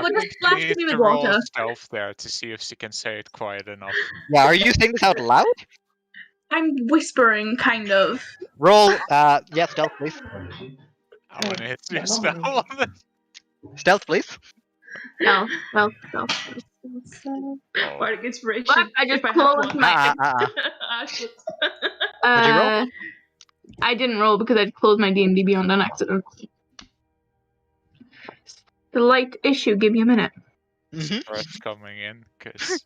well, just She splash needs me to with roll water. stealth there to see if she can say it quiet enough. Yeah, are you saying this out loud? I'm whispering, kind of. Roll, yeah, stealth, please. I want to hit your spell on it. Stealth, please. No. Well. Oh. Bardic inspiration. What? I just if I have closed one. my. Ah, shit. What'd you roll? I didn't roll because I closed my DnD Beyond on accident. The light issue. Give me a minute. Breath coming in, because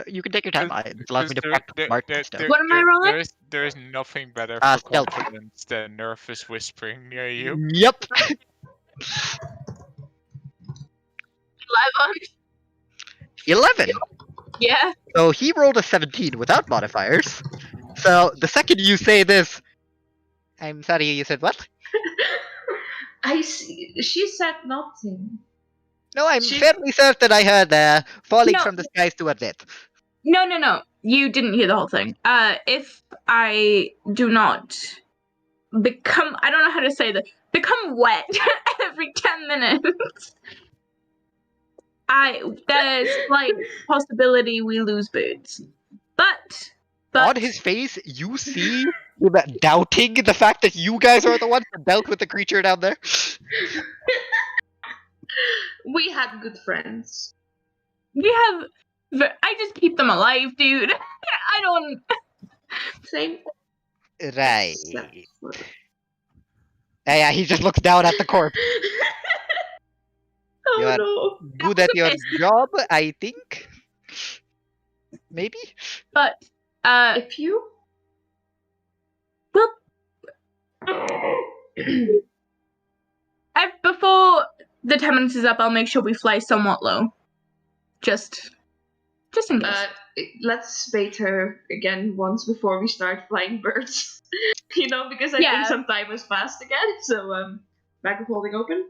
You can take your time. It allows me to practice smart stuff. What am I rolling? There's nothing better for Stealth. confidence than Nervous whispering near you. Yep. 11. Yeah. So he rolled a 17 without modifiers. So the second you say this, I'm sorry, you said what? I see. She said nothing. No, I'm fairly certain I heard falling from the skies to a death. No. You didn't hear the whole thing. If I do not become, I don't know how to say that, become wet every 10 minutes, there's like possibility we lose birds. But on his face, you see him doubting the fact that you guys are the ones that dealt with the creature down there. We had good friends. we have. I just keep them alive, dude. I don't. Same. Right. Yeah, he just looks down at the corpse. Oh You are no. good at your job, I think. Maybe? But, If you. well, before the 10 minutes is up, I'll make sure we fly somewhat low. Just in case. Let's bait her again once before we start flying birds. Because I think some time has passed again. So, bag of holding open.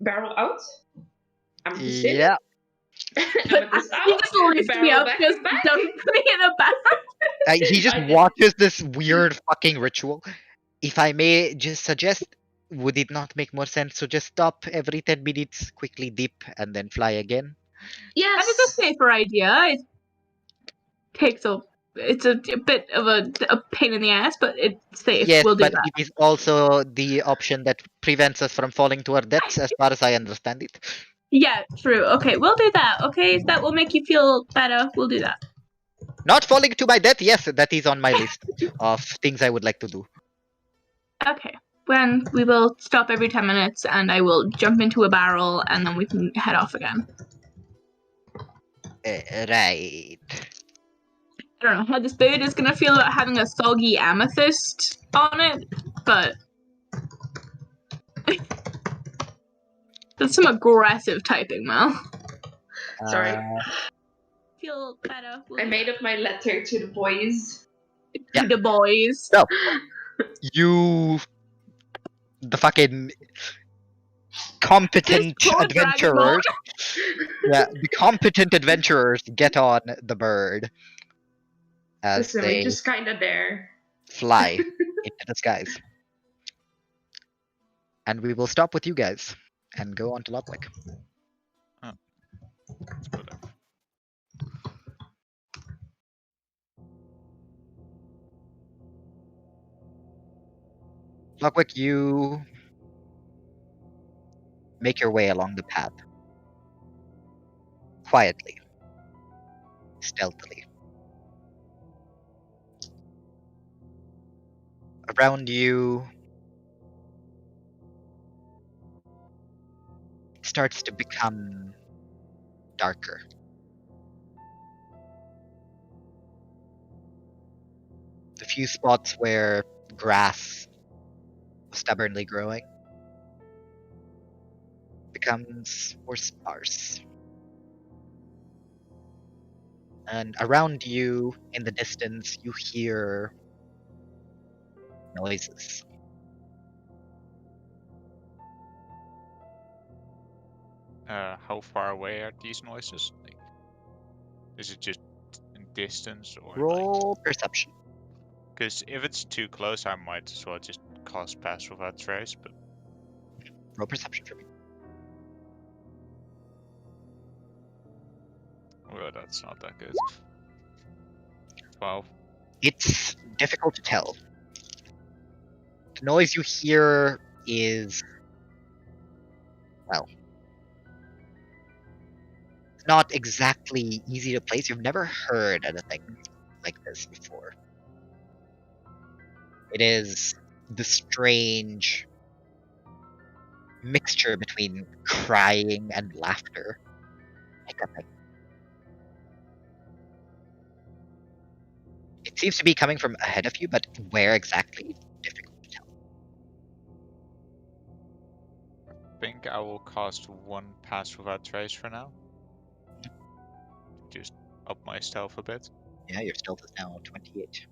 Barrel out. Amethyst in. Yeah. Amethyst out. He just lifts me Barrel up, back just and back. dumps me in a barrel. He just watches this weird fucking ritual. If I may just suggest, would it not make more sense to just stop every 10 minutes, quickly dip, and then fly again? Yes. That is a safer idea. It's a bit of a pain in the ass, but it's safe. Yes, We'll do but that. it is also the option that prevents us from falling to our deaths, as far as I understand it. Yeah, true. Okay, we'll do that. Okay, that will make you feel better. We'll do that. Not falling to my death, yes, that is on my list of things I would like to do. Okay. When we will stop every 10 minutes, and I will jump into a barrel, and then we can head off again. Right. I don't know how this bird is gonna feel about having a soggy amethyst on it, but that's some aggressive typing, Mel. Sorry. Feel better. I made up my letter to the boys. To the boys. So, the fucking competent adventurers. Yeah, the competent adventurers get on the bird as Listen, they we're just kind of there. fly into the skies. And we will stop with you guys and go on to Logwig. Logwig, you make your way along the path. Quietly. Stealthily. Around you starts to become darker. The few spots where grass was stubbornly growing becomes more sparse. And around you, in the distance, you hear noises. How far away are these noises? Like, is it just in distance or? Roll perception. Because if it's too close, I might as well just cast Pass Without Trace, but Roll perception for me. well, that's not that good. 12. It's difficult to tell. The noise you hear is, well, it's not exactly easy to place. You've never heard anything like this before. It is the strange mixture between crying and laughter. Hiccuping. It seems to be coming from ahead of you, but where exactly? Difficult to tell. I think I will cast one Pass Without Trace for now. Just up my stealth a bit. Yeah, your stealth is now 28.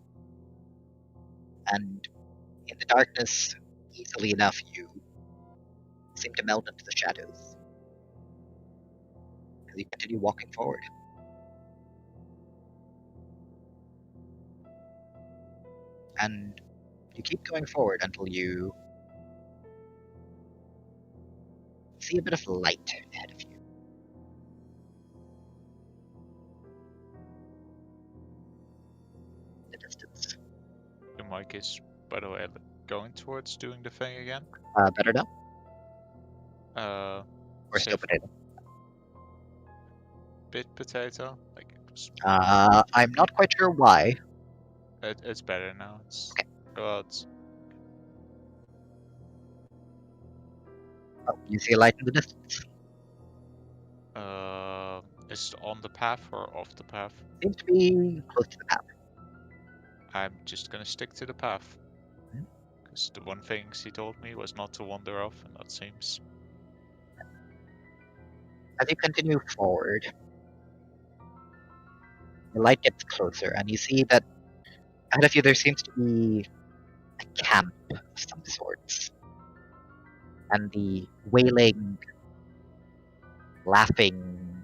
And in the darkness, easily enough, you seem to melt into the shadows as you continue walking forward. And you keep going forward until you see a bit of light ahead of you. In the distance. The mic is, by the way, going towards doing the thing again. Better now? Or still Save potato? bit potato. Like I'm not quite sure why. it's better now. It's Okay. well, it's Oh, you see a light in the distance. is it on the path or off the path? Seems to be close to the path. I'm just gonna stick to the path. Mhm. Because the one thing he told me was not to wander off, and that seems. As you continue forward, the light gets closer, and you see that ahead of you there seems to be a camp of some sorts. And the wailing, laughing,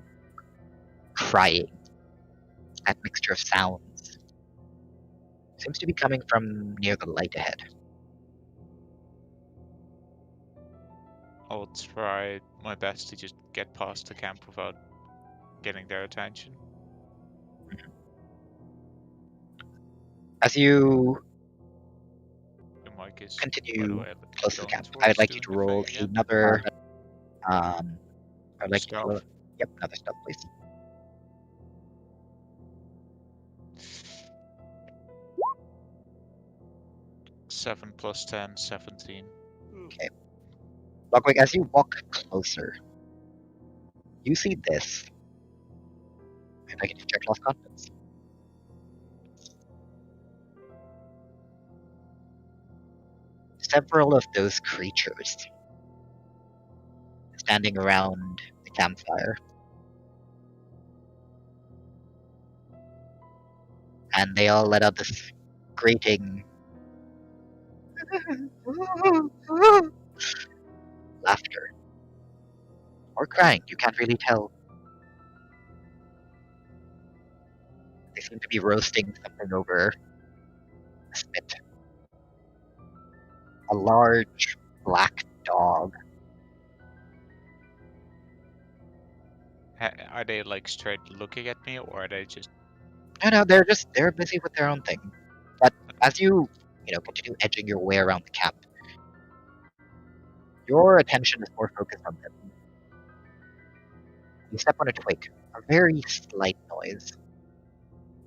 crying, that mixture of sounds, seems to be coming from near the light ahead. I'll try my best to just get past the camp without getting their attention. As you The mic is, by the continue way, close to the going camp, towards I'd like you doing to the roll thing again. another. I'd like you to Stealth. roll. Yep, another stealth, please. 7 plus 10, 17. Logwig, as you walk closer, you see this. I'd like you to check lost confidence. Several of those creatures standing around the campfire. And they all let out this grating laughter. Or crying, you can't really tell. They seem to be roasting something over a spit. A large black dog. Are they like straight looking at me, or are they just? No, they're busy with their own thing. But as you continue edging your way around the camp, your attention is more focused on them. You step on a twig, a very slight noise.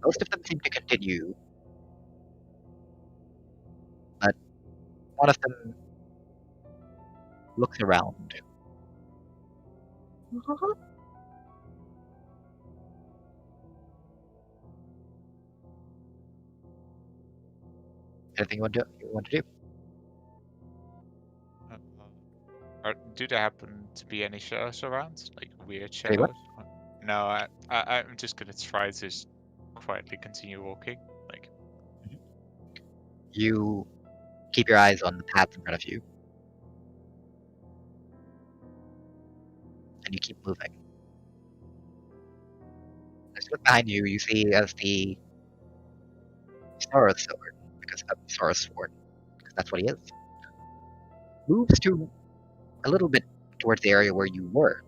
Most of them seem to continue, but one of them looks around. Anything you want to do? Do there happen to be any shadows around, like weird Wait, what? shadows? No, I'm just gonna try to quietly continue walking. Like, You keep your eyes on the path in front of you. And you keep moving. As you look behind you, you see as the Sorrow Sword, because that's what he is. moves to a little bit towards the area where you were.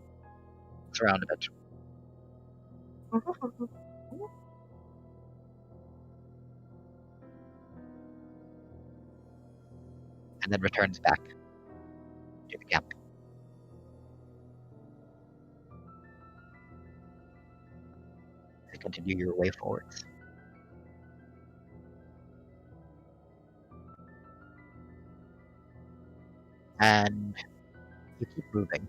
It's around a bit. And then returns back to the camp. To continue your way forwards. And you keep moving.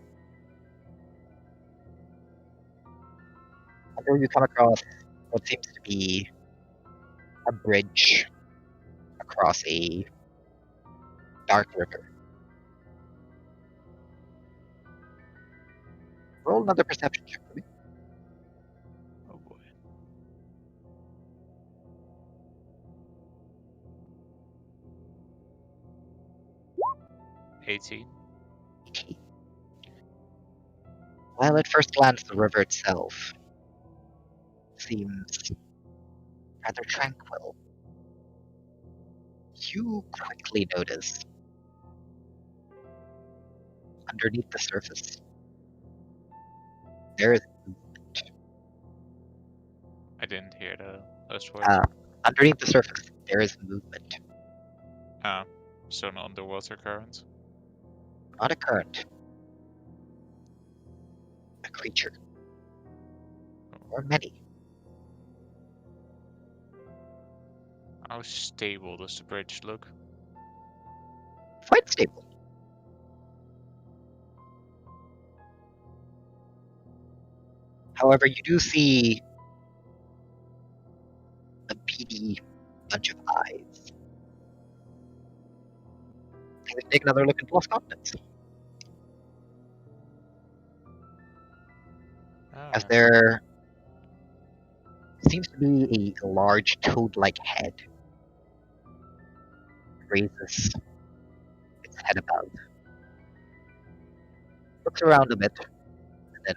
Until you come across what seems to be a bridge across a dark river. Roll another perception check for me. Oh boy. 18. While at first glance the river itself seems rather tranquil, you quickly notice underneath the surface there is movement. I didn't hear the last word. Underneath the surface there is movement. So an underwater current. Not a current. A creature. Or many. How stable does the bridge look? Quite stable. However, you do see a beady bunch of eyes. Take another look at Bluff Continents. As there seems to be a large toad-like head. Raises its head above. Looks around a bit, and then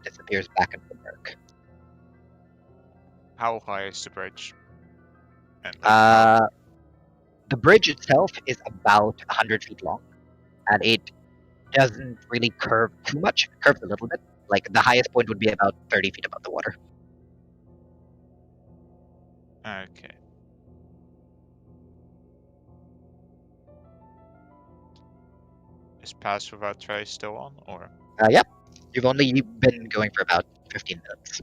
disappears back into the murk. How high is the bridge? And The bridge itself is about 100 feet long, and it doesn't really curve too much. It curves a little bit. Like, the highest point would be about 30 feet above the water. Okay. Is Pass Without Trace still on, or? Yep. You've only been going for about 15 minutes.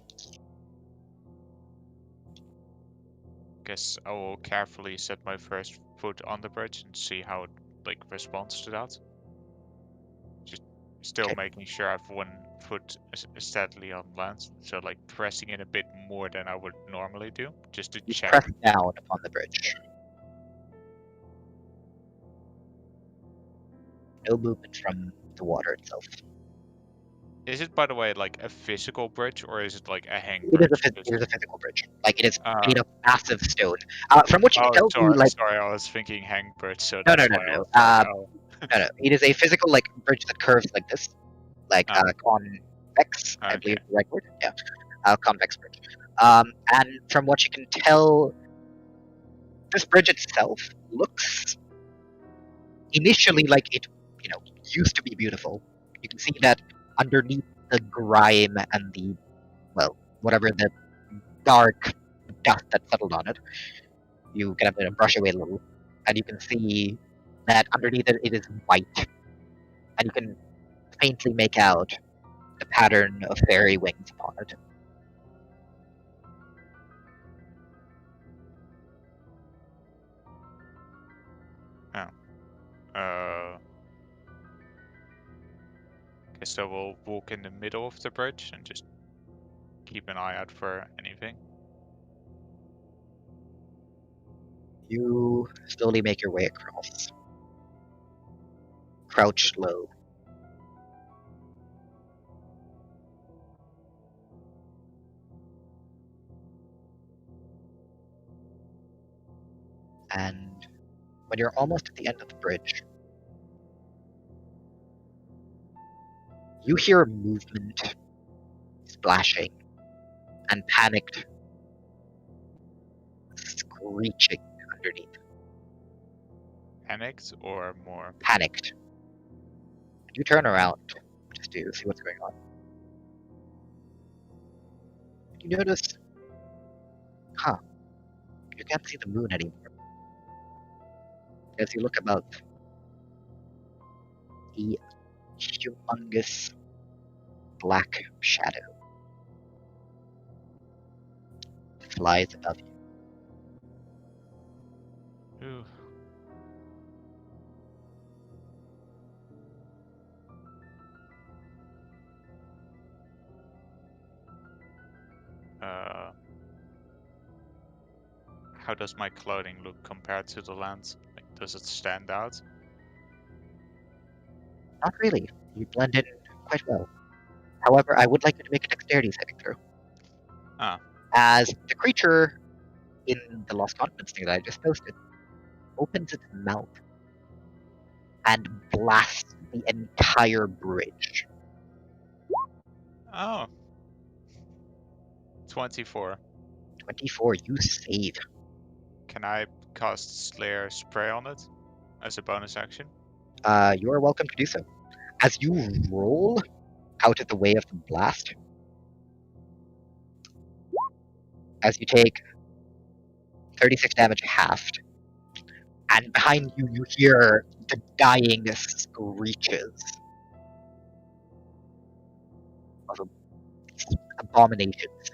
Guess I will carefully set my first foot on the bridge and see how it responds to that. Just still Okay. making sure I have one foot steadily on land, so pressing in a bit more than I would normally do, just to You check. press down upon the bridge. No movement from the water itself. Is it, by the way, a physical bridge, or is it a hang It bridge? is a physical bridge. Like, it is Ah. made of massive stone. From what you can tell, Sorry, I was thinking hang bridge, so No, that's no, why no, I no. was like, oh. No. It is a physical bridge that curves like this, convex. I believe is the right word. Yeah, convex bridge. And from what you can tell, this bridge itself looks initially like it, used to be beautiful. You can see that underneath the grime and the, whatever the dark dust that settled on it, you kind of brush away a little, and you can see that underneath it is white, and you can faintly make out the pattern of fairy wings upon it. Guess I will walk in the middle of the bridge and just keep an eye out for anything. You slowly make your way across. Crouch low. And when you're almost at the end of the bridge, you hear movement, splashing, and panicked screeching underneath. Panicked or more? Panicked. You turn around just to see what's going on. You notice, you can't see the moon anymore. As you look above, a humongous black shadow flies above you. Ooh. How does my clothing look compared to the land? Like, does it stand out? Not really. You blend in quite well. However, I would like you to make a dexterity saving throw. As the creature in the Lost Continents thing that I just posted opens its mouth and blasts the entire bridge. Oh. 24. 24, you save. Can I cast Slayer Spray on it as a bonus action? You are welcome to do so. As you roll out of the way of the blast, as you take 36 damage halved, and behind you, you hear the dying screeches of abominations.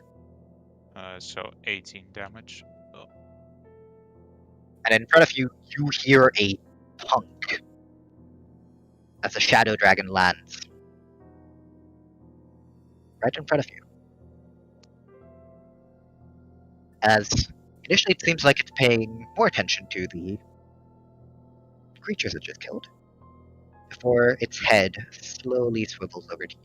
So 18 damage. And in front of you, you hear a punk as a shadow dragon lands right in front of you. As initially it seems like it's paying more attention to the creatures it just killed, before its head slowly swivels over to you.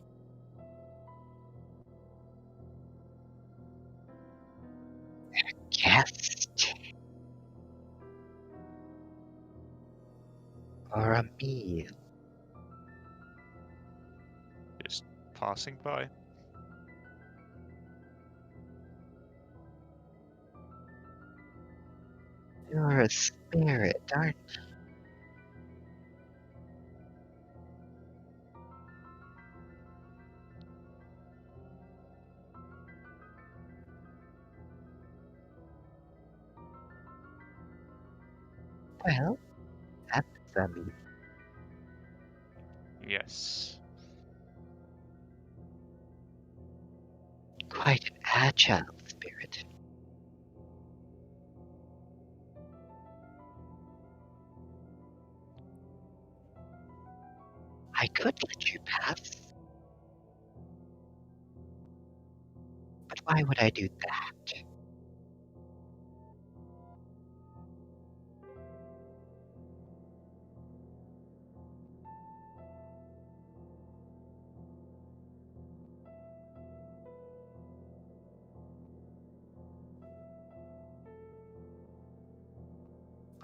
Guest. Or a meal. Just passing by. You're a spirit, aren't you? Well, that's a meal. Yes. Quite an agile spirit. I could let you pass. But why would I do that?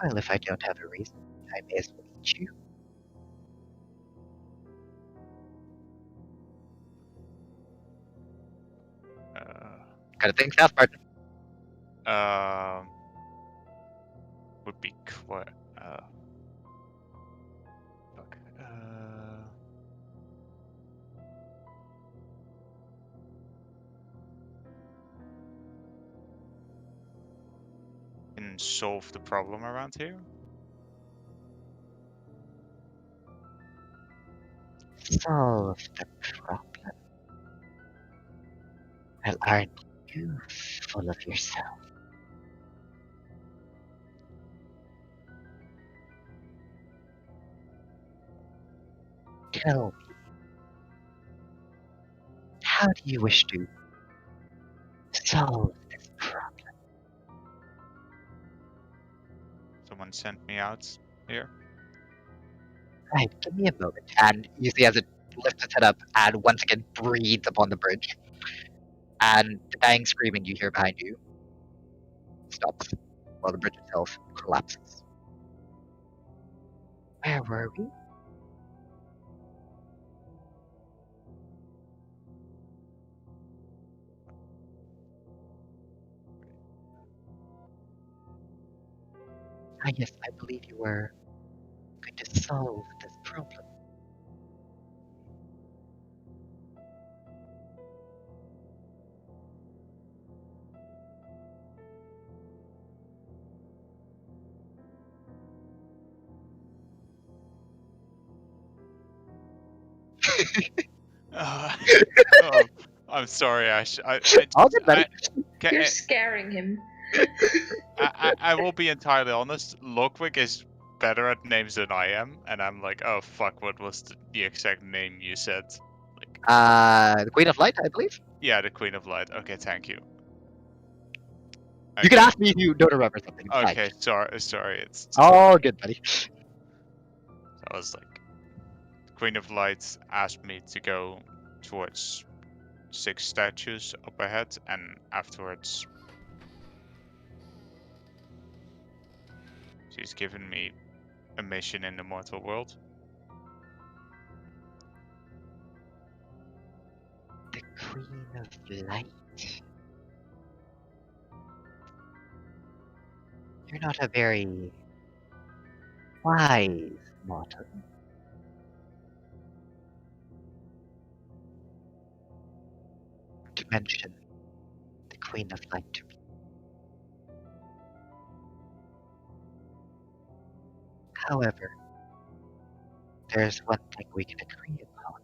Well, if I don't have a reason, I may as well eat you. Gotta think fast, partner. Would be quite. Fuck. Can solve the problem around here. Solve the problem. Well, aren't you full of yourself? Tell me, how do you wish to solve this problem? Someone sent me out here. Right, give me a moment. And you see as it lifts its head up and once again breathes upon the bridge. And the dying screaming you hear behind you stops while the bridge itself collapses. Where were we? Ah yes, I believe you were going to solve this problem. Oh, I'm sorry, Ash. All good, buddy. You're scaring him. I will be entirely honest. Logwig is better at names than I am, and I'm like, oh fuck, what was the exact name you said? Like, The Queen of Light, I believe. yeah, the Queen of Light. Okay, thank you. You can ask me if you don't remember something. It's Okay, sorry. It's all good, buddy. So I was like, Queen of Light asked me to go towards 6 statues up ahead, and afterwards she's given me a mission in the mortal world. The Queen of Light. You're not a very wise mortal. To mention the Queen of Light to me. However, there's one thing we can agree upon.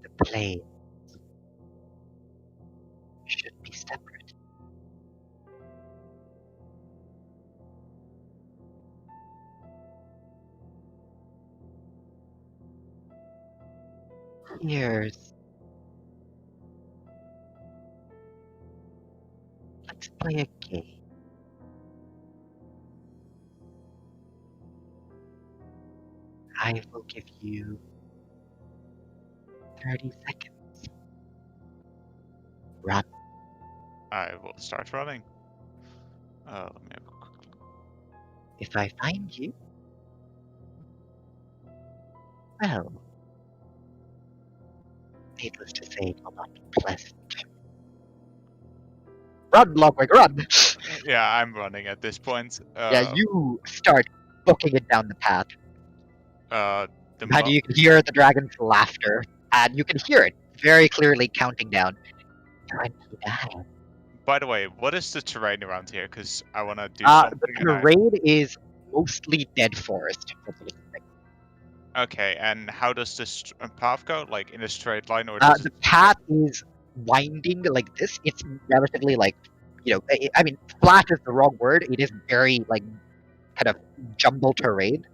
The planes should be separate. Here's... Let's play a game. I will give you 30 seconds. Run. I will start running. Let me have a quick look. If I find you, well, needless to say, it will not be pleasant. Run, Logwig, run! Yeah, I'm running at this point. Yeah, you start booking it down the path. The And you can hear the dragon's laughter, and you can hear it very clearly counting down. 29. By the way, what is the terrain around here? Because I want to do The something. terrain is mostly dead forest. Okay, and how does this path go? Like in a straight line, or The path is winding like this. It's relatively like, I mean, flat is the wrong word. It is very like kind of jumbled terrain,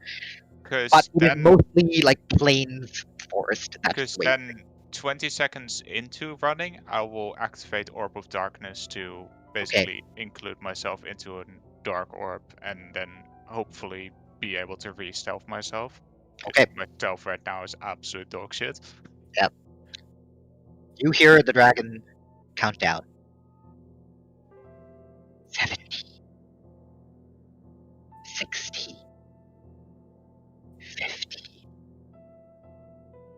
but it is mostly like plains forest. Because then 20 seconds into running, I will activate Orb of Darkness to basically include myself into a dark orb, and then hopefully be able to re-stealth myself. Okay. My stealth right now is absolute dog shit. Yep. You hear the dragon count down. 70. 60. 50.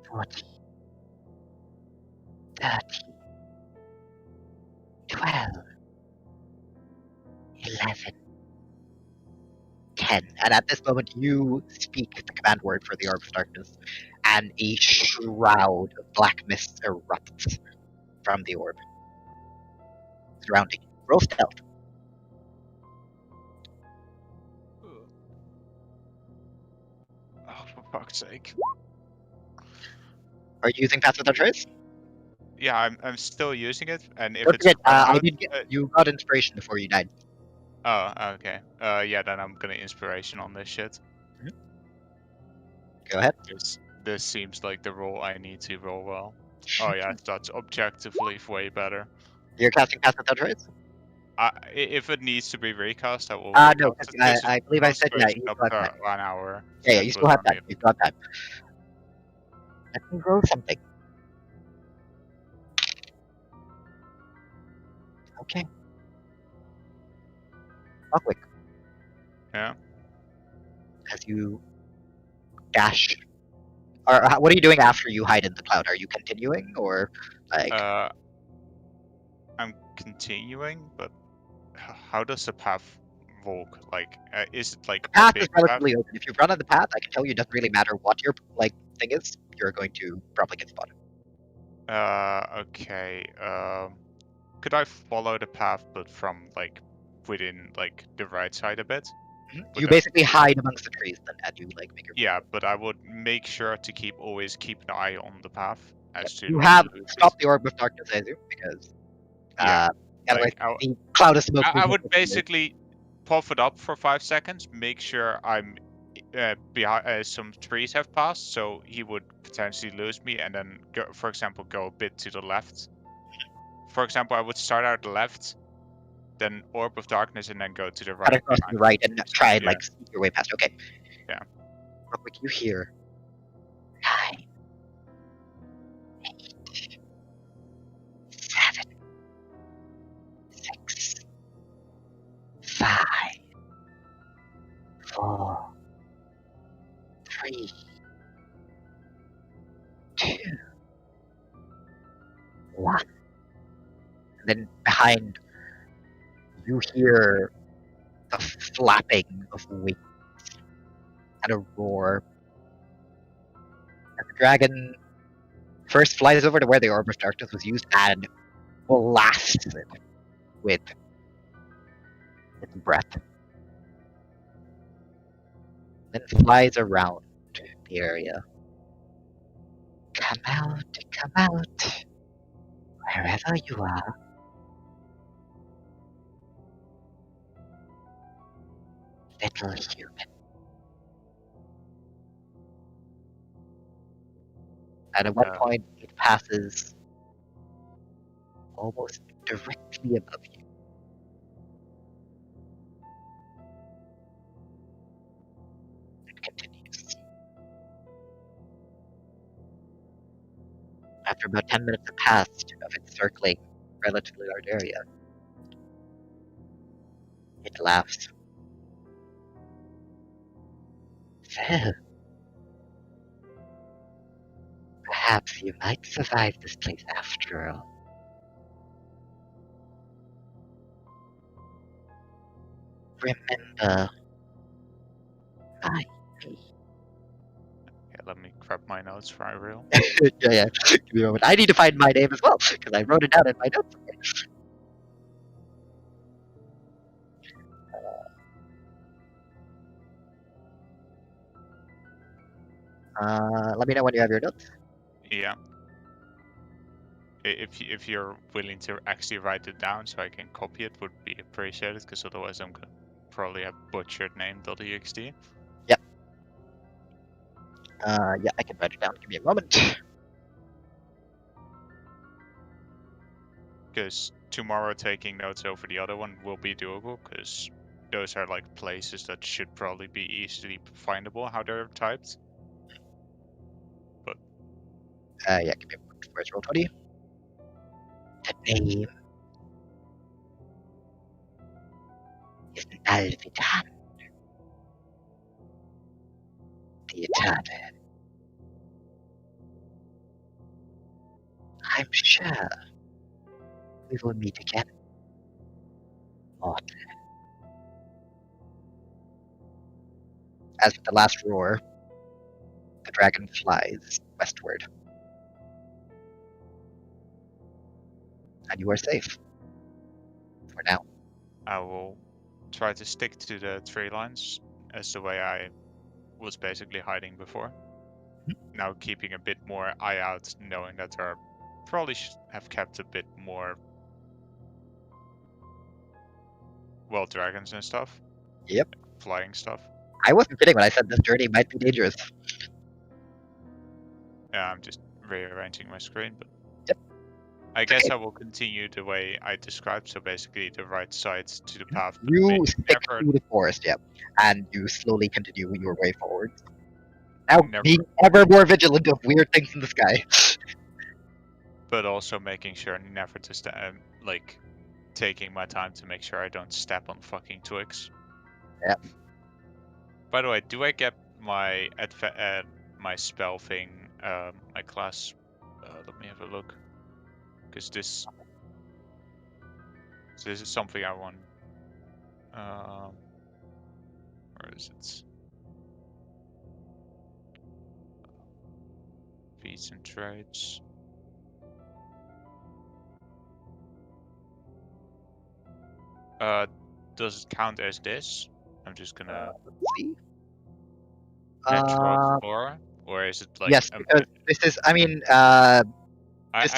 40. 30. 12. 11. 10. And at this moment, you speak the command word for the Orb of Darkness, and a shroud of black mist erupts from the orb, surrounding you. Roll stealth. Oh, for fuck's sake. Are you using Pass Without Trace? Yeah, I'm still using it, and if Don't it's forget, I did get, you got inspiration before you died. Oh, okay. Yeah, then I'm gonna inspiration on this shit. Go ahead. This seems like the roll I need to roll well. Oh yeah, that's objectively way better. You're casting Pass Without Trace? If it needs to be recast, I will. No, I believe I said yeah. You up got to that. 1 hour. Yeah, you still have that. You've got that. Let me roll something. Okay. Logwig. Yeah. As you dash, or what are you doing after you hide in the cloud? Are you continuing, or like? I'm continuing, but how does the path walk? Like, is it like the path is relatively open. If you run on the path, I can tell you it doesn't really matter what your like thing is. You're going to probably get spotted. Okay. Could I follow the path, but from like within like the right side a bit? You basically hide amongst the trees then, and you like make your. Yeah, but I would make sure to always keep an eye on the path. As to You have lose stopped the orb of darkness, I assume, because like, the cloud of smoke. I would basically puff it up for 5 seconds, make sure I'm behind some trees have passed, so he would potentially lose me, and then go, for example, go a bit to the left. For example, I would start out left, then orb of darkness, and then go to the right. Cut across to the right and try and like sneak your way past. Okay. Yeah. Real quick, you hear 9, 8, 7, 6, 5, 4, 3, 2, 1. And then behind, you hear the flapping of wings and a roar. And the dragon first flies over to where the orb of darkness was used and blasts it with its breath. Then flies around the area. Come out, wherever you are. Little human. And at one point, it passes almost directly above you. It continues. After about 10 minutes have passed of it circling a relatively large area, it laughs. So, perhaps you might survive this place after all. Remember my name. Yeah, let me grab my notes for real. yeah. Give me a moment. I need to find my name as well, because I wrote it down in my notes. Let me know when you have your notes. Yeah. If you're willing to actually write it down so I can copy it, would be appreciated, because otherwise I'm gonna probably have butchered name.ext. Yep. Yeah, I can write it down. Give me a moment. Because tomorrow taking notes over the other one will be doable, because those are like places that should probably be easily findable how they're typed. But yeah, give me a moment. Where's Roll20? The name is Alvidan, the Eternal. I'm sure we will meet again, mortal. As with the last roar, the dragon flies westward. And you are safe. For now. I will try to stick to the tree lines as the way I was basically hiding before. Now keeping a bit more eye out, knowing that there probably should have kept a bit more dragons and stuff. Yep. Flying stuff. I wasn't kidding when I said this journey might be dangerous. Yeah, I'm just rearranging my screen, but yep. I guess I will continue the way I described, so basically the right side to the path. You stick through the forest, yep, and you slowly continue your way forward. Now being ever more vigilant of weird things in the sky. But also making sure never to like taking my time to make sure I don't step on fucking twigs. Yep. By the way, do I get my my spell thing, my class? Let me have a look. Because this is something I want. Where is it? Feats and traits. Does it count as this? I'm just gonna Let's see. natural explore, or is it like? Yes, because this is. I mean, this I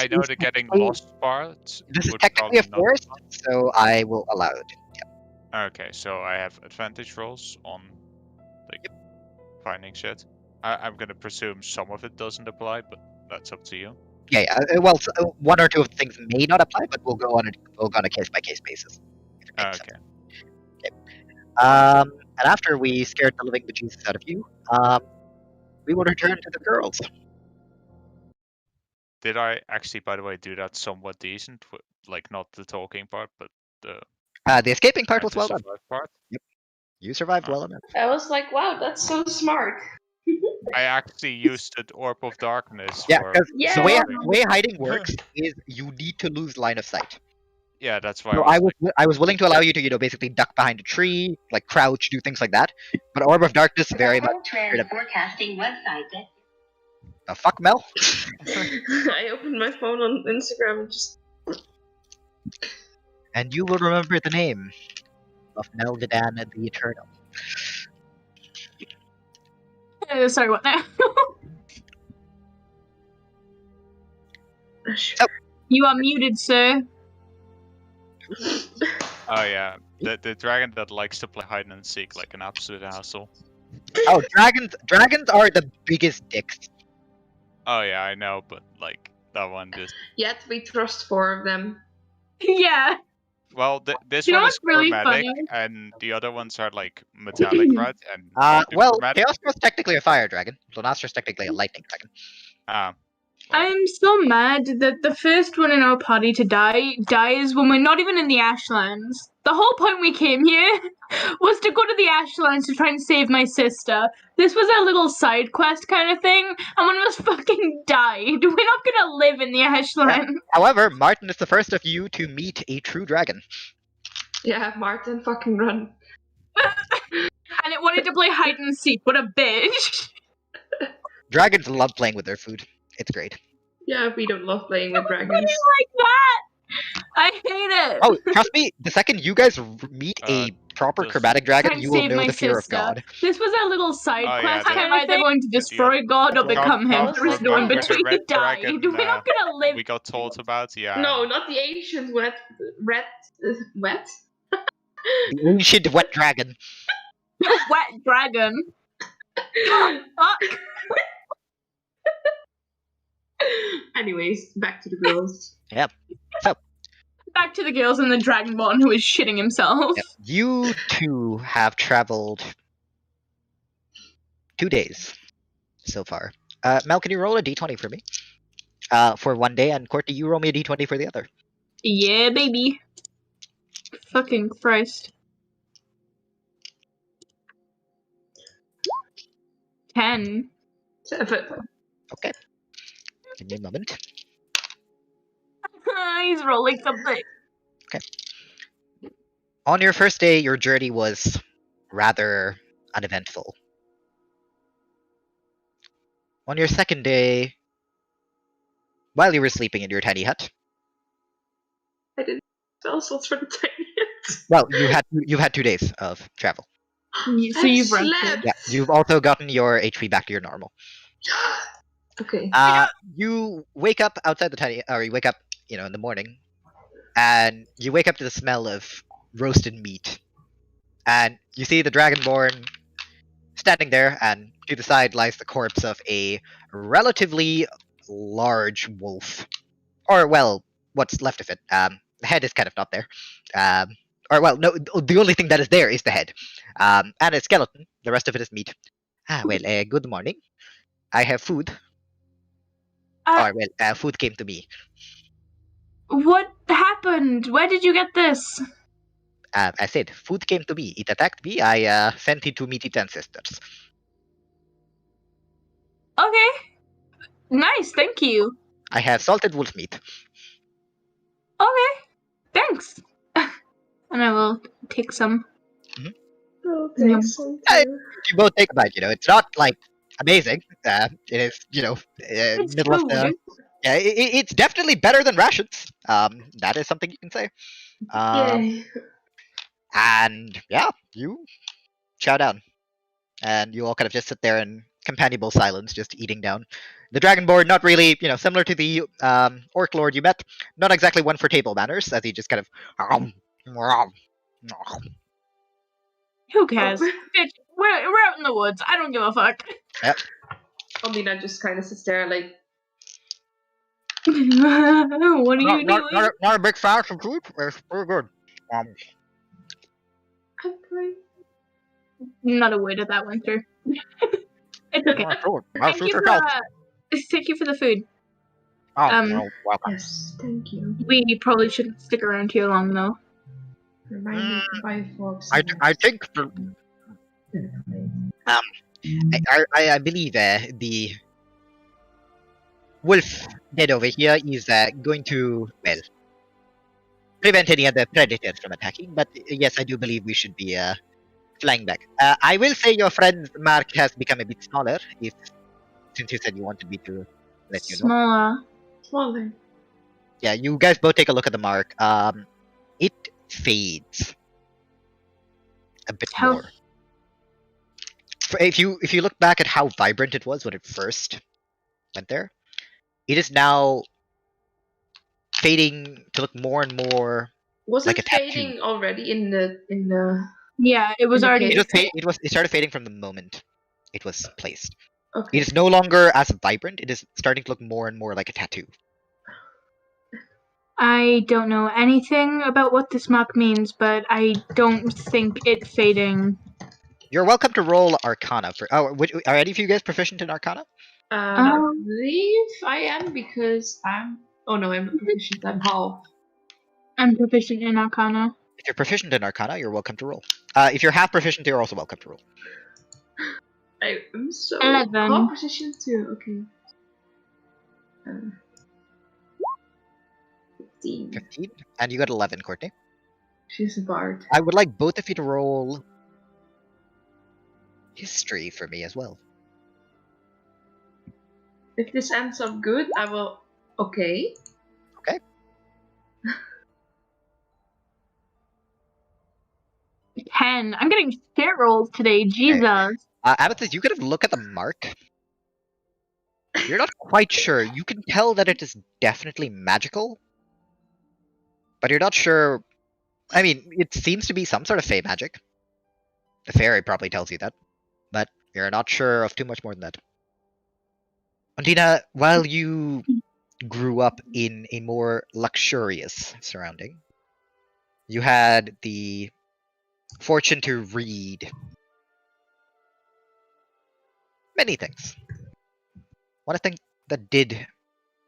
know is the getting technically- lost part. This is would technically a probably not- forest, so I will allow it. Okay, so I have advantage rolls on like finding shit. I'm gonna presume some of it doesn't apply, but that's up to you. Yeah, well, one or two of the things may not apply, but we'll go on a case by case basis. if it makes sense. Okay. And after we scared the living bejesus out of you, we will return to the girls. Did I actually, by the way, do that somewhat decent? Like not the talking part, but the The escaping part and was the well done. survive part? You survived Oh. well enough. I was like, wow, that's so smart. I actually used the Orb of Darkness. Yeah, for because Yeah. the surviving. way hiding works is you need to lose line of sight. Yeah, that's why So I was willing to allow you to basically duck behind a tree, like crouch, do things like that. But Orb of Darkness very much. Forecasting website. The fuck, Mel? I opened my phone on Instagram and just. And you will remember the name of Melvidan the Eternal. Sorry, what now? Sure. You are muted, sir. Oh yeah, the dragon that likes to play hide and seek like an absolute asshole. Oh, dragons are the biggest dicks. Oh yeah, I know, but like that one just. Yet we trust 4 of them. Yeah. Well, this You know one is what's really chromatic, funny? and the other ones are like metallic, right? And the Well, chromatic. Chaos is technically a fire dragon. Lunaster is technically a lightning dragon. I'm so mad that the first one in our party to die dies when we're not even in the Ashlands. The whole point we came here was to go to the Ashlands to try and save my sister. This was a little side quest kind of thing, and one of us fucking died. We're not gonna live in the Ashlands. However, Martin is the first of you to meet a true dragon. Yeah, Martin, fucking run. And it wanted to play hide and seek. What a bitch. Dragons love playing with their food. It's great. Yeah, we don't love playing with Why dragons. do you like that? I hate it. Oh, trust me, the second you guys meet a proper just- chromatic dragon, Trying to you will save know my the fear of sister. God. This was a little side Oh, yeah, quest. the- I'm either going to destroy God or Come- become him. come There is no in remember the between. red Died. dragon, We're not gonna live. we got told about. Yeah. No, not the ancient wet. Wet? The ancient wet dragon. Wet dragon. Fuck. Anyways, back to the girls. Back to the girls and the dragonborn who is shitting himself. Yep. You two have traveled 2 days so far. Mel, can you roll a d20 for me? For 1 day, and Courtney, you roll me a d20 for the other. Yeah, baby. Fucking Christ. 10. 7. Okay. Give me a moment. He's rolling something. On your first day, your journey was rather uneventful. On your second day, while you were sleeping in your tiny hut, I didn't spell slots for the tiny hut. well, you've had 2 days of travel. So I you've slept. rested. Yeah, you've also gotten your HP back to your normal. Okay. You wake up outside the tiny, or you wake up, in the morning, and you wake up to the smell of roasted meat, and you see the Dragonborn standing there, and to the side lies the corpse of a relatively large wolf, or well, what's left of it. The head is kind of not there, or well, no, the only thing that is there is the head, and a skeleton. The rest of it is meat. Good morning. I have food. Food came to me. What happened? Where did you get this? I said, food came to me. It attacked me. I sent it to meet its ancestors. Okay. Nice, thank you. I have salted wolf meat. Okay. Thanks. And I will take some. Oh, Yum. thanks. You both take a bite. It's not like amazing. It is, It's middle food. of the. Yeah, it's definitely better than rations. That is something you can say. Yay. And yeah, you chow down. And you all kind of just sit there in companionable silence, just eating down. The Dragonborn, not really, similar to the Orc Lord you met, not exactly one for table manners, as he just kind of... Who cares? Bitch, we're out in the woods. I don't give a fuck. Yep. Ondina just kind of sits there like, What are you doing? Not a big fan of food. It's pretty good. I'm fine. Not a word of that went through. It's okay. Thank you for the food. Welcome. Yes, thank you. We probably shouldn't stick around too long though. Remind me to buy forks. I think I believe the wolf dead over here is going to, well, prevent any other predators from attacking. But yes, I do believe we should be flying back. I will say your friend's mark has become a bit smaller, since you said you wanted me to let you know. Smaller. Yeah, you guys both take a look at the mark. It fades a bit more. If you look back at how vibrant it was when it first went there, it is now fading to look more and more Was like it a tattoo. fading already in the? Yeah, it was already. It started fading from the moment it was placed. Okay. It is no longer as vibrant. It is starting to look more and more like a tattoo. I don't know anything about what this mark means, but I don't think it fading. You're welcome to roll Arcana for. Are any of you guys proficient in Arcana? I believe I am because I'm. Oh no, I'm not proficient. I'm half. I'm proficient in Arcana. If you're proficient in Arcana, you're welcome to roll. If you're half proficient, you're also welcome to roll. I am so 11. half proficient too. Okay. 15. 15, and you got 11, Courtney. She's a bard. I would like both of you to roll history for me as well. If this ends up good, I will. Okay. Okay. 10. I'm getting shit rolls today. Jesus. Amethyst, you could have looked at the mark. You're not quite sure. You can tell that it is definitely magical, but you're not sure. I mean, it seems to be some sort of fey magic. The fairy probably tells you that, but you're not sure of too much more than that. Ondina, while you grew up in a more luxurious surrounding, you had the fortune to read many things. One thing that did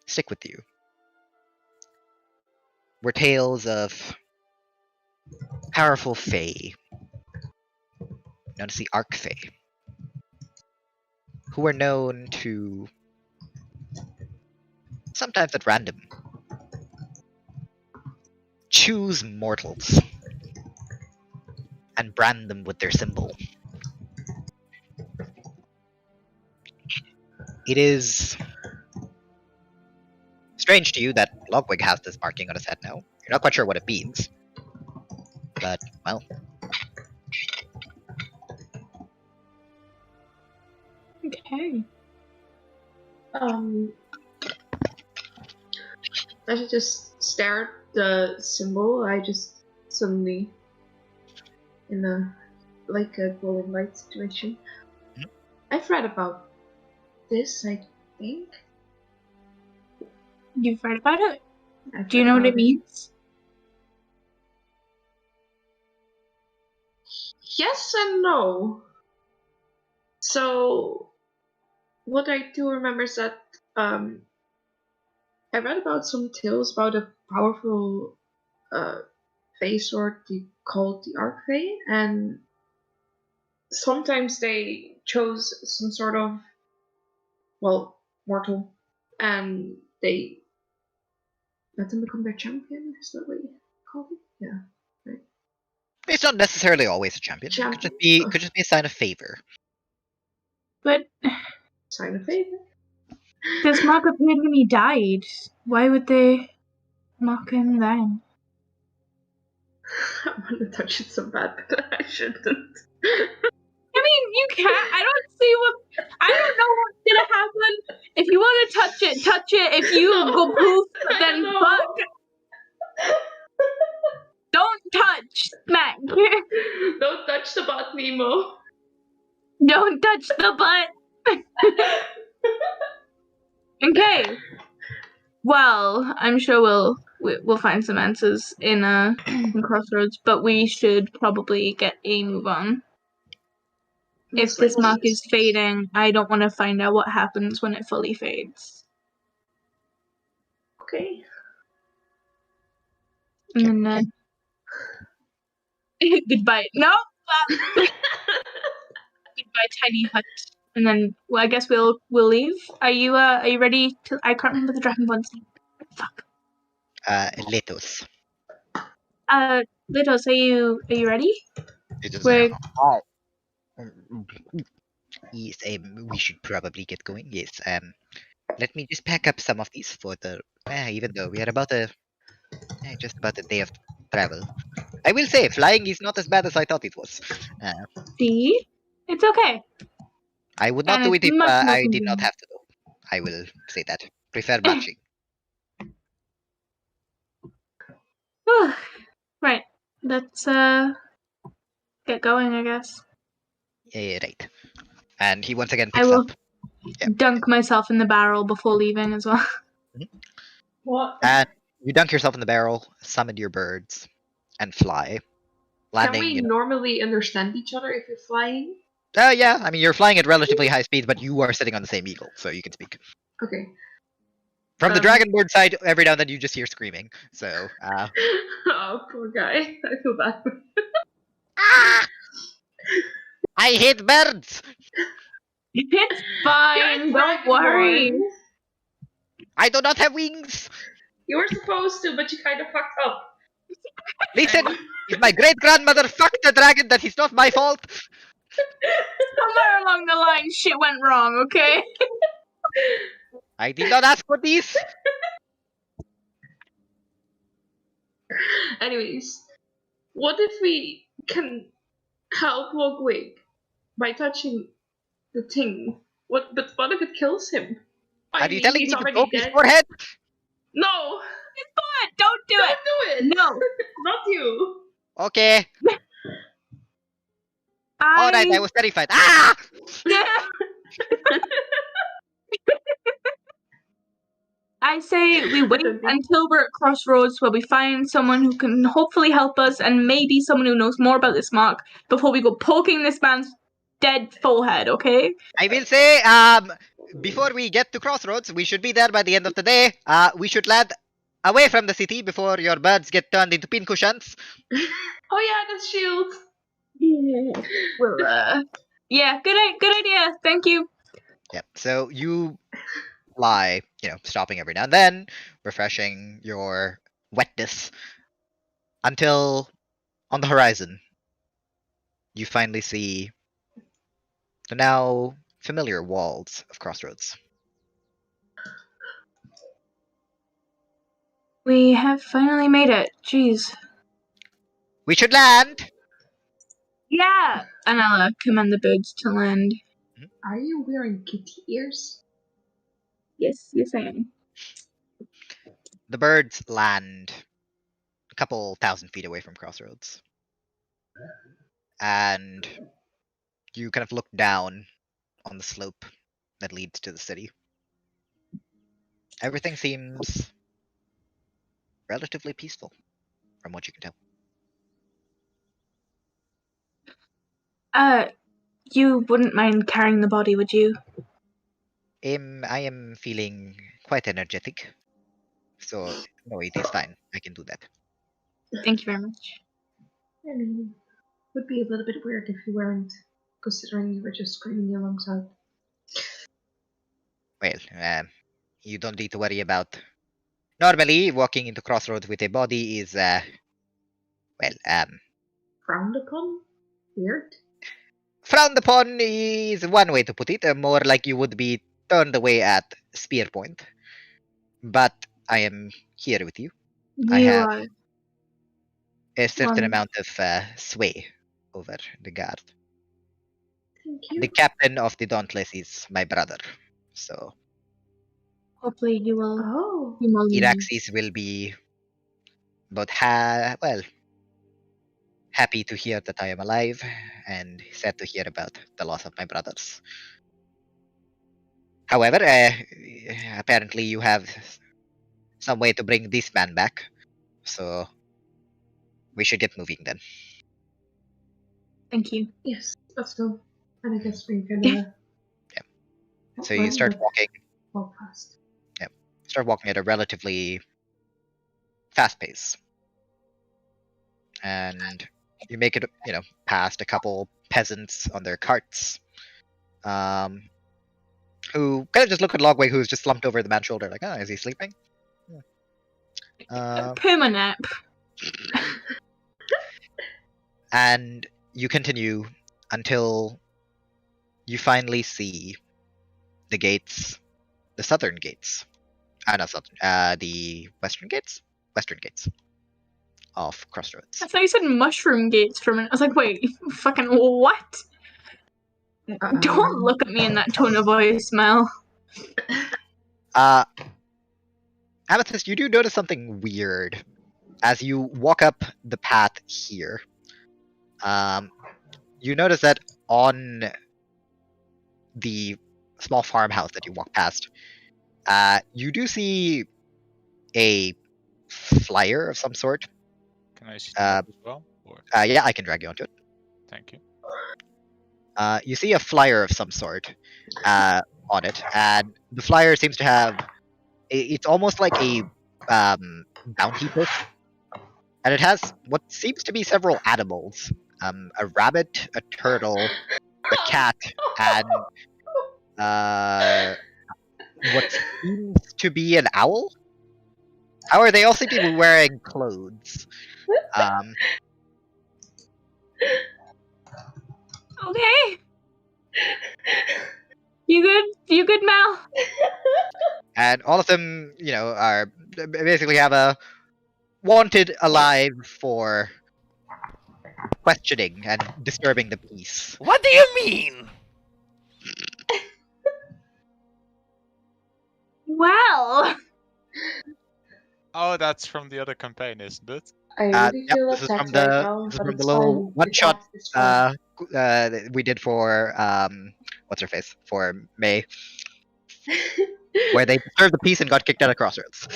stick with you were tales of powerful fae, known as the Archfae, who were known to, sometimes at random, choose mortals and brand them with their symbol. It is strange to you that Logwig has this marking on his head now. You're not quite sure what it means, but, well. Okay. I should just stare at the symbol. I just suddenly in a glowing light situation. Mm-hmm. I've read about this, I think. You've read about it? Do you know what it means? Yes and no. So, what I do remember is that I read about some tales about a powerful fae sword called the Archfae, and sometimes they chose some sort of, mortal, and they let them become their champion. Is that what you call it? Yeah, right. It's not necessarily always a champion. It could just be a sign of favor. But sign of favor. this mark appeared when he died. Why would they mock him then? I want to touch it so bad, but I shouldn't. You can't. I don't see what. I don't know what's gonna happen. If you want to touch it, touch it. If you go poof, then No. fuck. Don't touch, Smack. Don't touch the butt, Nemo. Don't touch the butt. Okay. Well, I'm sure we'll find some answers in Crossroads, but we should probably get a move on. If this mark is fading, I don't want to find out what happens when it fully fades. Okay. And then goodbye. No. Goodbye, tiny hut. And then, well, I guess we'll leave. Are you ready to? I can't remember the dragonborn's name. Fuck. Litos. Litos, are you ready? Litos. Yes, we should probably get going. Yes. Let me just pack up some of these for the. Even though we are just about a day of travel. I will say, flying is not as bad as I thought it was. See, it's okay. I would not And do it's it if much more I did not convenient. have to do. I will say that. Prefer matching. Right. Let's get going, I guess. Yeah, right. And he once again I picks will up. dunk myself in the barrel before leaving as well. What? And you dunk yourself in the barrel, summon your birds, and fly. Landing. Can we normally understand each other if you're flying? Yeah. I mean, you're flying at relatively high speed, but you are sitting on the same eagle, so you can speak. Okay. From the dragon bird side, every now and then you just hear screaming. So. Oh, poor guy. I feel bad. I hate birds. It's fine. Don't worry. I do not have wings. You were supposed to, but you kind of fucked up. Listen, if my great grandmother fucked the dragon, that is not my fault. Somewhere along the line, shit went wrong. Okay. I did not ask for this. Anyways, what if we can help Logwig by touching the thing? But what if it kills him? Are you telling he's me to already poke his dead. forehead? No! It's fine. Don't do Don't it. do it! No. Not you! Okay. Alright, I was terrified. Ah! I say we wait until we're at Crossroads where we find someone who can hopefully help us and maybe someone who knows more about this mark before we go poking this man's dead forehead, okay? I will say, before we get to Crossroads, we should be there by the end of the day. We should land away from the city before your birds get turned into pincushions. Oh yeah, that's shield. Yeah. Well, yeah, good idea. Thank you. Yep. So you fly, stopping every now and then, refreshing your wetness, until on the horizon, you finally see the now familiar walls of Crossroads. We have finally made it. Jeez. We should land! Yeah! And I'll command the birds to land. Are you wearing kitty ears? Yes, I am. The birds land a couple thousand feet away from Crossroads. And you kind of look down on the slope that leads to the city. Everything seems relatively peaceful, from what you can tell. You wouldn't mind carrying the body, would you? I am feeling quite energetic. So, no, it is fine. I can do that. Thank you very much. I mean, it would be a little bit weird if you weren't, considering you were just screaming alongside. Well, you don't need to worry about. Normally, walking into Crossroads with a body is, Frowned upon? Weird? frowned upon is one way to put it. More like you would be turned away at spear point. But I am here with you. I have a certain amount of sway over the guard. Thank you. The captain of the Dauntless is my brother. So Hopefully you will. Oh. Iraxis will be both happy to hear that I am alive and sad to hear about the loss of my brothers. However, apparently you have some way to bring this man back, so we should get moving then. Thank you. Yes, let's go. And I guess we can. So you start walking. Walk past. Start walking at a relatively fast pace, and you make it, past a couple peasants on their carts, who kind of just look at Logwig, who's just slumped over the man's shoulder, like, is he sleeping? Perma nap. And you continue until you finally see the gates, the southern gates. Not southern, the western gates? Western gates of Crossroads. I thought you said mushroom gates for a minute. I was like, wait, fucking what? Don't look at me in that tone of voice, Mel. Amethyst, you do notice something weird as you walk up the path here. You notice that on the small farmhouse that you walk past, you do see a flyer of some sort. Can I see that as well? Or... Yeah, I can drag you onto it. Thank you. You see a flyer of some sort on it, and the flyer seems to have. It's almost like a bounty book, and it has what seems to be several animals: a rabbit, a turtle, a cat, and what seems to be an owl. However, they all seem to be wearing clothes. Okay. You good? You good, Mel? And all of them, are basically have a wanted alive for questioning and disturbing the peace. What do you mean? Well. Oh, that's from the other campaign, isn't it? I really feel this is attacked from the right now, this is but from the it's little fine. one shot It's fine. that we did for what's her face, for May, where they disturbed the peace and got kicked out of Crossroads.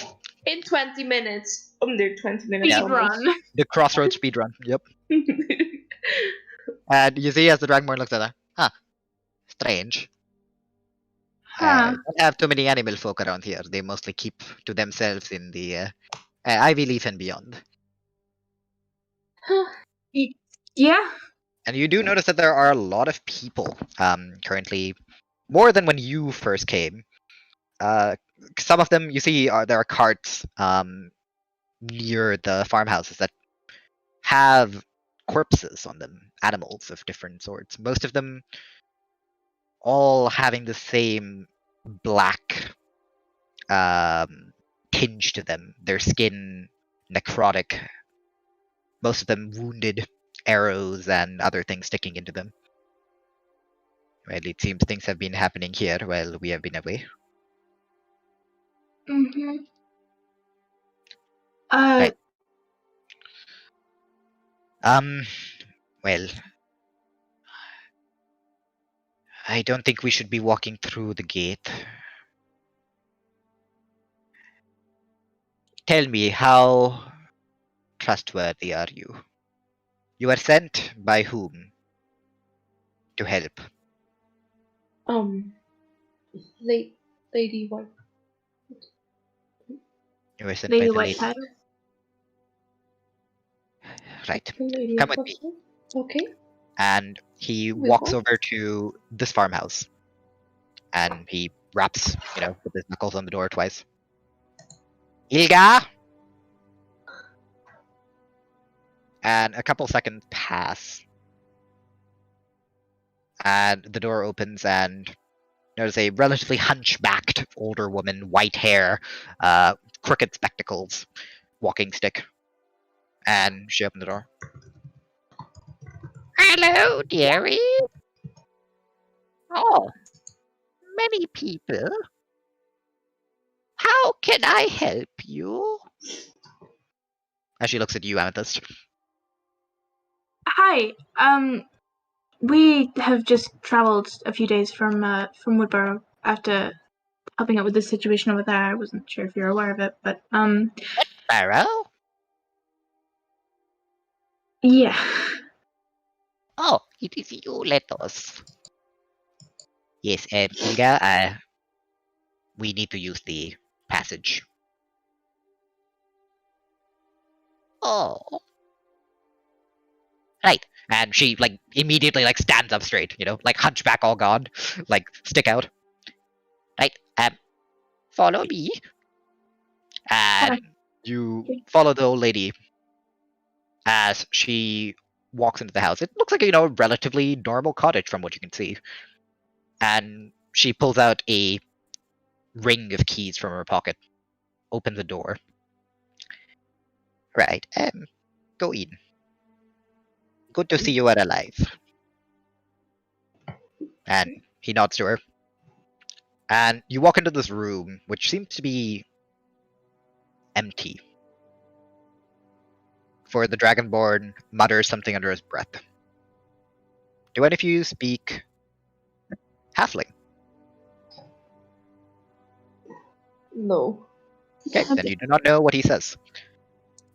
In 20 minutes. Under 20 minutes. Speed almost. run. The Crossroads speedrun. Yep. And you see as the Dragonborn looks at her, strange. Huh. Don't have too many animal folk around here. They mostly keep to themselves in the Ivy Leaf and beyond. Yeah. And you do notice that there are a lot of people currently, more than when you first came. Some of them, you see, there are carts near the farmhouses that have corpses on them, animals of different sorts. Most of them all having the same black tinge to them. Their skin necrotic. Most of them wounded, arrows and other things sticking into them. Well, it seems things have been happening here while we have been away. Mm-hmm. Right. Well, I don't think we should be walking through the gate. Tell me, how trustworthy are you? You are sent by whom to help? Lady White. You were sent Lady by the lady. Whitehead. Right. Lady Come with me. Okay. And he We walks walk. over to this farmhouse. And he raps, with his knuckles on the door twice. Ilga! And a couple seconds pass. And the door opens and there's a relatively hunchbacked older woman, white hair, crooked spectacles, walking stick. And she opened the door. Hello, dearie. Oh, many people. How can I help you? As she looks at you, Amethyst. Hi. We have just traveled a few days from Woodborough after helping out with the situation over there. I wasn't sure if you're aware of it, but Barrow? yeah. Oh, it is you, Letos. Yes, Ilga, we need to use the passage. Oh. Right. And she, immediately, stands up straight, hunchback all gone, stick out. Right, follow me. And you follow the old lady as she walks into the house. It looks like a relatively normal cottage from what you can see. And she pulls out a ring of keys from her pocket, opens the door. Right, go in. Good to see you are alive. And he nods to her. And you walk into this room, which seems to be empty. For the Dragonborn mutters something under his breath. Do any of you speak Halfling? No. Okay, then you do not know what he says.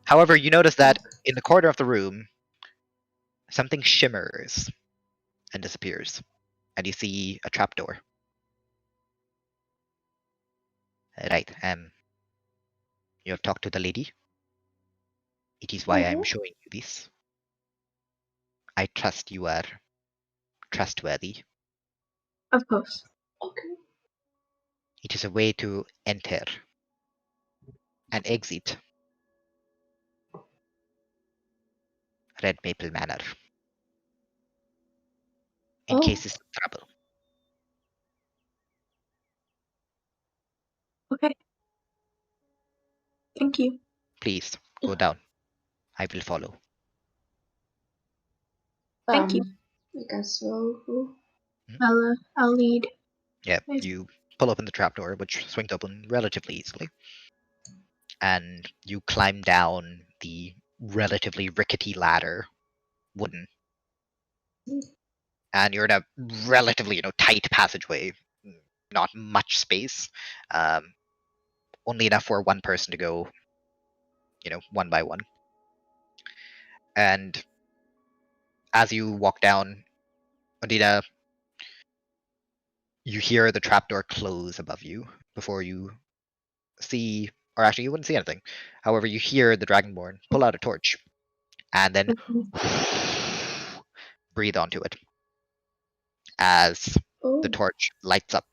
However, you notice that in the corner of the room, something shimmers and disappears, and you see a trapdoor. Right, you have talked to the lady. It is why I am showing you this. I trust you are trustworthy. Of course. Okay. It is a way to enter and exit Red Maple Manor in cases of trouble. Okay. Thank you. Please go down. I will follow. Thank you. I guess so. I'll lead. Yeah, Nice. you pull open the trapdoor, which swings open relatively easily. And you climb down the relatively rickety ladder, wooden. And you're in a relatively, tight passageway. Not much space. Only enough for one person to go, one by one. And as you walk down, Ondina, you hear the trapdoor close above you before you see, or actually you wouldn't see anything. However, you hear the Dragonborn pull out a torch and then breathe onto it as the torch lights up.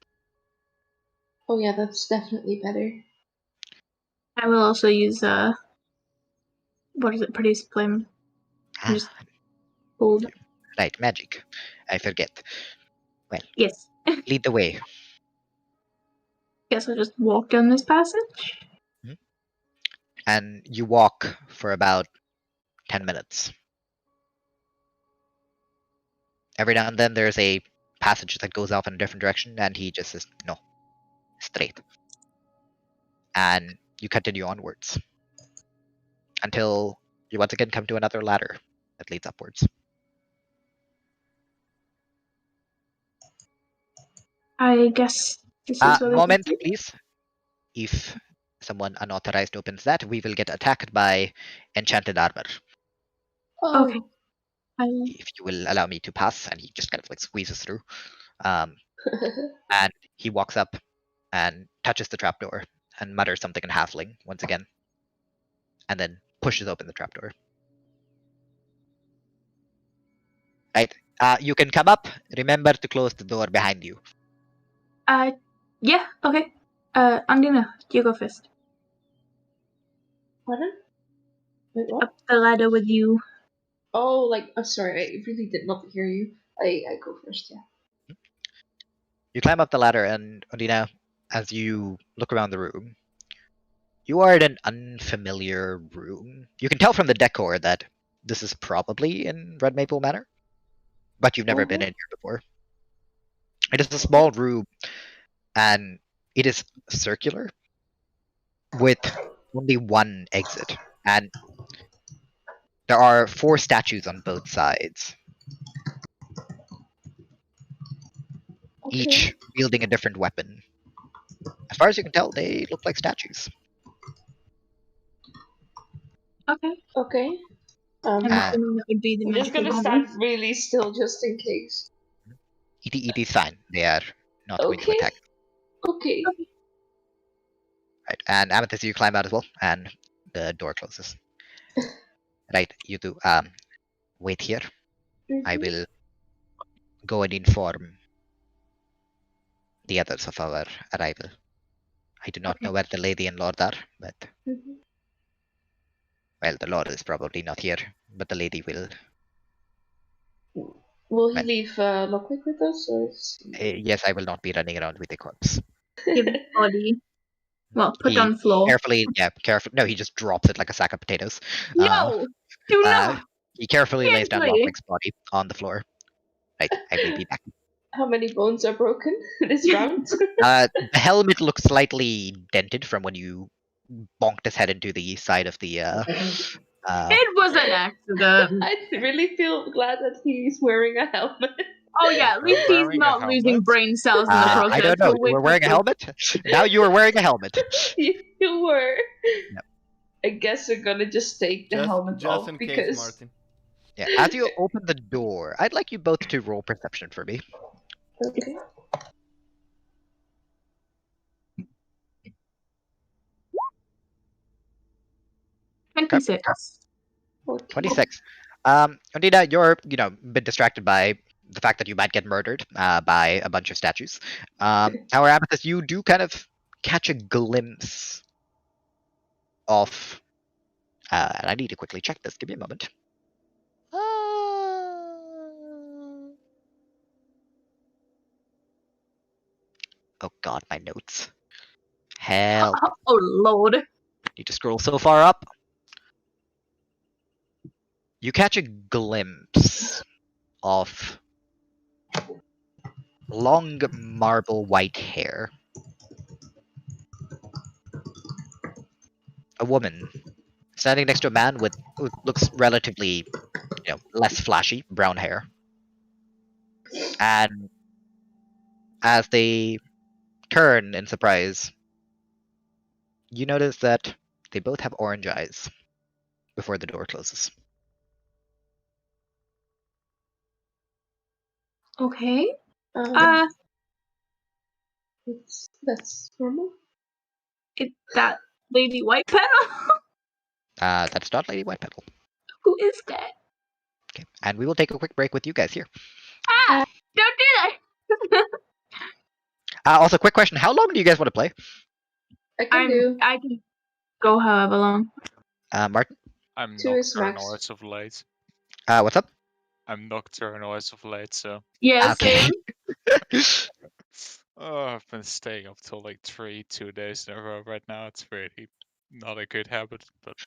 Oh yeah, that's definitely better. I will also use what does it produce? Flame. Just hold. Right, magic. I forget. Well, Yes. lead the way. Guess I'll just walk down this passage. And you walk for about 10 minutes. Every now and then there's a passage that goes off in a different direction, and he just says, no, straight. And you continue onwards until you once again come to another ladder that leads upwards. I guess this is what Moment, please. If someone unauthorized opens that, we will get attacked by enchanted armor. Okay. If you will allow me to pass, and he just kind of squeezes through. And he walks up and touches the trapdoor and mutters something in Halfling once again, and then pushes open the trapdoor. Right. You can come up. Remember to close the door behind you. Yeah, okay. Ondina, you go first. Pardon? Wait, what? Up the ladder with you. Oh, sorry, I really did not hear you. I go first, yeah. You climb up the ladder, and Ondina, as you look around the room, you are in an unfamiliar room. You can tell from the decor that this is probably in Red Maple Manor, but you've never been in here before. It is a small room, and it is circular with only one exit, and there are 4 statues on both sides, each wielding a different weapon. As far as you can tell, they look like statues. Okay. I'm assuming that would be the I'm just magical gonna goblins. stand really still just in case. It is fine. They are not going to Okay. attack. Okay. Right, and Amethyst, you climb out as well, and the door closes. Right, you two, wait here. I will go and inform the others of our arrival. I do not know where the lady and lord are, but well, the lord is probably not here, but the lady will. Will he Well, leave Logwig with us, or? Yes, I will not be running around with a corpse. Give the body. Well, put He on floor. carefully, careful. No, he just drops it like a sack of potatoes. No! Do not! He carefully lays down Gently. Logwig's body on the floor. Right, I will be back. How many bones are broken this round? The helmet looks slightly dented from when you bonked his head into the side of the. It was an accident. I really feel glad that he's wearing a helmet. Oh yeah, at least he's Wearing a not losing helmet? brain cells in the process. I don't know. so You were wearing a helmet? Now you are wearing a helmet. You were. Yep. I guess we're gonna just take the helmet just off in because. case, Martin. Yeah. As you open the door, I'd like you both to roll perception for me. Okay. Okay. 26. 26. Ondina, you're been distracted by the fact that you might get murdered by a bunch of statues. However, Amethyst, you do kind of catch a glimpse of. And I need to quickly check this. Give me a moment. Oh god, my notes. Help. Oh lord. Need to scroll so far up. You catch a glimpse of long marble white hair. A woman standing next to a man with who looks relatively, less flashy brown hair. And as they turn in surprise, you notice that they both have orange eyes before the door closes. Okay. That's normal. Is that Lady White Petal? That's not Lady White Petal. Who is that? Okay, and we will take a quick break with you guys here. Don't do that! Also, quick question: how long do you guys want to play? I can go however long. Martin? I'm 2 is nocturnal max. as of late. What's up? I'm nocturnal as of late, so. Yeah, Okay. same. Oh, I've been staying up till like 2 days in a row right now. It's really not a good habit, but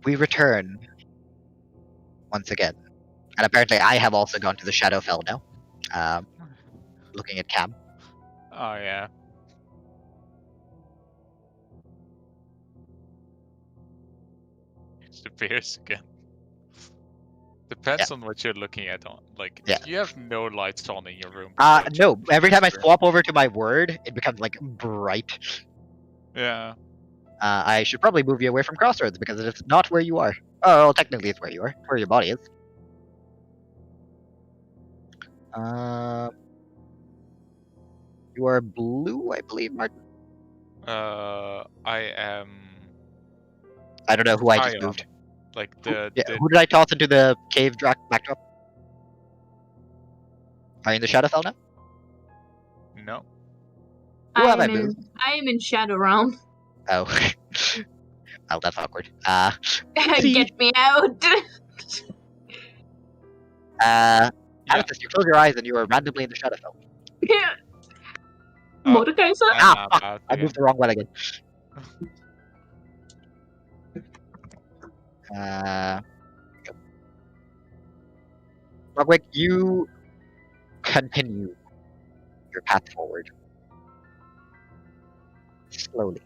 We return once again, and apparently I have also gone to the Shadowfell now. Looking at Cam. Oh yeah. It appears again. Depends on what you're looking at. You have no lights on in your room. No. Every time I swap over to my word, it becomes like bright. Yeah. I should probably move you away from Crossroads because it is not where you are. Oh, well, technically it's where you are. Where your body is. You are blue, I believe, Martin. I am. I don't know who I just moved. Like who did I toss into the cave backdrop? Are you in the Shadowfell now? No. Who have I moved? I am in Shadow Realm. Oh. Well, that's awkward. Get me out! Amethyst, you close your eyes and you are randomly in the Shadowfell. Mordekaiser? Fuck! I moved the wrong one again. Logwig, you continue your path forward. Slowly.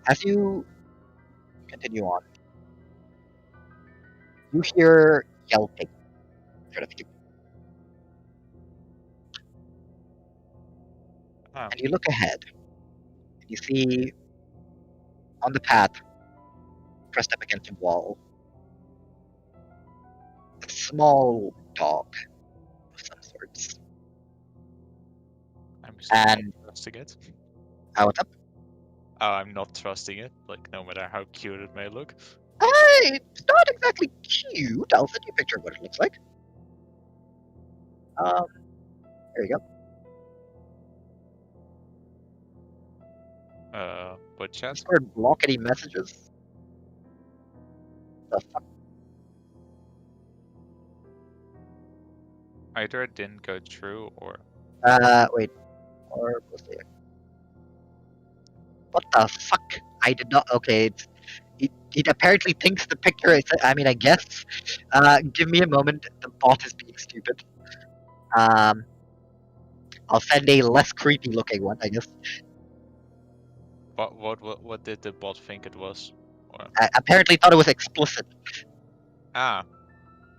As you continue on, you hear yelping in front of you. Oh. And you look ahead, and you see on the path, pressed up against a wall, a small dog of some sorts. I'm still And- not trusting it. What's up? Oh, I'm not trusting it, like, no matter how cute it may look. It's not exactly cute. I'll send you a picture of what it looks like. There you go. What chat? Discord block any messages. The fuck? Either it didn't go through, or... Wait. Or, let's see. What the fuck? I did not. Okay, it apparently thinks the picture is. I mean, I guess. Give me a moment. The bot is being stupid. I'll send a less creepy looking one, I guess. What did the bot think it was? Or... Apparently thought it was explicit. Ah,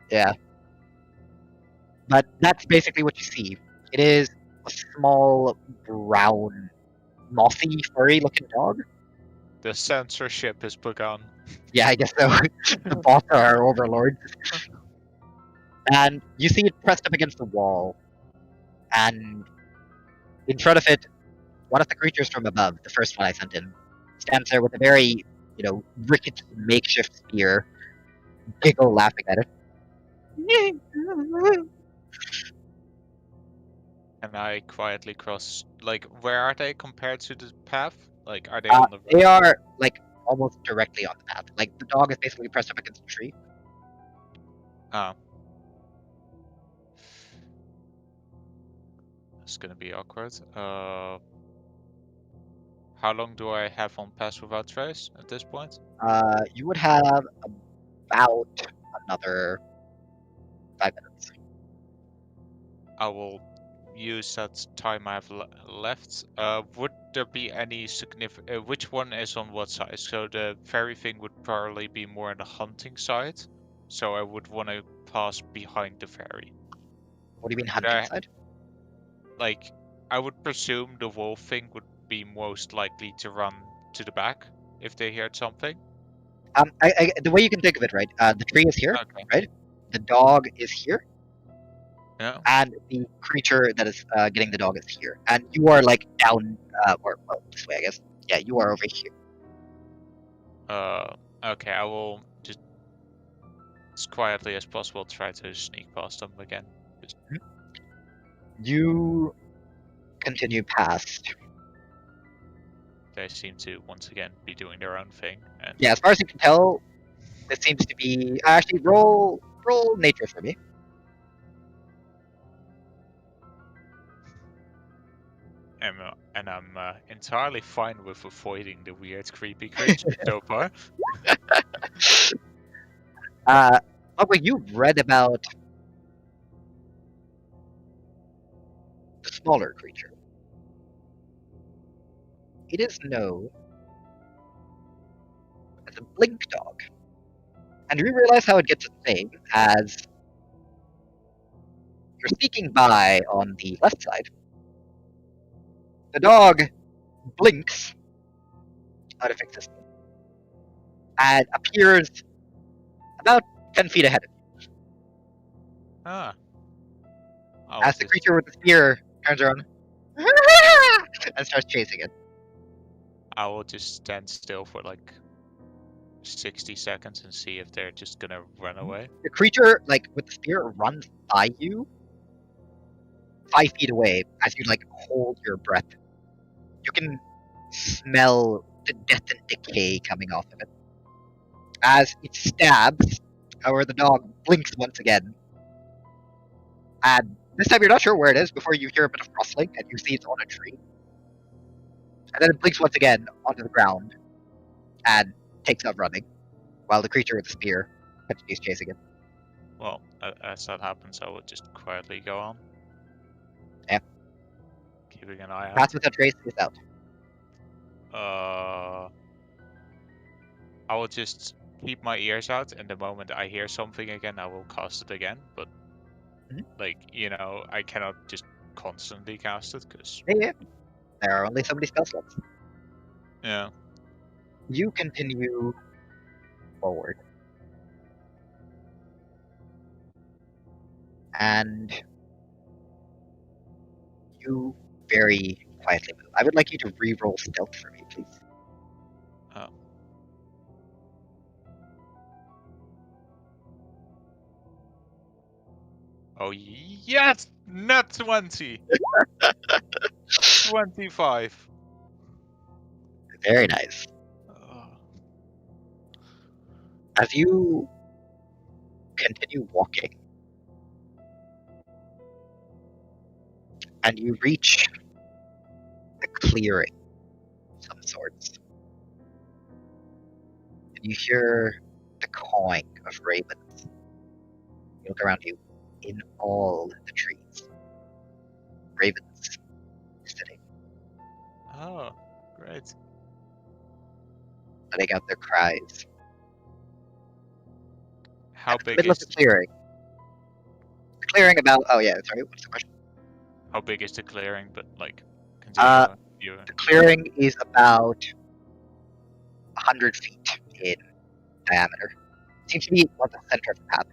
Yeah. But that's basically what you see. It is a small, brown, mossy, furry-looking dog. the censorship has begun. Yeah, I guess so. The bots are our overlords. And you see it pressed up against the wall. And in front of it, one of the creatures from above, the first one I sent in, stands there with a very, rickety makeshift spear, giggle laughing at it. And I quietly cross... Like, where are they compared to the path? Like, are they Uh, on the... They are, almost directly on the path. Like, the dog is basically pressed up against a tree. Oh. It's gonna be awkward. How long do I have on Pass Without Trace at this point? You would have about another 5 minutes. I will use that time I have left. Would there be any significant... which one is on what side? So the fairy thing would probably be more on the hunting side. So I would want to pass behind the fairy. What do you mean Would hunting I- side? Like, I would presume the wolf thing would be most likely to run to the back if they heard something. The way you can think of it, right? The tree is here, Okay. right? The dog is here, Yeah. and the creature that is getting the dog is here. And you are, down, this way, I guess. Yeah, you are over here. Okay, I will just as quietly as possible try to sneak past them again. Just... You continue past. They seem to once again be doing their own thing. And Yeah, as far as you can tell, this seems to be... Actually, roll nature for me. I'm entirely fine with avoiding the weird, creepy creature so far. Logwig, you've read about the smaller creature. It is known as a blink dog. And you realize how it gets its name as you're sneaking by on the left side. The dog blinks out of existence and appears about 10 feet ahead of you. Ah. As the creature with the spear turns around and starts chasing it. I will just stand still for like 60 seconds and see if they're just gonna run away. The creature, with the spear, runs by you 5 feet away as you, hold your breath. You can smell the death and decay coming off of it. As it stabs, however, the dog blinks once again. And this time you're not sure where it is before you hear a bit of rustling and you see it's on a tree. And then it blinks once again onto the ground and takes up running, while the creature with the spear continues chasing him. Well, as that happens, I will just quietly go on. Yeah. Keeping an eye out. Pass Without Trace is out. I will just keep my ears out, and the moment I hear something again, I will cast it again. But, like, you know, I cannot just constantly cast it, because... Yeah. There are only so many spell slots. Yeah. You continue forward. And you very quietly move. I would like you to re-roll stealth for me, please. Oh, yes! Nat 20! 25. Very nice. As you continue walking, and you reach a clearing of some sorts, and you hear the cawing of ravens. You look around you, in all the trees, ravens sitting, Oh, great. letting out their cries. How In the big middle is of the clearing? The clearing about... Oh yeah, sorry, what's the question? how big is the clearing? But like, continue. The clearing is about 100 feet in diameter. Seems to be at the center of the path.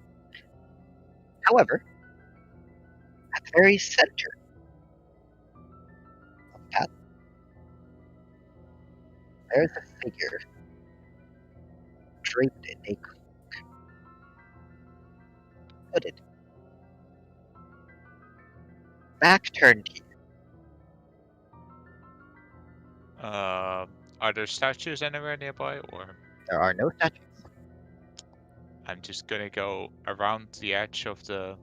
However, at the very center of the path, there's a figure draped in a cloak, hooded, back turned to you. Are there statues anywhere nearby, or There are no statues. I'm just gonna go around the edge of the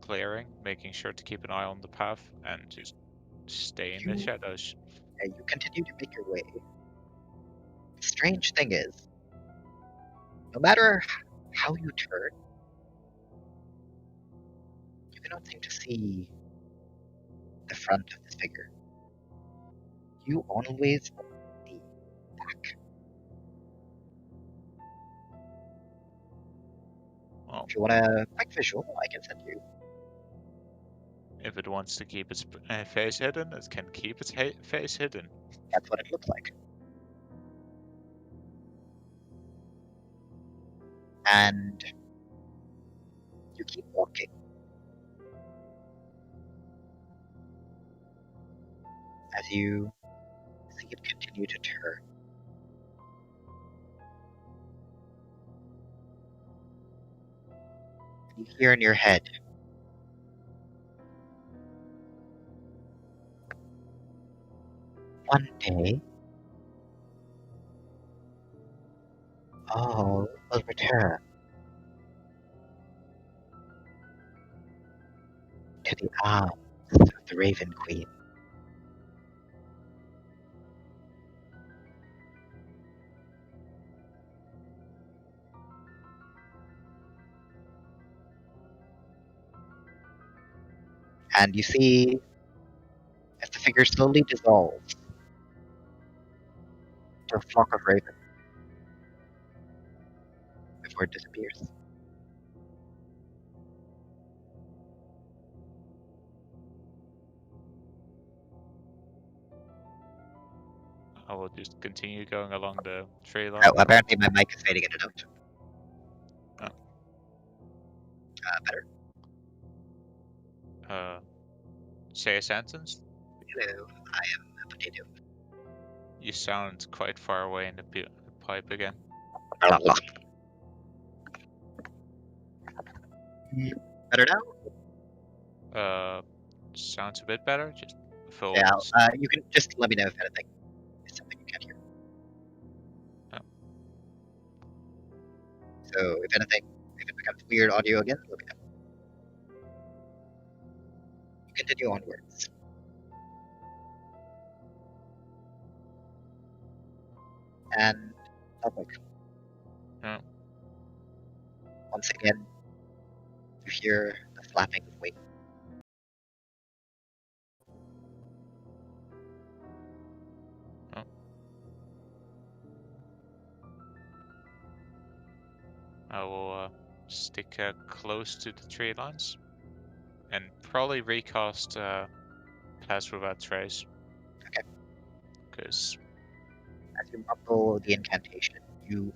clearing, making sure to keep an eye on the path and just stay in the shadows. And you continue to make your way. The strange thing is, no matter how you turn, you cannot seem to see the front of this figure. You always see back. Well, If you want a quick visual, I can send you. if it wants to keep its face hidden, it can keep its face hidden. That's what it looks like. And you keep walking. As you see it continue to turn. You hear in your head, one day, all will return to the arms of the Raven Queen. And you see, as the figure slowly dissolves to a flock of ravens before it disappears. I will just continue going along the tree line. Oh, apparently my mic is fading in and out. Oh. Better. Say a sentence. Hello, I am a potato. You sound quite far away in the pipe again. Blah, blah. Better now? Sounds a bit better. Just full. Yeah, you can just let me know if anything is something you can't hear. Oh. So, if anything, if it becomes weird audio again, let me know. You continue onwards. And, Logwig, once again, you hear the flapping of wings. I will stick close to the tree lines and probably recast Pass Without Trace. Okay. Because As you mumble the incantation, you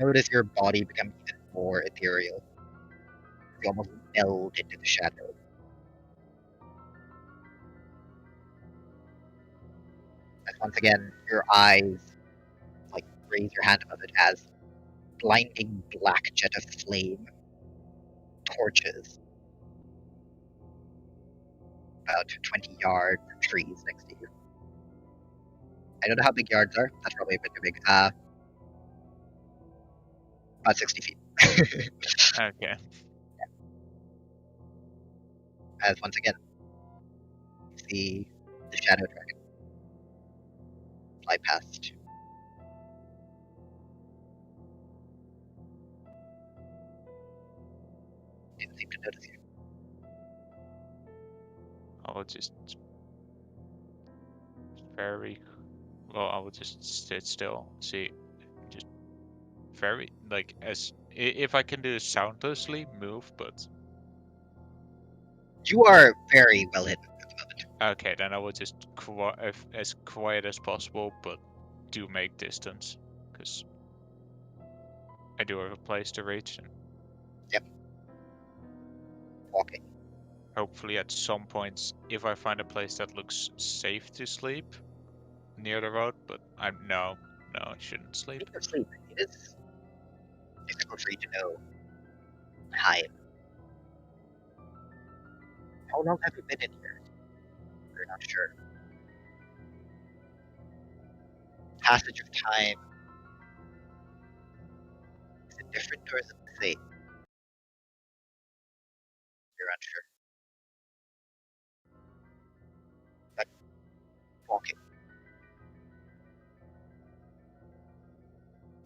notice your body become even more ethereal. You almost meld into the shadow. As once again, your eyes, like, raise your hand above it as blinding black jet of flame torches about 20 yards of trees next to you. I don't know how big yards are. That's probably a bit too big. About 60 feet. okay. As once again, you see the shadow dragon fly past. Didn't seem to notice you. I will just very well. I will just sit still. See, just very like as if I can do soundlessly move, but You are very well hidden at the moment. okay, then I will just as quiet as possible, but do make distance because I do have a place to reach, and Walking. hopefully at some points, if I find a place that looks safe to sleep near the road, but no, I shouldn't sleep. Speaking of sleep, it is difficult for you to know time. How long have you been in here? We're not sure. Passage of time. Is it different or is it the same? You're unsure. But walking.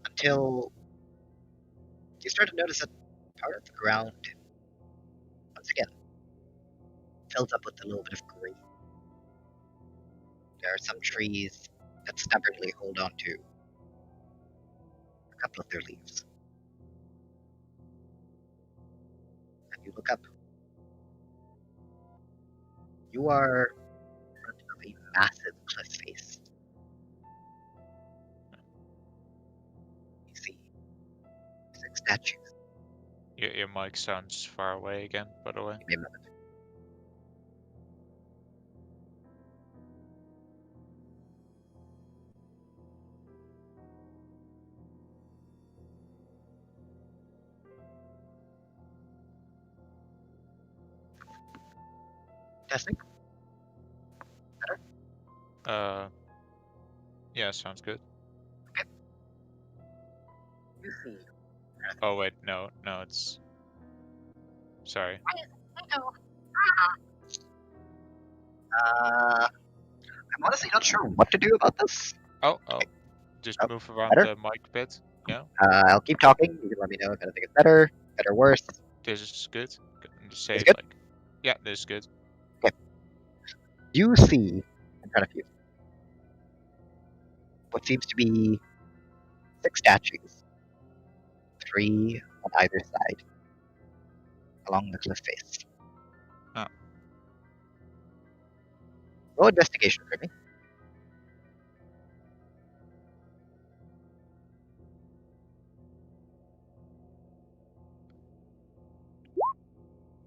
Until you start to notice that part of the ground, once again, fills up with a little bit of green. There are some trees that stubbornly hold on to a couple of their leaves. And you look up. You are in front of a massive cliff face. You see 6 statues. Your mic sounds far away again, by the way. Give me a moment. Testing. Yeah, sounds good. You see. Oh wait, no, it's. Sorry. I'm honestly not sure what to do about this. Oh, just Oh, move around better? the mic bit. Yeah, I'll keep talking. You can let me know if anything is better, worse. this is good. Just say It's good? like, yeah, this is good. You see in front of you what seems to be 6 statues, 3 on either side, along the cliff face. Oh. Roll investigation for me.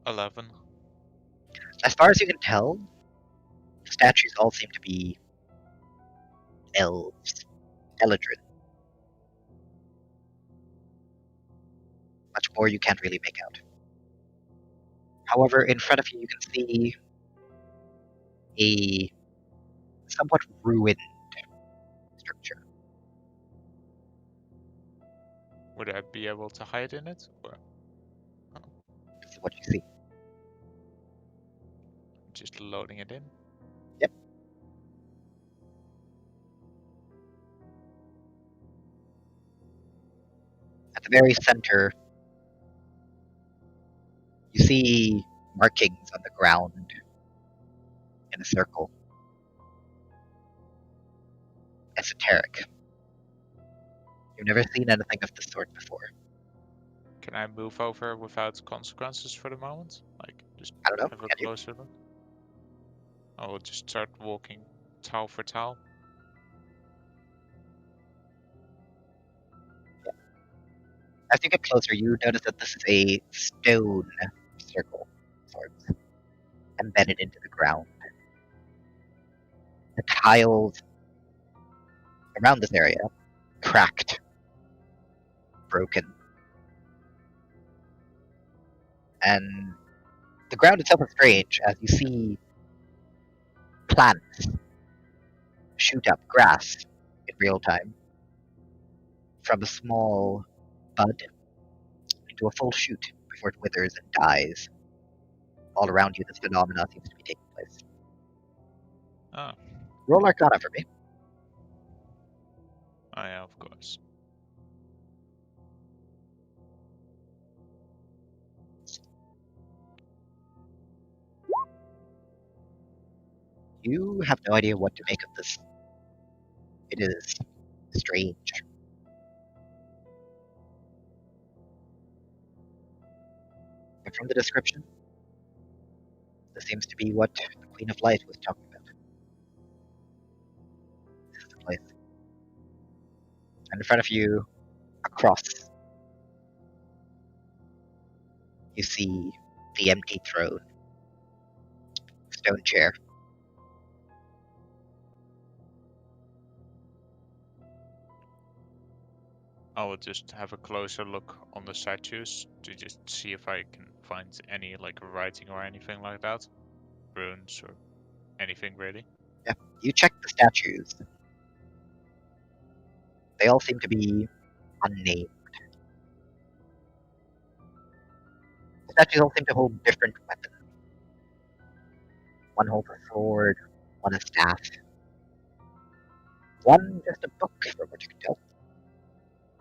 11. As far as you can tell, the statues all seem to be elves, Eladrin. Much more you can't really make out. However, in front of you, you can see a somewhat ruined structure. Would I be able to hide in it? Or This is what you see. just loading it in? Yep. At the very center, you see markings on the ground in a circle. Esoteric. You've never seen anything of the sort before. Can I move over without consequences for the moment? Like, just I don't know. have a Can you? closer look? I will just start walking tile for tile. As you get closer, you notice that this is a stone circle, sorts, embedded into the ground. The tiles around this area, cracked, broken. And the ground itself is strange, as you see plants shoot up grass in real time from a small bud into a full shoot before it withers and dies. All around you, this phenomena seems to be taking place. Oh, Roll Arcana for me. oh yeah, of course. You have no idea what to make of this. It is strange. But from the description, this seems to be what the Queen of Light was talking about. This is the place. And in front of you, across, you see the empty throne, stone chair. I will just have a closer look on the statues to just see if I can find any like writing or anything like that, runes or anything really. Yeah, you check the statues. They all seem to be unnamed. The statues all seem to hold different weapons. One holds a sword, one a staff, one just a book, from what you can tell.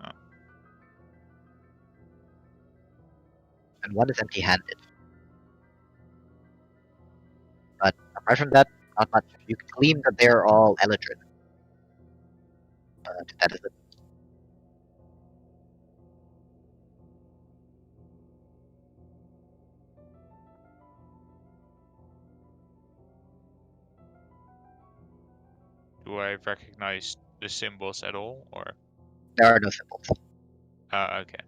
Oh. And one is empty-handed. But apart from that, not much. You can glean that they're all Eladrin. But that is it. Do I recognize the symbols at all, or? There are no symbols. Okay.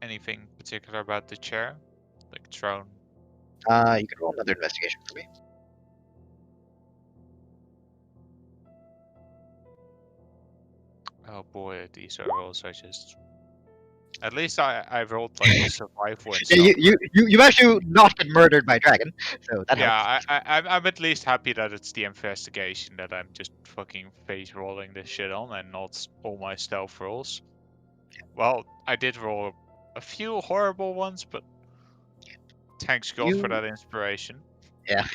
Anything particular about the chair? Like throne? You can roll another investigation for me. Oh boy, these are rolls I just... At least I rolled like a survive one. Yeah, you actually not been murdered by a dragon, so that helps. Yeah, I'm at least happy that it's the investigation that I'm just fucking face rolling this shit on and not all my stealth rolls. Well, I did roll a few horrible ones, but thanks God for that inspiration. Yeah.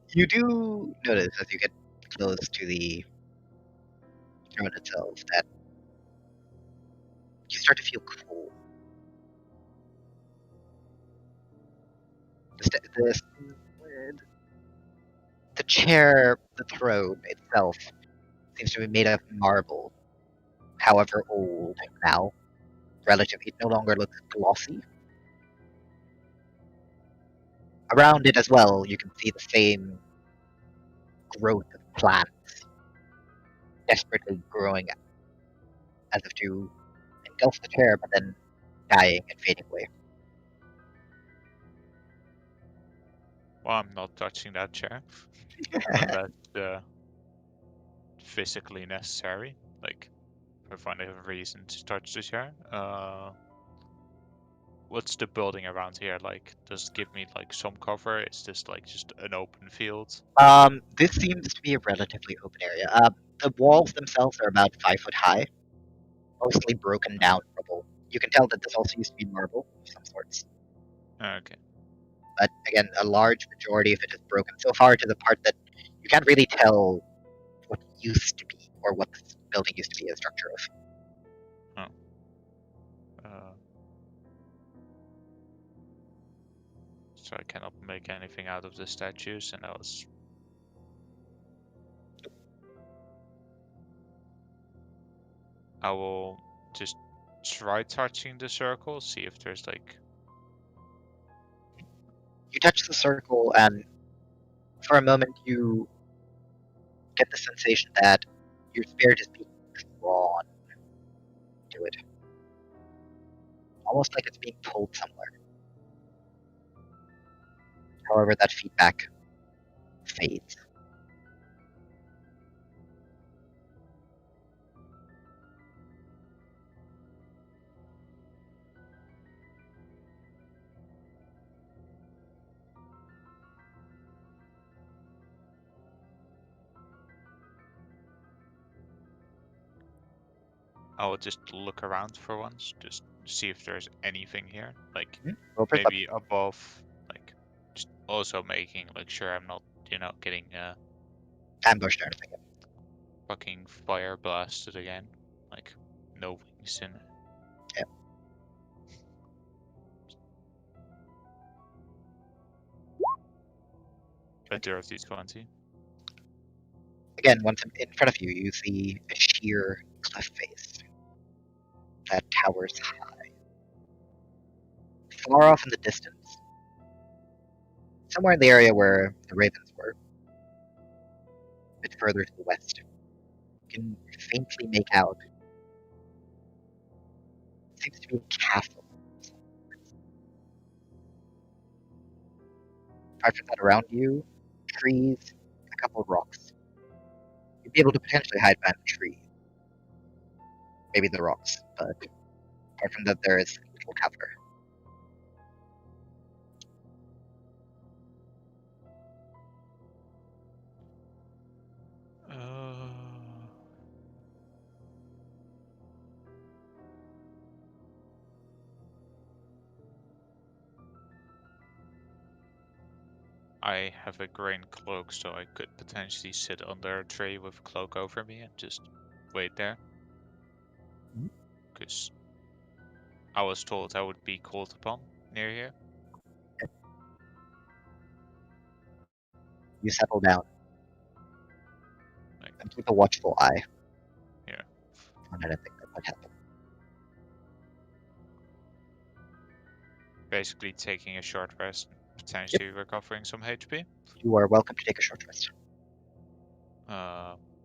You do notice as you get close to the throne itself that you start to feel cool. The chair, the throne itself, seems to be made of marble, however old now. Relatively, it no longer looks glossy. Around it as well, you can see the same growth of plants, desperately growing as if to engulf the chair, but then dying and fading away. Well, I'm not touching that chair. Unless physically necessary. Like, if I find a reason to touch the chair. What's the building around here like? Does it give me like some cover? Is this like just an open field? This seems to be a relatively open area. The walls themselves are about 5 foot high, mostly broken down rubble. You can tell that this also used to be marble of some sorts. Okay. But again, a large majority of it is broken so far to the part that you can't really tell what used to be or what this building used to be a structure of. So I cannot make anything out of the statues, and that was... I will just try touching the circle, see if there's like... You touch the circle, and for a moment you get the sensation that your spirit is being drawn to it. Almost like it's being pulled somewhere. However, that feedback fades. I will just look around for once, just see if there's anything here, like Roll perception. maybe above, like just also making like sure I'm not, getting Ambushed or anything. fucking fire blasted again, like no wings in it. Yep. A dirty 20. Again, once in front of you, you see a sheer cliff face that towers high. Far off in the distance, somewhere in the area where the ravens were, a bit further to the west, you can faintly make out what seems to be a castle. Apart from that, around you, trees, a couple of rocks. You'd be able to potentially hide behind the tree. Maybe the rocks, but apart from that, there is little cover. I have a green cloak, so I could potentially sit under a tree with a cloak over me and just wait there. Because I was told I would be called upon near here. You settle down and keep a watchful eye on anything that might happen. Basically taking a short rest, potentially recovering some HP. You are welcome to take a short rest.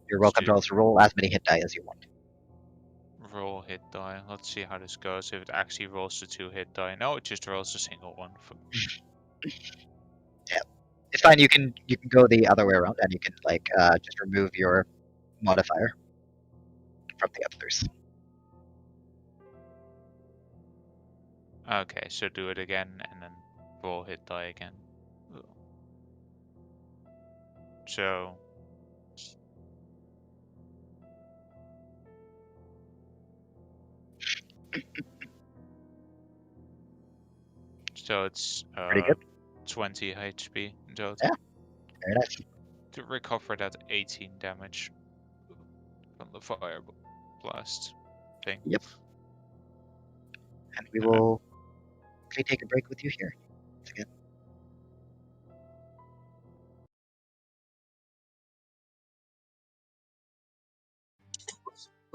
You're welcome to also roll as many hit die as you want. Roll hit die. Let's see how this goes. If it actually rolls the 2 hit die. No, it just rolls a single one. Yeah, it's fine. You can go the other way around, and you can just remove your modifier from the others. Okay, so do it again and then roll hit die again. So it's Pretty good. 20 HP in total. Yeah, very nice. To recover that 18 damage from the fire blast thing. Yep. And we will take a break with you here. Once again.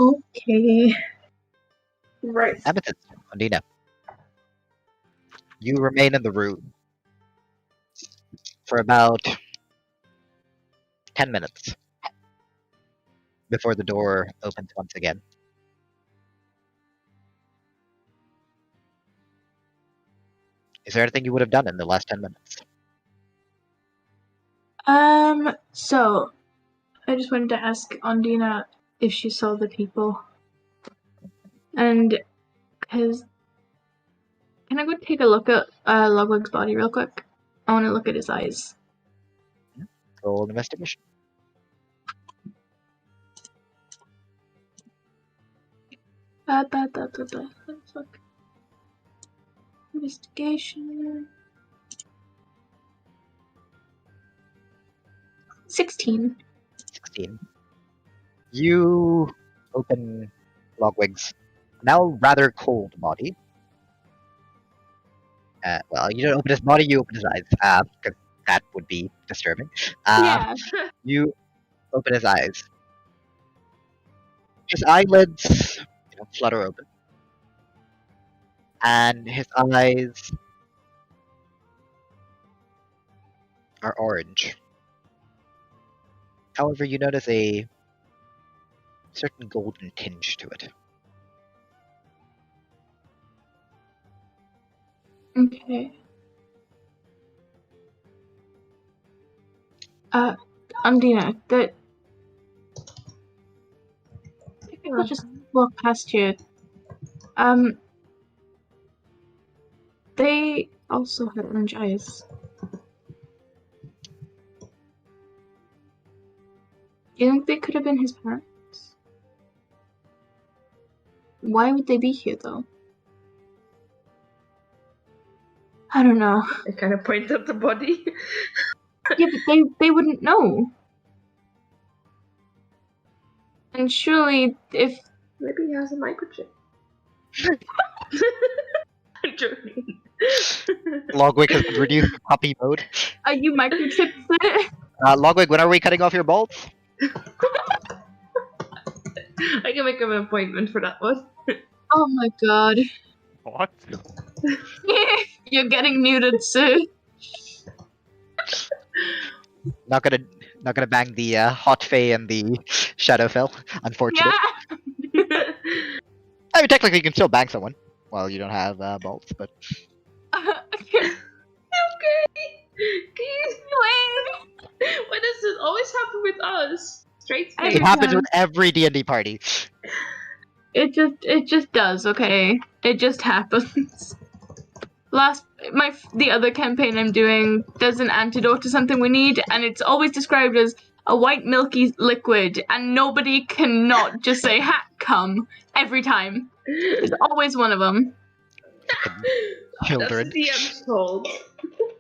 Okay. Right. Amethyst, Ondina. You remain in the room for about 10 minutes before the door opens once again. Is there anything you would have done in the last 10 minutes? So I just wanted to ask Ondina if she saw the people. And because can I go take a look at Logwig's body real quick? I want to look at his eyes. Roll an investigation. Fuck. Investigation. 16. 16. You open Logwig's now rather cold body. Well, you don't open his body, you open his eyes, because that would be disturbing. Yeah. You open his eyes. His eyelids, flutter open, and his eyes are orange. However, you notice a certain golden tinge to it. Okay. Ondina, I'll just walk past you. They also had orange eyes. Do you think they could have been his parents? Why would they be here, though? I don't know. I kind of point at the body. Yeah, but they wouldn't know. And surely, if... Maybe he has a microchip. I'm joking. Logwig has been reduced to puppy mode. Are you microchipped it? Logwig, when are we cutting off your bolts? I can make an appointment for that one. Oh my god. What? You're getting muted, sir. Not gonna bang the Hot Fae and the Shadowfell, unfortunately. Yeah. I mean, technically you can still bang someone while you don't have bolts, but... Okay. Please, why does it always happen with us? Straight Every It face. happens time. with every D&D party. It just does, okay? It just happens. The other campaign I'm doing, there's an antidote to something we need, and it's always described as a white milky liquid, and nobody cannot just say, ha, come, every time. There's always one of them. Children. That's the DM's fault.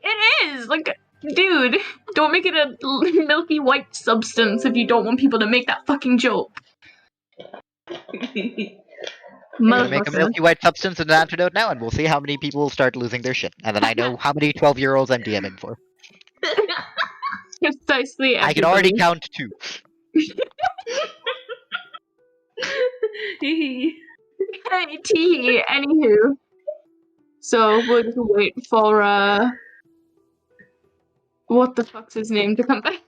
It is! Like, dude, don't make it a milky white substance if you don't want people to make that fucking joke. I'm gonna make a Motherfucker. milky white substance and an antidote now, and we'll see how many people start losing their shit. And then I know how many 12-year-olds I'm DMing for. Precisely I can already everybody. count 2. Tee. Anywho. So we'll just wait for what the fuck's his name to come back.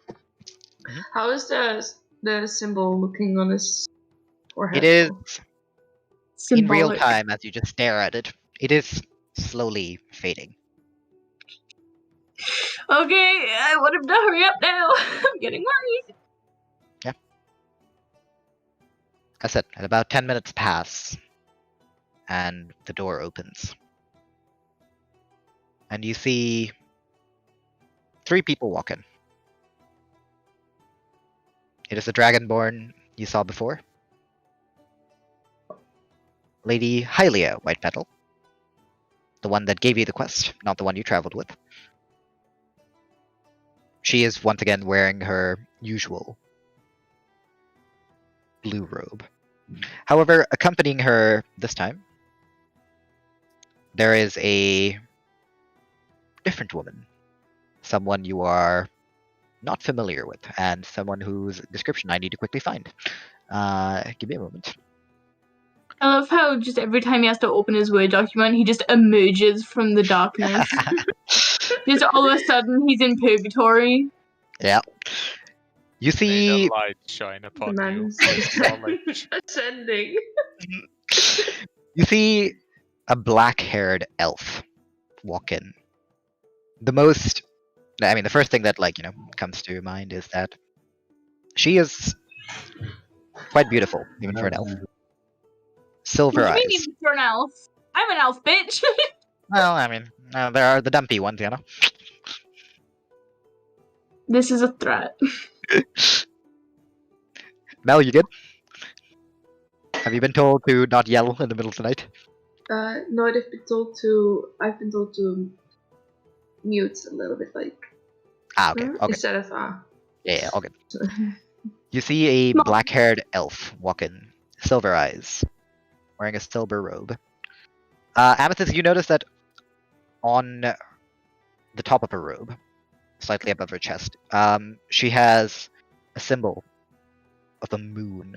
How is the symbol looking on his forehead? It is in real Symbolic. time as you just stare at it. It is slowly fading. Okay, I want him to hurry up now. I'm getting worried. I said, and about 10 minutes pass, and the door opens. And you see 3 people walk in. It is the Dragonborn you saw before. Lady Hylia Whitepetal. The one that gave you the quest, not the one you traveled with. She is once again wearing her usual blue robe. However, accompanying her this time, there is a different woman. Someone you are not familiar with, and someone whose description I need to quickly find. Give me a moment. I love how just every time he has to open his Word document, he just emerges from the darkness. Just all of a sudden, he's in purgatory. Yeah. You May see, the light shine The upon you. man's with knowledge. ascending. you see a black-haired elf walk in. The first thing that comes to mind is that she is quite beautiful, even for an elf. Silver What do you eyes. mean even for an elf? I'm an elf, bitch. Well, there are the dumpy ones, you know. This is a threat. Mel, you good? Have you been told to not yell in the middle of the night? No, I've been told to mute a little bit, like Okay. instead of Yeah, all good. You see a Small. black-haired elf walk in, silver eyes, wearing a silver robe. Amethyst, you notice that on the top of her robe, slightly above her chest, she has a symbol of a moon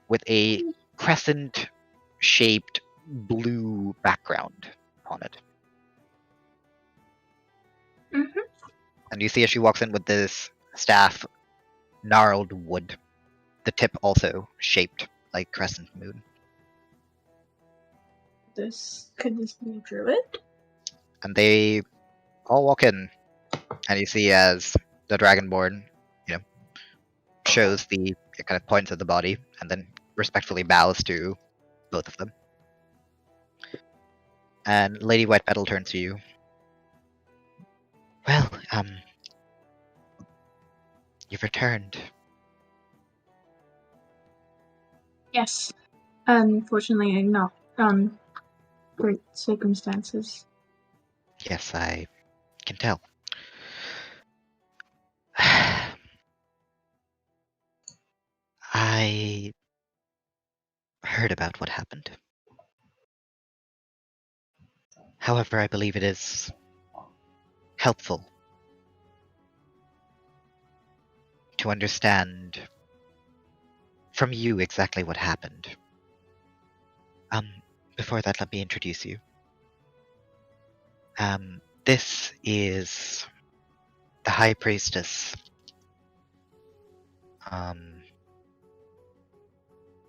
with a crescent-shaped blue background on it. Mhm. And you see as she walks in with this staff, gnarled wood, the tip also shaped like crescent moon. Could this be a druid? And they all walk in, and you see as the Dragonborn, shows the kind of points of the body, and then respectfully bows to both of them. And Lady White Petal turns to you. Well, you've returned. Yes. Unfortunately, not great circumstances. Yes, I can tell. I heard about what happened. However, I believe it is helpful to understand from you exactly what happened. Before that, let me introduce you. This is the High Priestess,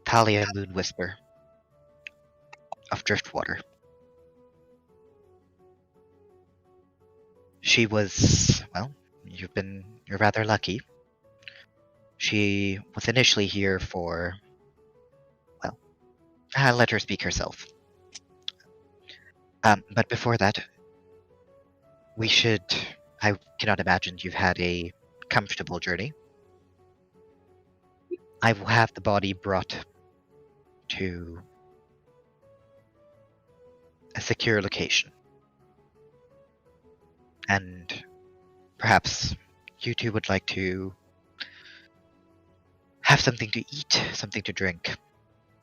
Talia Moon Whisper of Driftwater. She was, well, you're rather lucky. She was initially here for, well, I'll let her speak herself. But before that, I cannot imagine you've had a comfortable journey. I will have the body brought to a secure location. And perhaps you two would like to have something to eat, something to drink,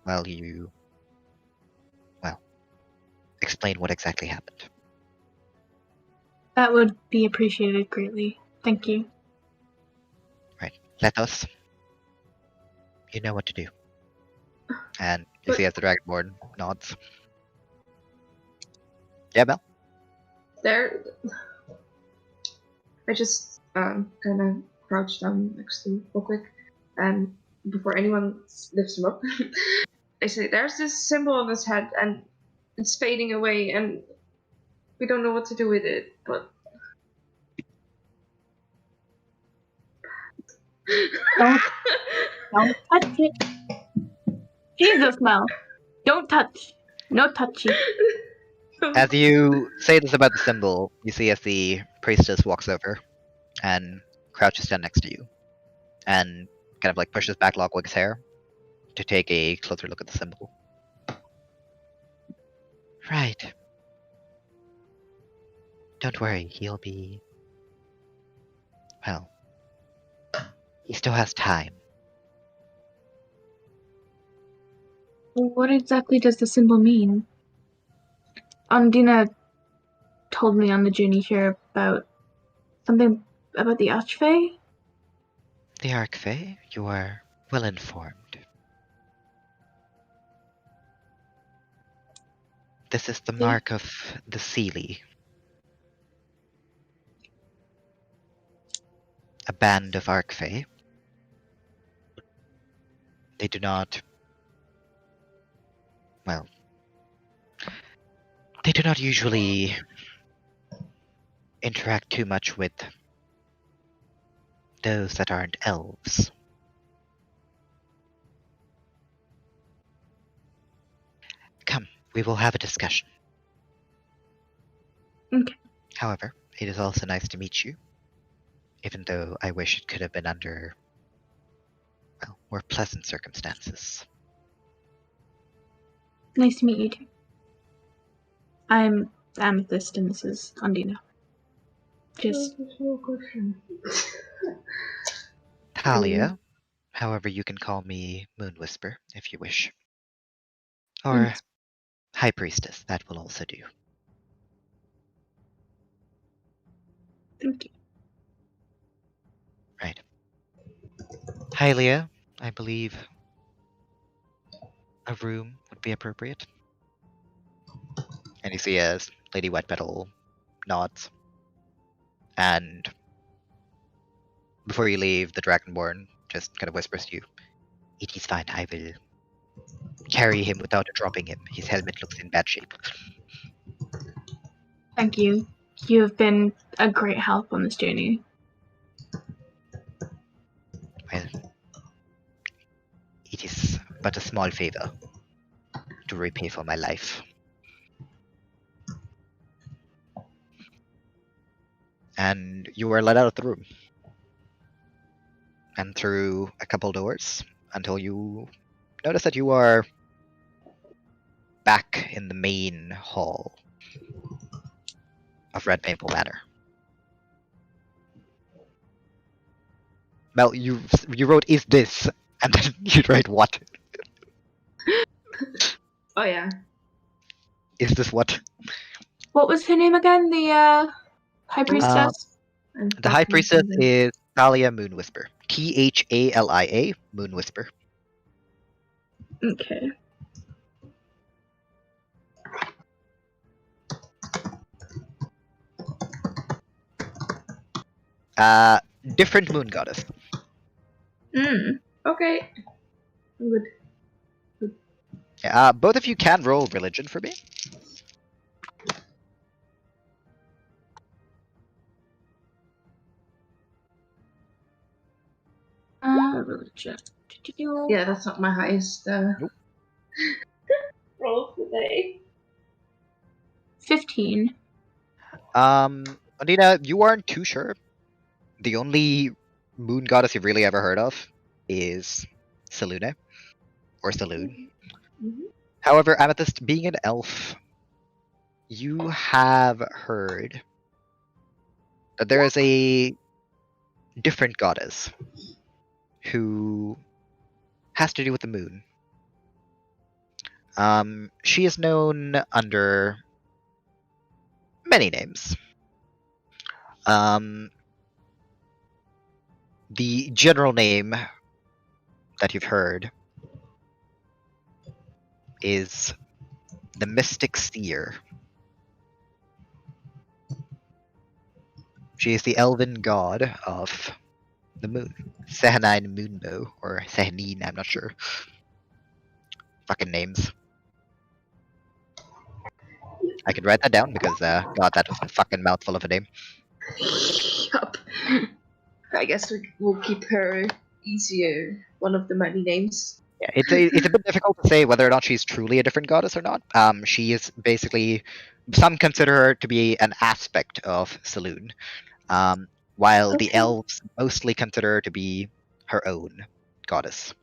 while you, well, explain what exactly happened. That would be appreciated greatly. Thank you. Right. Let us. You know what to do. And you see as the Dragonborn nods. Yeah, Mel? I just kind of crouch down next to him real quick, and before anyone lifts him up, I say, "There's this symbol on his head, and it's fading away, and we don't know what to do with it, but." Don't touch it. Jesus, Mel. Don't touch. No touchy. As you say this about the symbol, you see as the priestess walks over and crouches down next to you and kind of like pushes back Logwig's hair to take a closer look at the symbol. Right. Don't worry, he'll be... well, he still has time. What exactly does the symbol mean? Ondina told me on the journey here about something about the Archfey? The Archfey? You are well informed. This is the mark of the Seelie. A band of Archfey. They do not... well... they do not usually interact too much with those that aren't elves. Come, we will have a discussion. Okay. However, it is also nice to meet you, even though I wish it could have been under, well, more pleasant circumstances. Nice to meet you too. I'm Amethyst and this is Ondina. Just... Talia. However, you can call me Moon Whisper if you wish. Or High Priestess, that will also do. Thank you. Right. Hylia, I believe a room would be appropriate. And you see as Lady Wetpetal nods. And before you leave, the Dragonborn just kind of whispers to you, "It is fine, I will carry him without dropping him. His helmet looks in bad shape." Thank you. You have been a great help on this journey. Well, it is but a small favor to repay for my life. And you are let out of the room. And through a couple doors until you notice that you are back in the main hall of Red Maple Manor. Mel, you wrote "is this" and then you write "what?" Oh yeah. Is this what? What was her name again? The High Priestess? The High Priestess is Thalia Moonwhisper. Thalia Moonwhisper. Okay. Different moon goddess. Okay. Good. Yeah, both of you can roll religion for me. Religion. Yeah, that's not my highest Nope. roll of the day. 15. Ondina, you aren't too sure. The only moon goddess you've really ever heard of is Selune. Or Saloon. Mm-hmm. However, Amethyst, being an elf, you have heard that there is a different goddess who has to do with the moon. She is known under many names. The general name that you've heard is the Mystic Seer. She is the elven god of the moon. Sehanine Moonbow, or Sehanine, I'm not sure. Fucking names. I could write that down because, God, that was a fucking mouthful of a name. Yup. I guess we'll keep her easier. One of the many names. Yeah, it's a bit difficult to say whether or not she's truly a different goddess or not. She is basically, some consider her to be an aspect of Saloon, while the Okay. elves mostly consider her to be her own goddess.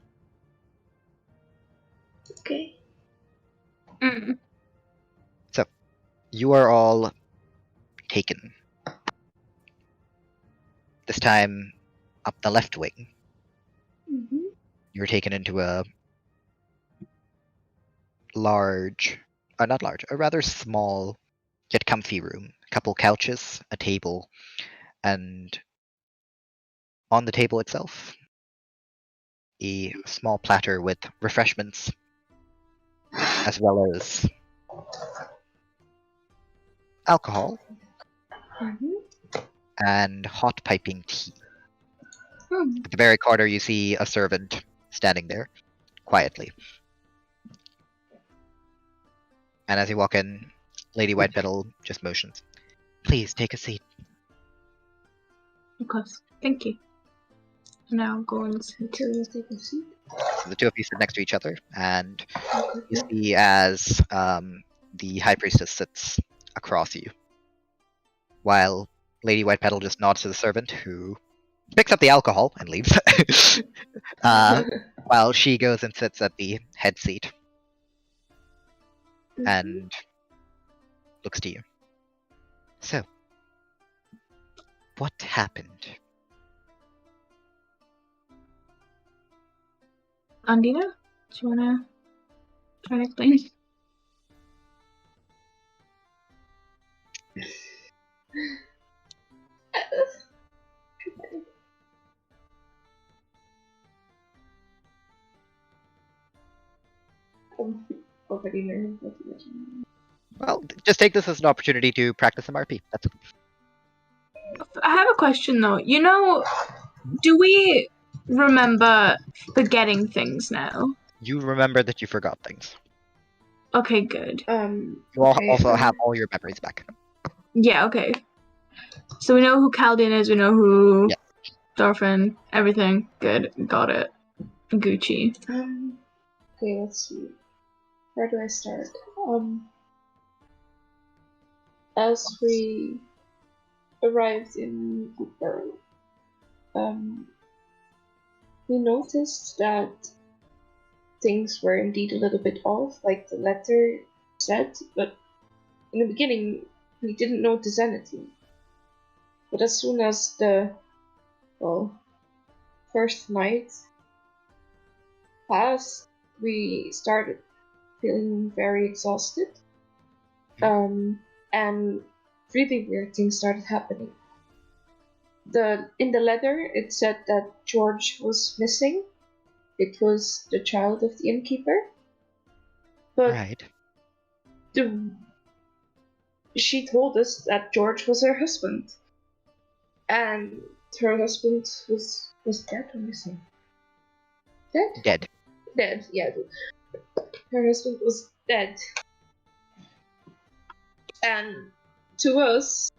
Okay. Mm. So, you are all taken. This time, up the left wing. Mm-hmm. You're taken into a large, not large, a rather small yet comfy room. A couple couches, a table, and on the table itself, a small platter with refreshments, as well as alcohol Mm-hmm. and hot piping tea. Hmm. At the very corner, you see a servant standing there, quietly. And as you walk in, Lady Whitepetal just motions. "Please take a seat." Of course. Thank you. Now go and sit. Take a seat. So the two of you sit next to each other, and you Yeah. see as the High Priestess sits across you, while Lady Whitepetal just nods to the servant, who picks up the alcohol and leaves, while she goes and sits at the head seat and looks to you. "So, what happened?" Ondina, do you wanna try to explain? Already learned what you mentioned. Well, just take this as an opportunity to practice MRP. That's I have a question though. You know, do we remember forgetting things now? You remember that you forgot things. Okay, good. You Okay, also have all your memories back. Yeah, okay. So we know who Caldian is, we know who Yeah. Thorfinn, everything. Good, got it. Gucci. Okay, let's see. Where do I start? As we arrived in Woodburn, we noticed that things were indeed a little bit off, like the letter said, but in the beginning we didn't notice anything. But as soon as the, first night passed, we started feeling very exhausted. And really weird things started happening. In the letter it said that George was missing. It was the child of the innkeeper. But Right. She told us that George was her husband. And her husband was dead or missing? Dead? Dead. Dead, yeah. Her husband was dead. And to us,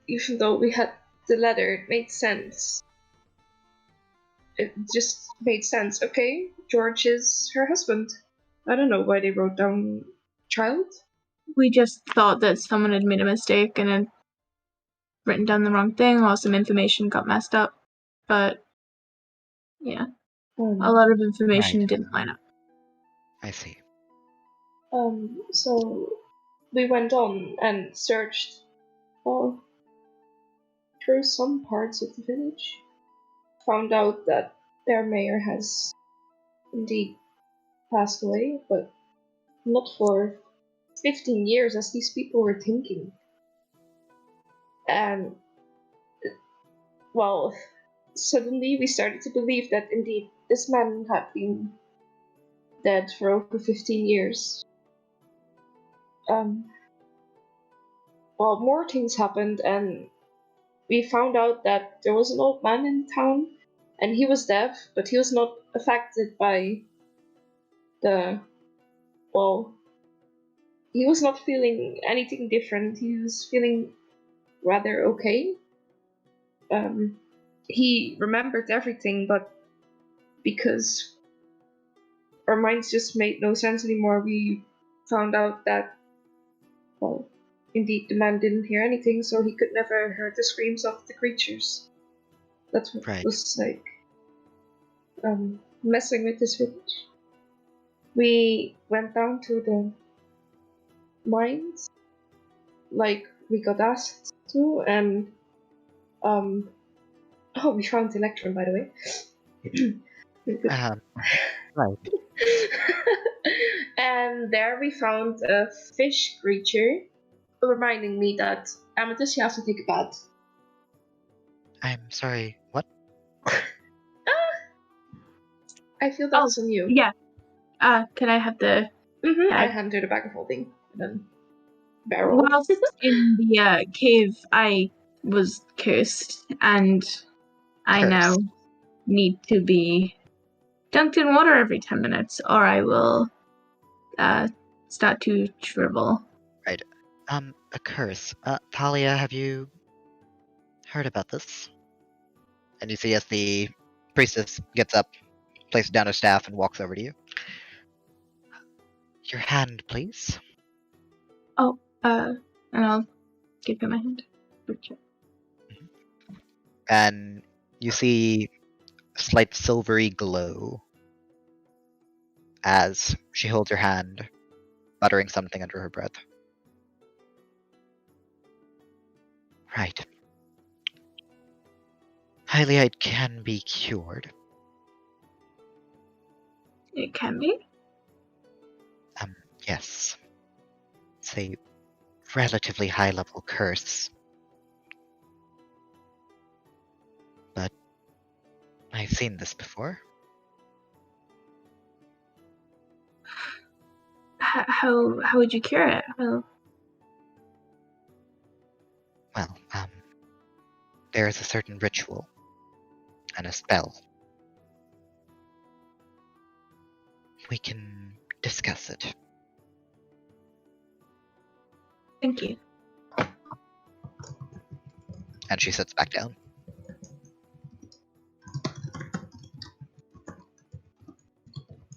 even though we had the letter, it made sense. It just made sense. Okay, George is her husband. I don't know why they wrote down child. We just thought that someone had made a mistake and had written down the wrong thing or some information got messed up. But yeah, a lot of information Right. didn't line up. I see. So we went on and searched through some parts of the village. Found out that their mayor has indeed passed away, but not for 15 years as these people were thinking. And, well, suddenly we started to believe that indeed this man had been dead for over 15 years. Well, more things happened, and we found out that there was an old man in town, and he was deaf, but he was not affected by he was not feeling anything different. He was feeling rather okay. He remembered everything, but because our minds just made no sense anymore, we found out that, indeed the man didn't hear anything, so he could never hear the screams of the creatures. That's what Right. was like messing with this village. We went down to the mines, like we got asked to, and we found the electron, by the way. Right. And there we found a fish creature, reminding me that Amethyst, you have to take a bath. I'm sorry. What? I feel that's on you. Yeah. Can I have the I hand her the bag of holding, and then barrel. Whilst in the cave, I was cursed, and I now Cursed. need to be dunked in water every 10 minutes, or I will start to shrivel. Right. A curse. Talia, have you heard about this? And you see as the priestess gets up, places down her staff, and walks over to you. Your hand, please. And I'll give him my hand. Okay. And you see a slight silvery glow as she holds your hand, muttering something under her breath. Right. Hyliite can be cured. It can be. Yes. It's a relatively high-level curse. But I've seen this before. How would you cure it? Well, there is a certain ritual and a spell. We can discuss it. Thank you. And she sits back down.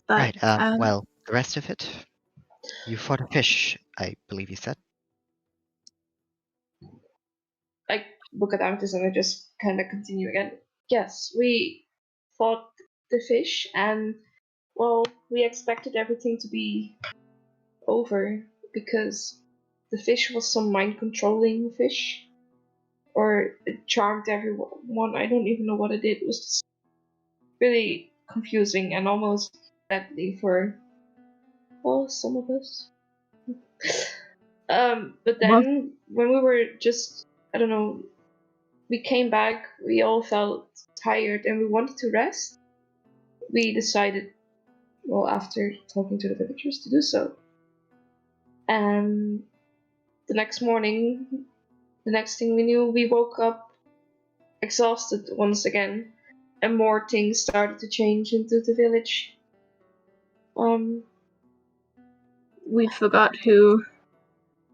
But, Right, well, the rest of it? You fought a fish, I believe you said? I look at Amethyst and I just kind of continue again. Yes, we fought the fish, and well, we expected everything to be over because the fish was some mind controlling fish, or it charmed everyone. I don't even know what it did. It was just really confusing and almost deadly for some of us. But then when we were just, I don't know, we came back, we all felt tired and we wanted to rest. We decided, well, after talking to the villagers, to do so. And the next morning, the next thing we knew, we woke up exhausted once again, and more things started to change into the village. We forgot who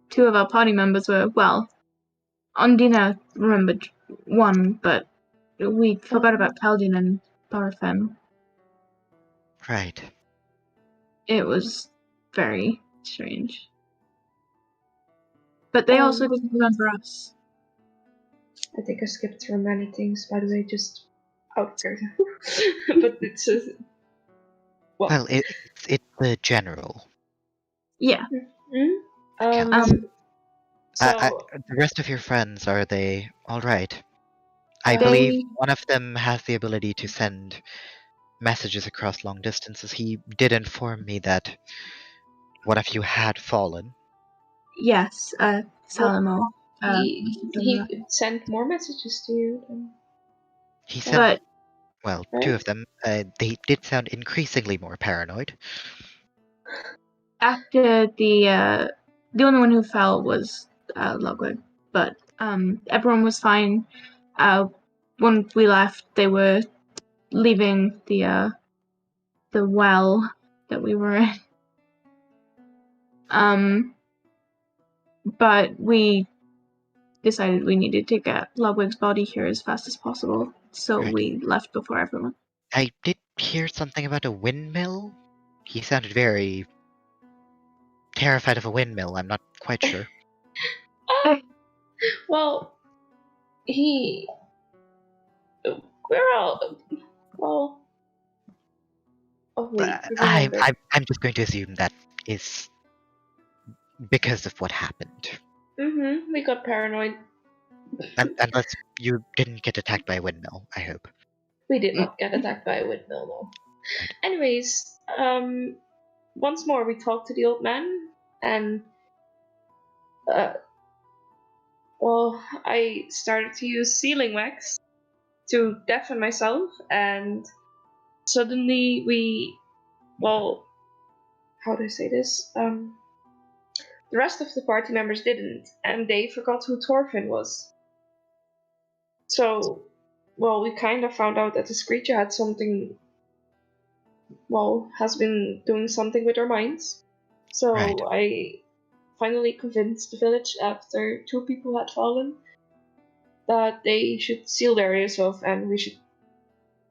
two of our party members were. Well, Ondina remembered one, but we forgot about Caldian and Thorfinn. Right. It was very strange. But they also didn't remember us. I think I skipped through many things, by the way, just out there. But it's Well, it's the general. Yeah. Mm-hmm. The rest of your friends, are they alright? I They- believe one of them has the ability to send messages across long distances. He did inform me that one of you had fallen. Yes, Salomo. He sent more messages to you. He sent, But well, Right. two of them. They did sound increasingly more paranoid. after the only one who fell was Logwig, but everyone was fine. When we left, they were leaving the well that we were in. But we decided we needed to get Logwig's body here as fast as possible, so Right. we left before everyone. I did hear something about a windmill. He sounded very terrified of a windmill. I'm not quite sure. Well, we're all, well, oh wait, I'm just going to assume that is because of what happened. we got paranoid. Unless you didn't get attacked by a windmill, I hope. We did not get attacked by a windmill, no. Right. Anyways, once more we talked to the old man, and well, I started to use sealing wax to deafen myself, and suddenly well, how do I say this? The rest of the party members didn't, and they forgot who Thorfinn was. So, well, we kind of found out that this creature had something, well, has been doing something with our minds. So Right. I finally convinced the village, after 2 people had fallen, that they should seal their ears off, and we should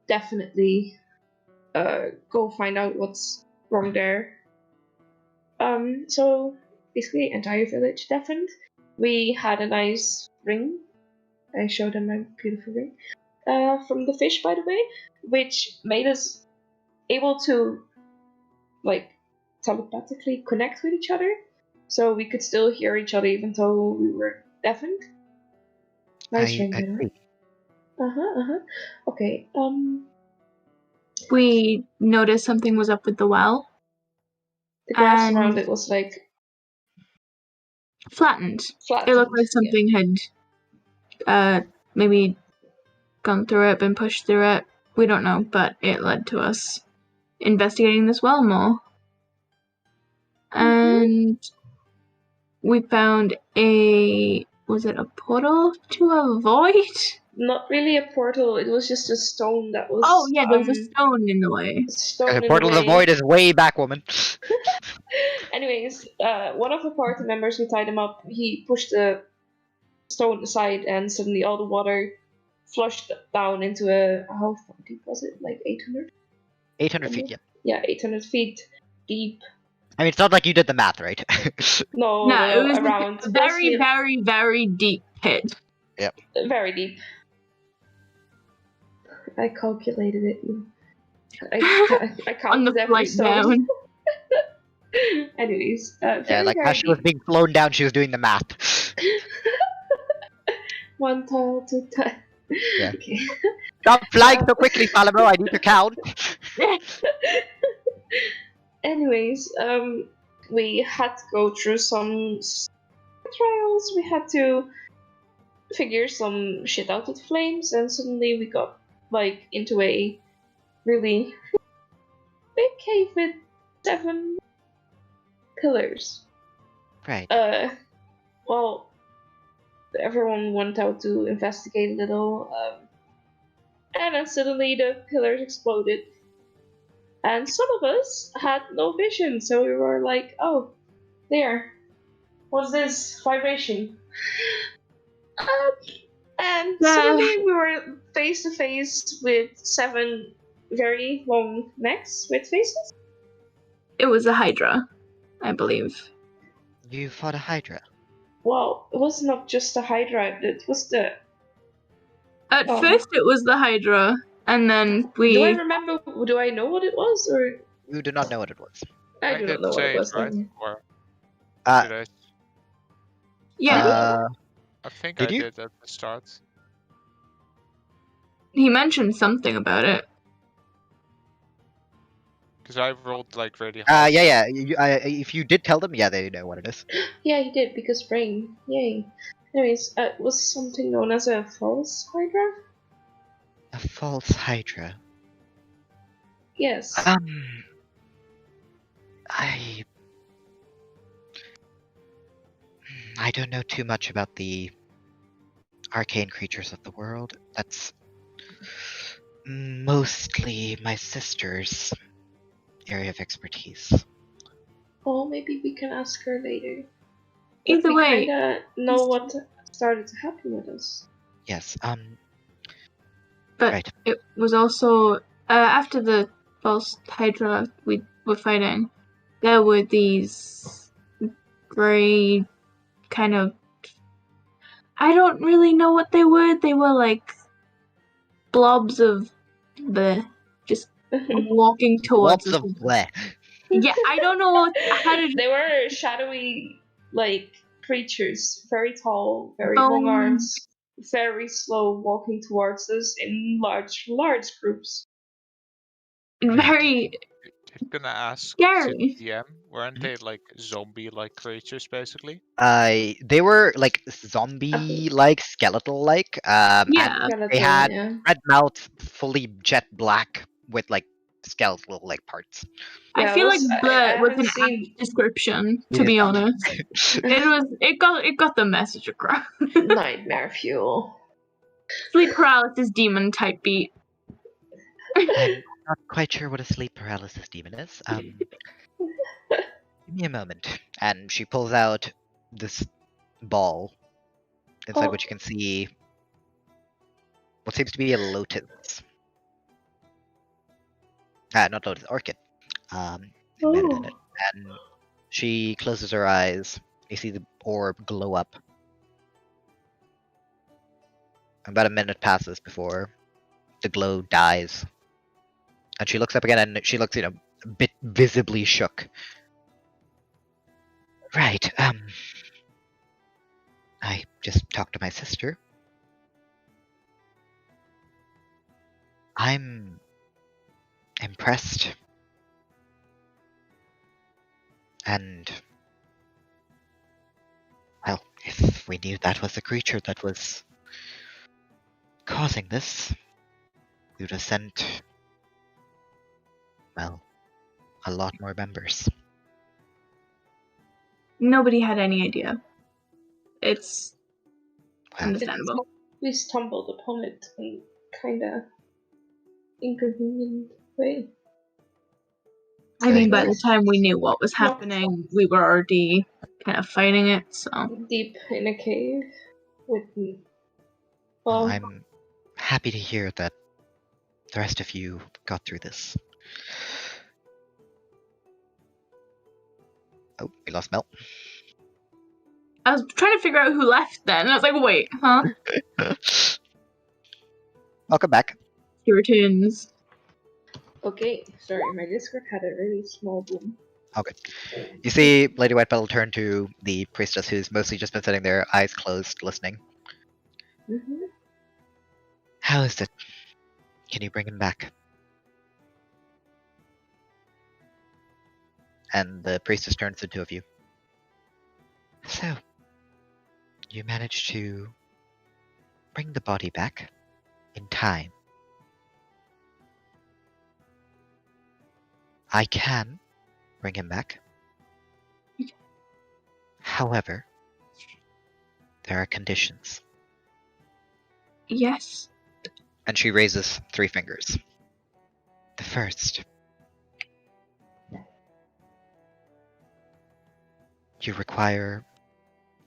definitely go find out what's wrong there. So basically, entire village deafened. We had a nice ring. I showed them my beautiful ring from the fish, by the way, which made us able to, like, telepathically connect with each other, so we could still hear each other even though we were deafened. Nice ring, by the way. Okay. we noticed something was up with the well. The grass And- around it was like Flattened. flattened. It looked like something had maybe gone through it, been pushed through it. We don't know, but it led to us investigating this well more. And we found was it a portal to a void? Not really a portal. It was just a stone that was. Oh yeah, there was a stone in the way. Stone The in portal the of the way. void is way back, woman. Anyways, one of the party members, we tied him up. He pushed the stone aside, and suddenly all the water flushed down into how deep was it? Like 800? 800 feet, yeah. Yeah, 800 feet deep. I mean, it's not like you did the math, right? No, No, it was around. a very, very, very deep pit. Very deep. I calculated it. I counted On the every flight stone. down. Anyways, Yeah, like as she was being flown down, she was doing the math. 1 tile, 2 tile. Yeah. Okay. Stop flying so quickly, Salomo, I need to count. Anyways, we had to go through some trials. We had to figure some shit out with flames, and suddenly we got like into a really big cave with 7 pillars. Right. Well, everyone went out to investigate a little, and then suddenly the pillars exploded. And some of us had no vision, so we were like, oh, there. What's this vibration? And suddenly we were face to face with 7 very long necks with faces. It was a Hydra, I believe. You fought a Hydra. Well, it was not just the Hydra, it was the... At first it was the Hydra, and then we... Do I remember, do I know what it was, or... You do not know what it was. I do not did know what say it was. right? then. Or Uh, did I? Yeah, I think did I you? did at the start. he mentioned something about it. Because I rolled like really high. yeah. If you did tell them, yeah, they know what it is. Yeah, he did, because brain. Yay. Anyways, it was something known as a false Hydra? A false Hydra. Yes. I don't know too much about the arcane creatures of the world. That's mostly my sister's area of expertise. Well, maybe we can ask her later. Either we way, kinda know what started to happen with us. Yes, but right. it was also after the false Hydra we were fighting, there were these grey kind of... I don't really know what they were. They were like blobs of the just walking towards Blobs us. of bleh. Yeah, I don't know how to... They were shadowy, like, creatures. Very tall, very long arms. Very slow, walking towards us in large groups. Very I'm gonna ask scary. to DM, weren't they like zombie-like creatures basically? They were like zombie-like, skeletal-like. Yeah. And they had yeah. red mouth, fully jet black with like skeletal-like parts. I Yeah, feel like I bleh was haven't an seen- apt description, to It be is. honest. It got the message across. Nightmare fuel. Sleep paralysis demon type beat. I'm not quite sure what a sleep paralysis demon is. Give me a moment. And she pulls out this ball, inside Oh. which you can see what seems to be a lotus. Not lotus, orchid. Embedded in it. And she closes her eyes. You see the orb glow up. About a minute passes before the glow dies. And she looks up again, and she looks, a bit visibly shook. Right, I just talked to my sister. I'm impressed. And, well, if we knew that was the creature that was causing this, we would have sent, well, a lot more members. Nobody had any idea. It's Well, understandable. We stumbled upon it in kinda inconvenient way. I mean, by Good. the time we knew what was happening, we were already kind of fighting it, so. Deep in a cave with. well, I'm happy to hear that the rest of you got through this. Oh, we lost Mel. I was trying to figure out who left then. I was like, wait, huh? Welcome back. He returns. Okay, sorry, my Discord had a really small boom. Okay. You see Lady Whitepetal turn to the priestess who's mostly just been sitting there, eyes closed, listening. Mm-hmm. How is it? Can you bring him back? And the priestess turns to the two of you. So, you managed to bring the body back in time. I can bring him back. However, there are conditions. Yes. And she raises 3 fingers. The first. You require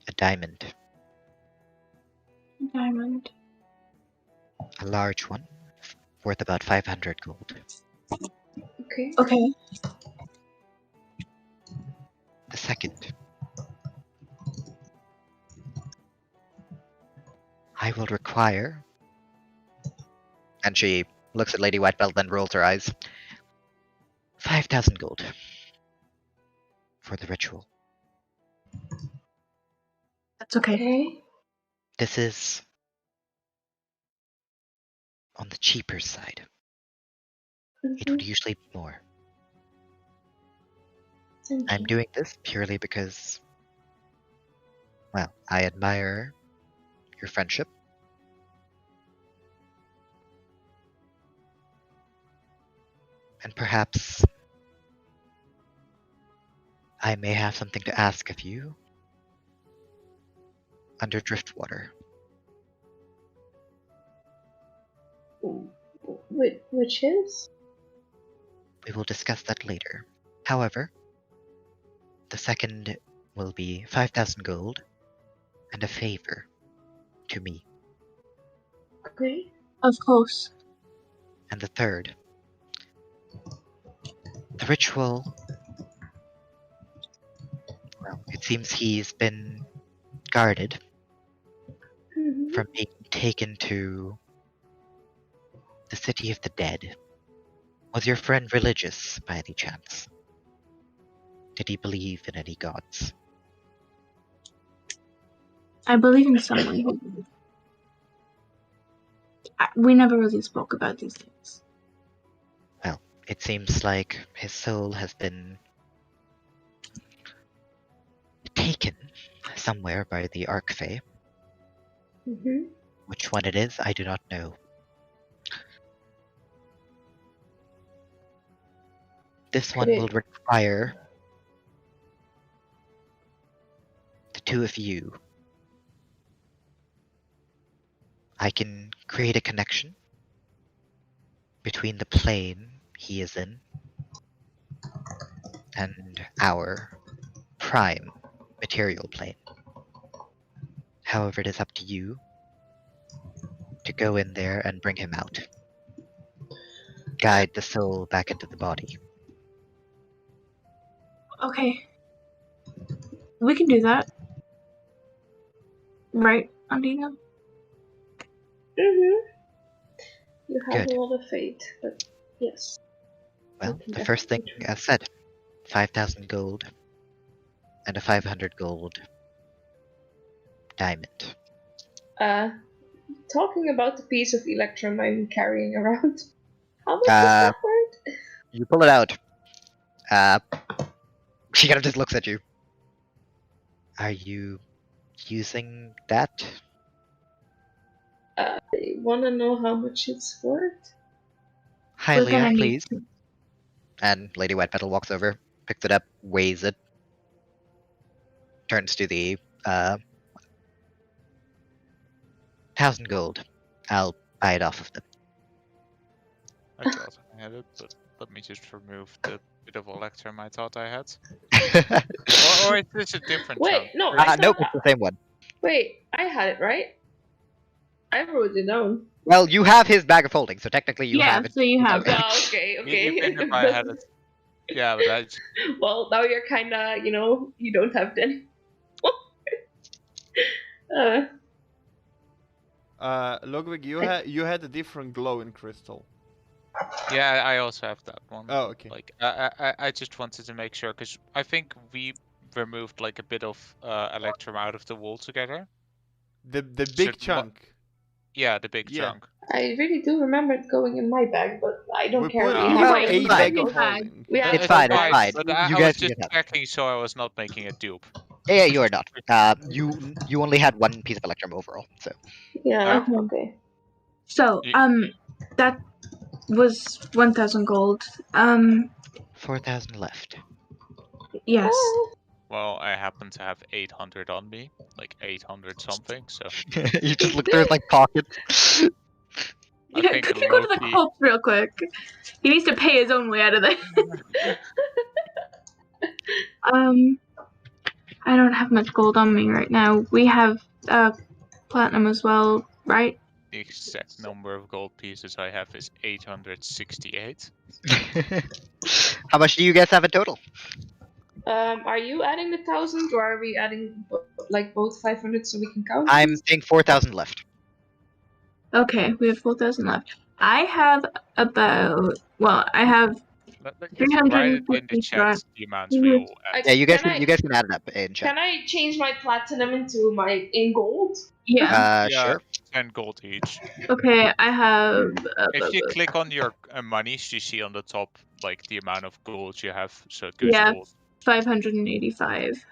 a diamond. Diamond. A large one, worth about 500 gold. Okay. Okay. The second. I will require... And she looks at Lady Whitebelt, then rolls her eyes. 5,000 gold. For the ritual. That's okay. Okay. This is... on the cheaper side. It would usually be more. I'm doing this purely because... well, I admire your friendship. And perhaps I may have something to ask of you under Driftwater. Which is? We will discuss that later. However, the second will be 5,000 gold and a favor to me. Okay. Of course. And the third, the ritual... well, it seems he's been guarded Mm-hmm. from being taken to the city of the dead. Was your friend religious, by any chance? Did he believe in any gods? I believe in someone. We never really spoke about these things. Well, it seems like his soul has been taken somewhere by the Archfey. Mm-hmm. Which one it is, I do not know. This one will require the two of you. I can create a connection between the plane he is in and our prime material plane. However, it is up to you to go in there and bring him out. Guide the soul back into the body. Okay. We can do that. Right, Ondina? Mm-hmm. You have Good. a lot of faith, but yes. Well, the first thing, as said, 5,000 gold and a 500 gold diamond. Talking about the piece of electrum I'm carrying around. How much is that worth? You pull it out. She kind of just looks at you. Are you using that? I want to know how much it's worth. Hylia, please. And Lady Whitepetal walks over, picks it up, weighs it, turns to the 1,000 gold. I'll buy it off of them. I thought I had it, but let me just remove the bit of electrum I thought I had. Or is this a different Wait, chunk? no, I Nope, thought. it's the same one. Wait, I had it right. I wrote it down. Well, you have his bag of holding, so technically you have it. so you have it. Oh, okay. Even if I had it. Yeah, but I just... Well, now you're kinda, you don't have it anymore. Logwig, you had a different glowing crystal. Yeah, I also have that one. Oh, okay. Like, I just wanted to make sure, because I think we removed like a bit of electrum out of the wall together. The big chunk. Yeah, the big Yeah. chunk. I really do remember it going in my bag, but I don't We care. put it you in have my a bag. bag of Bag. holding. Yeah, It's fine, it's fine. But You I guys was can just have it. checking so I was not making a dupe. Yeah, you are not. You only had one piece of electrum overall, so. Yeah, Okay. okay. So, that was 1,000 gold. 4,000 left. Yes. Well, I happen to have 800 on me, like 800 something. So You just look through his like pockets. I Yeah, think could you go to the low-key- corpse real quick? He needs to pay his own way out of there. I don't have much gold on me right now. We have platinum as well, right? the exact number of gold pieces I have is 868. How much do you guys have in total? Are you adding the 1,000 or are we adding both 500 so we can count? I'm saying 4,000 left. Okay, we have 4,000 left. I have about, I have Let's just write it in the 350 chat the amounts we all add. Yeah, you guys Can can add it up in chat. Can I change my platinum in gold? Yeah. Yeah. Sure. 10 gold each. Okay, I have. If you click on your monies, you see on the top like the amount of gold you have, so it goes Yeah. gold. 585.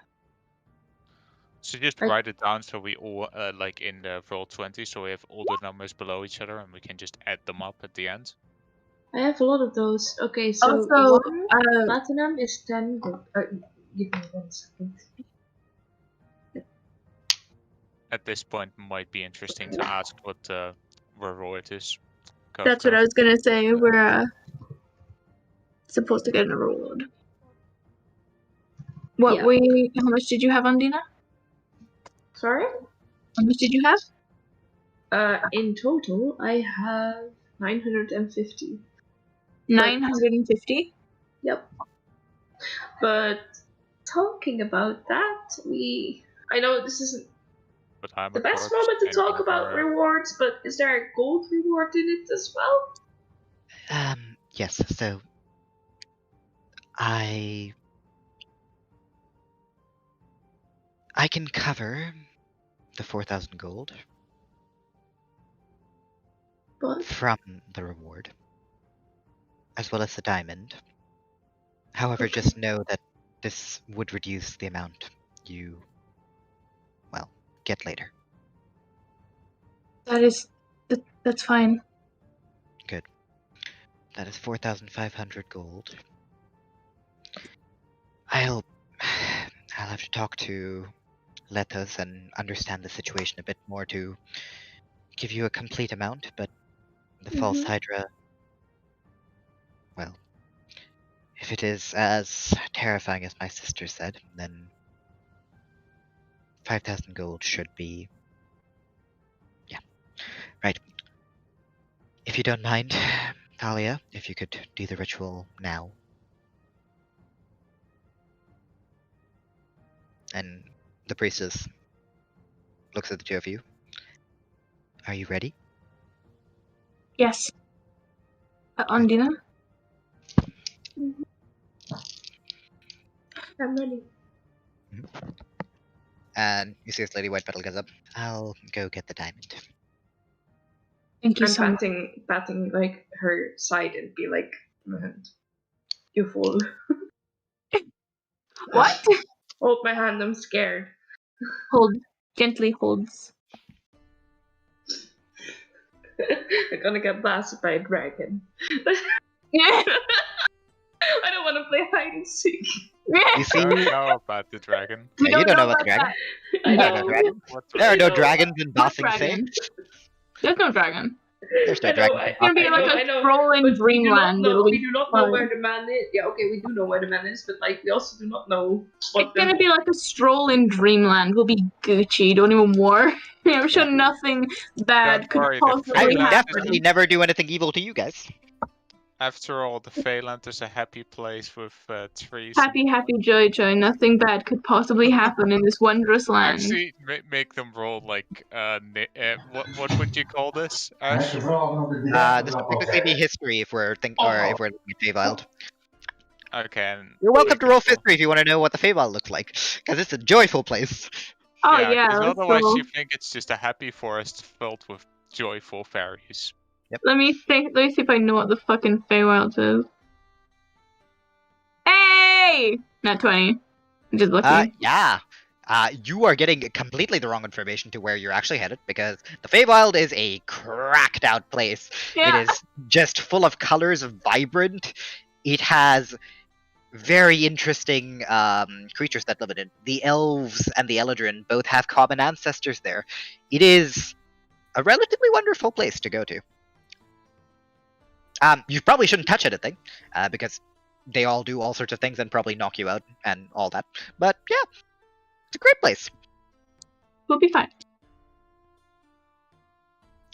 So just write it down so we all like in the roll 20, so we have all the numbers below each other and we can just add them up at the end. I have a lot of those. Okay, so Also, one platinum is 10 gold. Give me 1 second. At this point, might be interesting to ask what the reward is. That's what I was gonna say. We're supposed to get a reward. How much did you have, Ondina? Sorry? How much did you have? In total, I have 950. 950? Yep. But talking about that, I know this isn't the best moment to talk about rewards, but is there a gold reward in it as well? Yes, so I can cover the 4,000 gold from the reward, as well as the diamond. However, just know that this would reduce the amount you, get later. That's fine. Good. That is 4,500 gold. I'll have to talk to Lethos and understand the situation a bit more to give you a complete amount, but the false Hydra, well, if it is as terrifying as my sister said, then 5,000 gold should be... Yeah. Right. If you don't mind, Thalia, if you could do the ritual now. And the priestess looks at the two of you. Are you ready? Yes. Ondina? I'm ready. And you see this Lady Whitepetal goes up. I'll go get the diamond. Thank you I'm so much. patting like her side and be like, You fool. What? Hold my hand, I'm scared. Hold. Gently holds. I'm gonna get blasted by a dragon. Yeah. I don't want to play hide and seek. You see, I don't know about the dragon. We you don't know about the about dragon. that. I There are no know. dragons. What There are no I know. dragons in What Bossing Say. dragon? There's no dragon. There's no I know, dragons I- in It's gonna be Bossing like Say. I know, a scrolling But we do not dreamland. know. It'll We be do not know fun. where the man is. Yeah, okay, we do know where the man is, but like we also do not know what It's gonna be like a stroll in dreamland. We'll be Gucci. Don't even worry. I'm sure nothing bad Don't could worry, the I possibly would Feyland happen. definitely never do anything evil to you guys. After all, the Feyland is a happy place with trees. Happy, happy, joy, joy. Nothing bad could possibly happen in this wondrous land. Actually, make them roll like what would you call this, Ash? This would technically be history if we're if we're looking at Feywild. Okay. And You're welcome to roll Feywild. history if you want to know what the Feywild looks like, because it's a joyful place. Oh Yeah, yeah, 'cause let's otherwise go. you think it's just a happy forest filled with joyful fairies. Let me see if I know what the fucking Feywild is. Hey! Not 20. Just lucky. Yeah. You are getting completely the wrong information to where you're actually headed, because the Feywild is a cracked out place. Yeah. It is just full of colors, vibrant. It has very interesting creatures that live in it. The elves and the Eladrin both have common ancestors there. It is a relatively wonderful place to go to. You probably shouldn't touch anything, because they all do all sorts of things and probably knock you out and all that. But yeah, it's a great place. We'll be fine.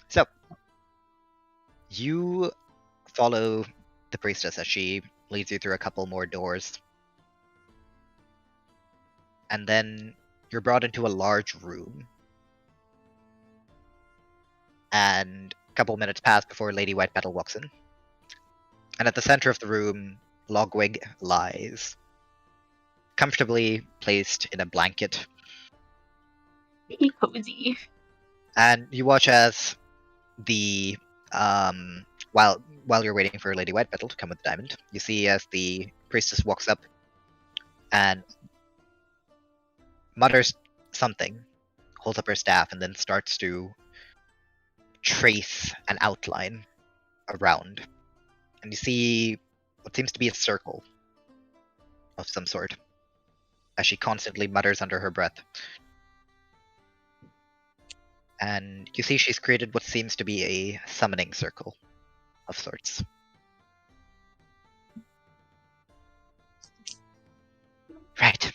So, you follow the priestess as she leads you through a couple more doors. And then you're brought into a large room. And a couple minutes pass before Lady Whitepetal walks in. And at the center of the room, Logwig lies, comfortably placed in a blanket. Be cozy. And you watch as the while you're waiting for Lady Whitepetal to come with the diamond, you see as the priestess walks up and mutters something, holds up her staff, and then starts to trace an outline around. And you see what seems to be a circle of some sort, as she constantly mutters under her breath. And you see she's created what seems to be a summoning circle of sorts. Right.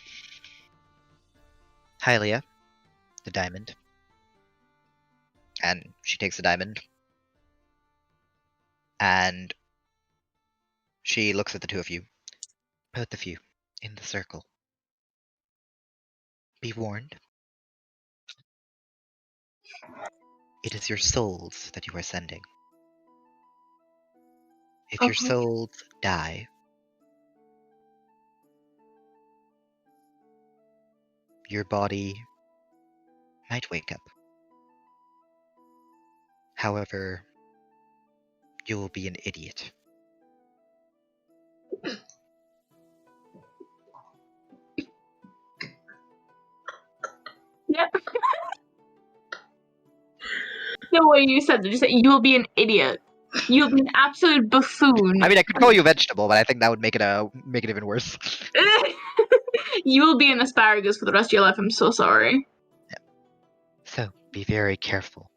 Hylia, the diamond. And she takes the diamond. And she looks at the two of you. Both of you, in the circle. Be warned. It is your souls that you are sending. If your Okay. souls die, your body might wake up. However, you will be an idiot. Yeah. The way you said it, you said you'll be an idiot. You'll be an absolute buffoon. I mean, I could call you vegetable, but I think that would make it even worse. You will be an asparagus for the rest of your life. I'm so sorry. So, be very careful.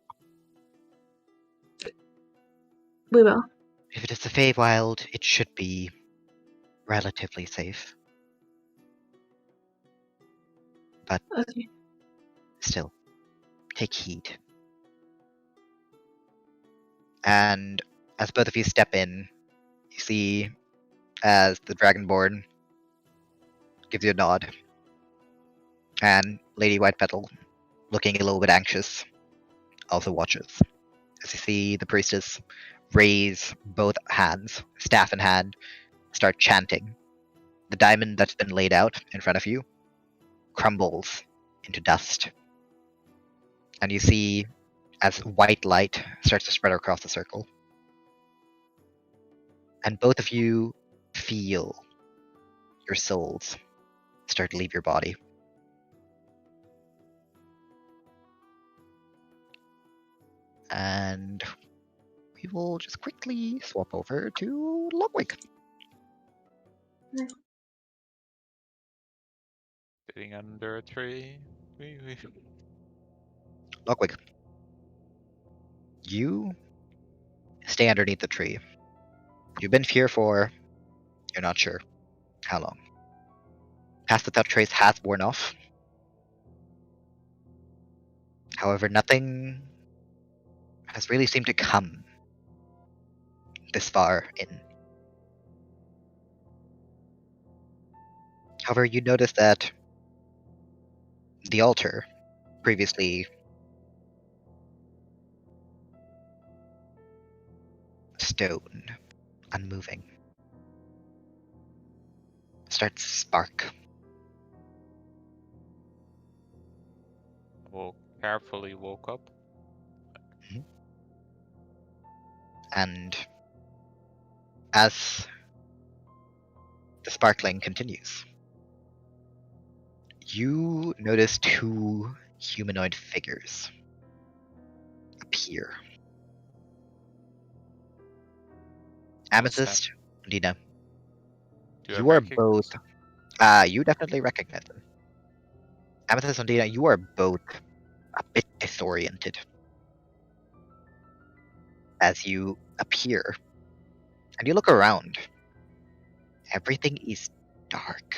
We will. If it is the Feywild, it should be relatively safe. But Okay. still, take heed. And as both of you step in, you see as the Dragonborn gives you a nod. And Lady Whitepetal, looking a little bit anxious, also watches. As you see the priestess raise both hands, staff in hand, start chanting. The diamond that's been laid out in front of you crumbles into dust. And you see as white light starts to spread across the circle. And both of you feel your souls start to leave your body. And we will just quickly swap over to Logwig. Sitting under a tree. Logwig, you stay underneath the tree. You've been here for, you're not sure how long. Past without trace has worn off. However, nothing has really seemed to come this far in. However, you notice that the altar, previously stone, unmoving, starts to spark. Will carefully woke up. And as the sparkling continues, you notice two humanoid figures appear. Amethyst, Ondina, Do I you are recognize both. You definitely recognize them. Amethyst, Ondina, you are both a bit disoriented as you appear, and you look around. Everything is dark,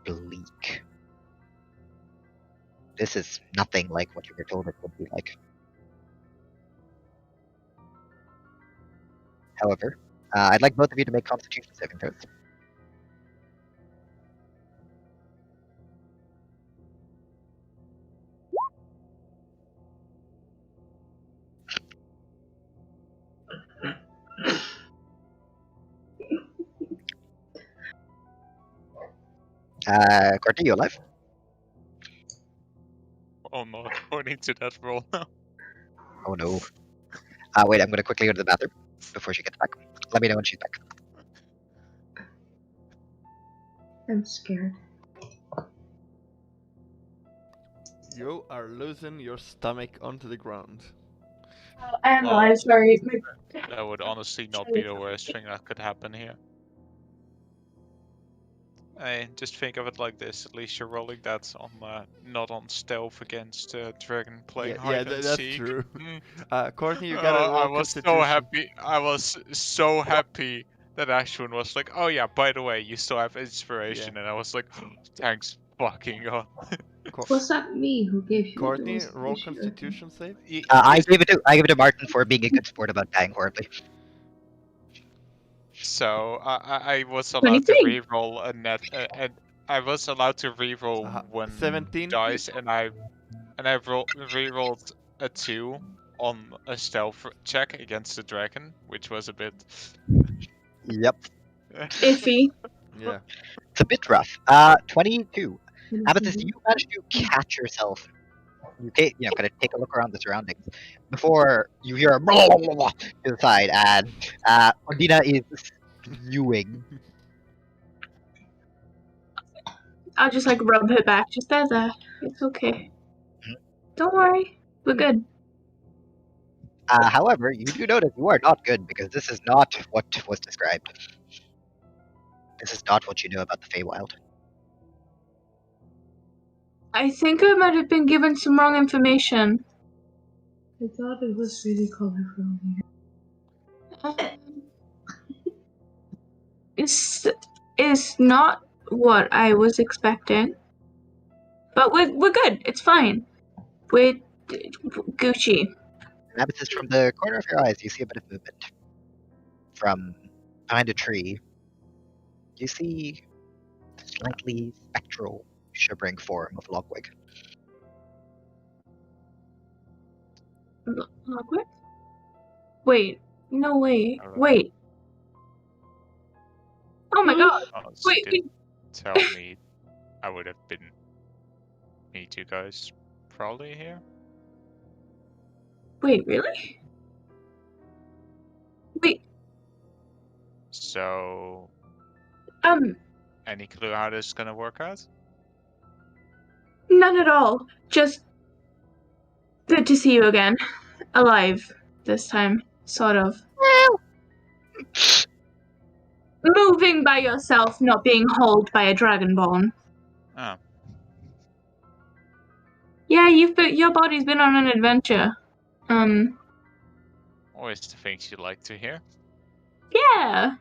bleak. This is nothing like what you were told it would be like. However, I'd like both of you to make Constitution saving throws. Courtney, you alive? Oh no, according to that roll now. Oh no. Wait, I'm gonna quickly go to the bathroom before she gets back. Let me know when she's back. I'm scared. You are losing your stomach onto the ground. I'm Well, alive, sorry. That would honestly not be the worst thing that could happen here. Hey, just think of it like this. At least you're rolling that on not on stealth against dragon playing hide and that's seek. true. Mm. Courtney, you gotta roll I was Constitution. so happy. I was so happy that Ashwin was like, "Oh yeah, by the way, you still have inspiration," and I was like, "Thanks, fucking god." Was that me who gave you Courtney, the roll Constitution? Constitution save. I gave it to Martin for being a good sport about dying horribly. So I was allowed to 23. reroll a net, and I was allowed to reroll one 17. dice, and I rerolled a 2 on a stealth check against the dragon, which was a bit Yep. Iffy. Yeah. It's a bit rough. 22. Amethyst, you managed to catch yourself. You kind of take a look around the surroundings before you hear a blah, blah, blah, blah to the side, and Ondina is spewing. I'll just like rub her back. Just there. It's okay. Don't worry. We're good. However, you do notice you are not good because this is not what was described. This is not what you know about the Feywild. I think I might have been given some wrong information. I thought it was really colorful here. It's not what I was expecting. But we're good. It's fine. We're Gucci. Amethyst, from the corner of your eyes, you see a bit of movement. From behind a tree, you see the slightly spectral, shivering form of Logwig. Logwig? Wait. No way. Wait. Oh my god. honestly Wait. didn't tell me I would have been meet you guys probably here. Wait, really? Wait. So Any clue how this is gonna work out? None at all. Just good to see you again. Alive this time, sort of. Moving by yourself, not being hauled by a dragonborn. Oh. Yeah, your body's been on an adventure. Always the things you like to hear. Yeah.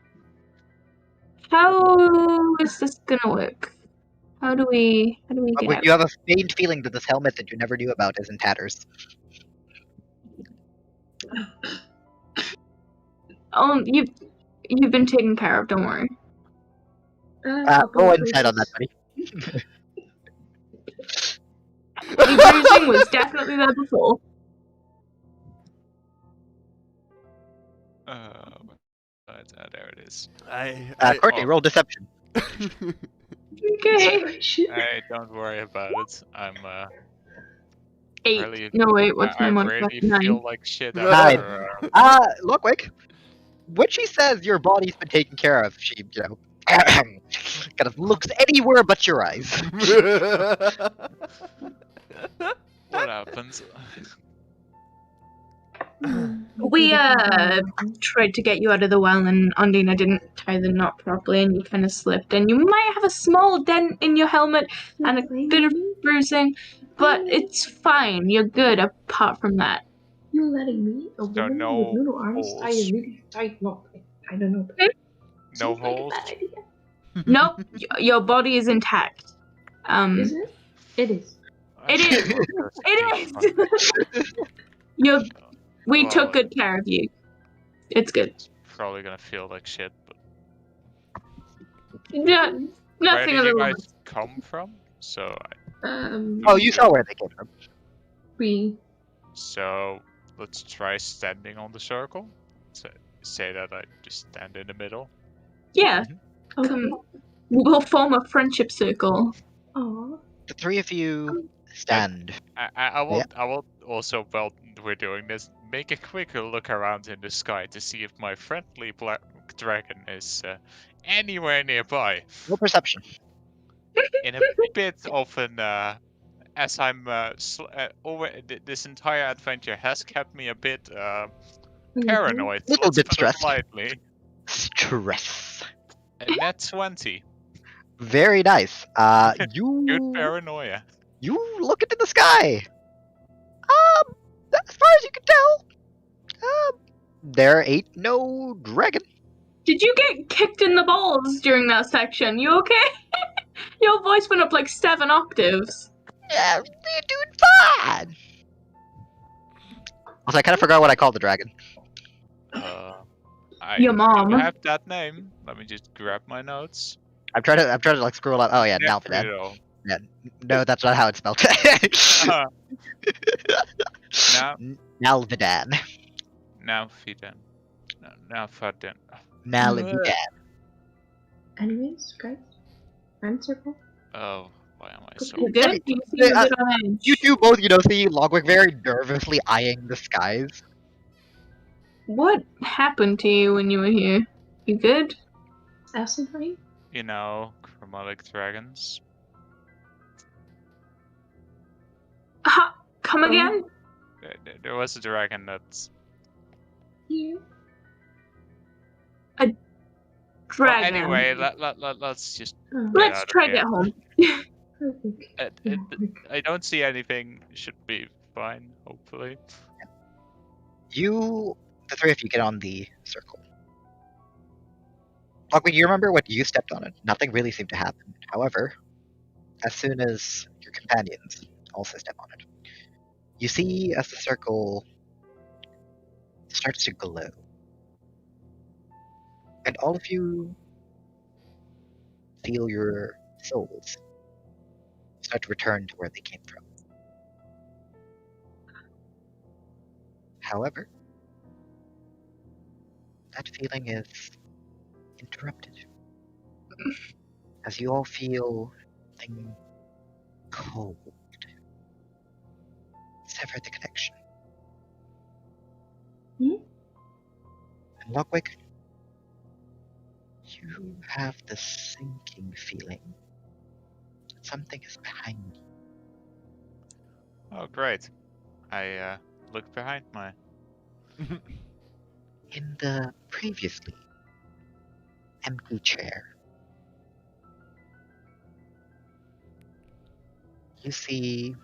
How is this gonna work? How do we get out? You have a faint feeling that this helmet that you never knew about is in tatters. Oh, you've been taken care of. Don't worry. Go inside on that, buddy. The bruising was definitely there before. There it is. Courtney, roll deception. Okay. Hey, don't worry about it. I'm 8. really. No wait, what's my I modifier? really 9. feel like shit Nine. after. Logwig, when she says your body's been taken care of, she, kind of looks anywhere but your eyes. What happens? We tried to get you out of the well, and Ondina didn't tie the knot properly, and you kind of slipped, and you might have a small dent in your helmet and a bit of bruising, but it's fine. You're good apart from that. You letting me, a So woman no with little arms, tie a holes. really tight knot? I don't know. No Seems like a holes. bad idea. Nope, your body is intact. Is it? It is. It is. It is. We took good care of you. It's good. It's probably gonna feel like shit, but Yeah, where nothing did other you than guys come from? So, Oh, you saw where they came from. so let's try standing on the circle. So, say that I just stand in the middle. Yeah. Come, we'll form a friendship circle. Aw. The three of you stand. I will also, while we're doing this, make a quick look around in the sky to see if my friendly black dragon is anywhere nearby. No perception. In a bit of an, as I'm this entire adventure has kept me a bit paranoid. Little Let's bit put it stressed. lightly. Stress. And that's 20. Very nice. Good You paranoia. look into the sky. As far as you can tell, there ain't no dragon. Did you get kicked in the balls during that section? You okay? Your voice went up like 7 octaves. Yeah, you're doing fine. Also, I kind of forgot what I called the dragon. Your mom. You have that name. Let me just grab my notes. I'm trying to like scroll up. Oh yeah, Nalvadan. Nephrido. Yeah, no, that's not how it's spelled. Now, Nalvadan. Nalvadan. Nalvadan. Nalvadan. Anyways, guys, friend circle. Oh, why am I so? You good? You seem a bit on edge. You two both, see Logwig very nervously eyeing the skies. What happened to you when you were here? You good? Acid rain? You know, chromatic dragons. Come again? There was a dragon that's. Yeah. Dragon. Well, anyway, let's just. Let's out of try here. get home. I don't see anything. Should be fine, hopefully. The three of you get on the circle. Logwig, you remember when you stepped on it? Nothing really seemed to happen. However, as soon as your companions also step on it, you see as the circle starts to glow. And all of you feel your souls start to return to where they came from. However, that feeling is interrupted as you all feel something cold sever the connection. And Logwig, you You have the sinking feeling. Something is behind you. Oh, great. I look behind my. In the previously empty chair, you see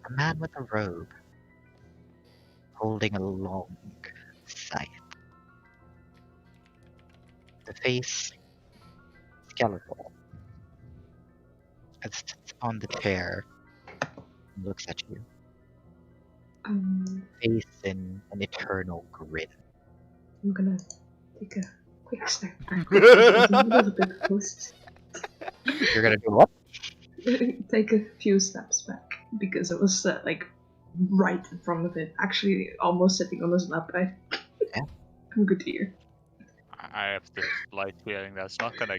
a man with a robe holding a long scythe. The face skeletal. It sits on the chair and looks at you. Face in an eternal grin. I'm gonna take a quick step back. A little bit close. You're gonna do what? Take a few steps back because it was like right in front of it, actually almost sitting on his lap. Yeah. I'm good to hear. I have the slight feeling that's not gonna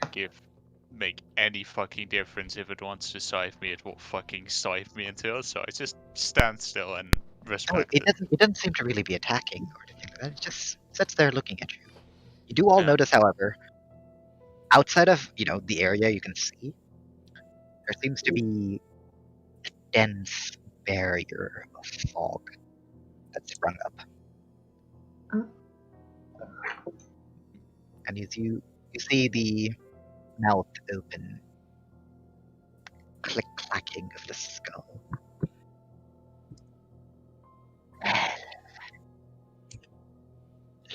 make any fucking difference. If it wants to scythe me, it will fucking scythe me until. So I just stand still and No, respect it it. doesn't seem to really be attacking or anything. It just sits there looking at you. You do all Yeah. notice, however, outside of the area you can see, there seems to be a dense barrier of fog that's sprung up. And you see the mouth open, click clacking of the skull. Well,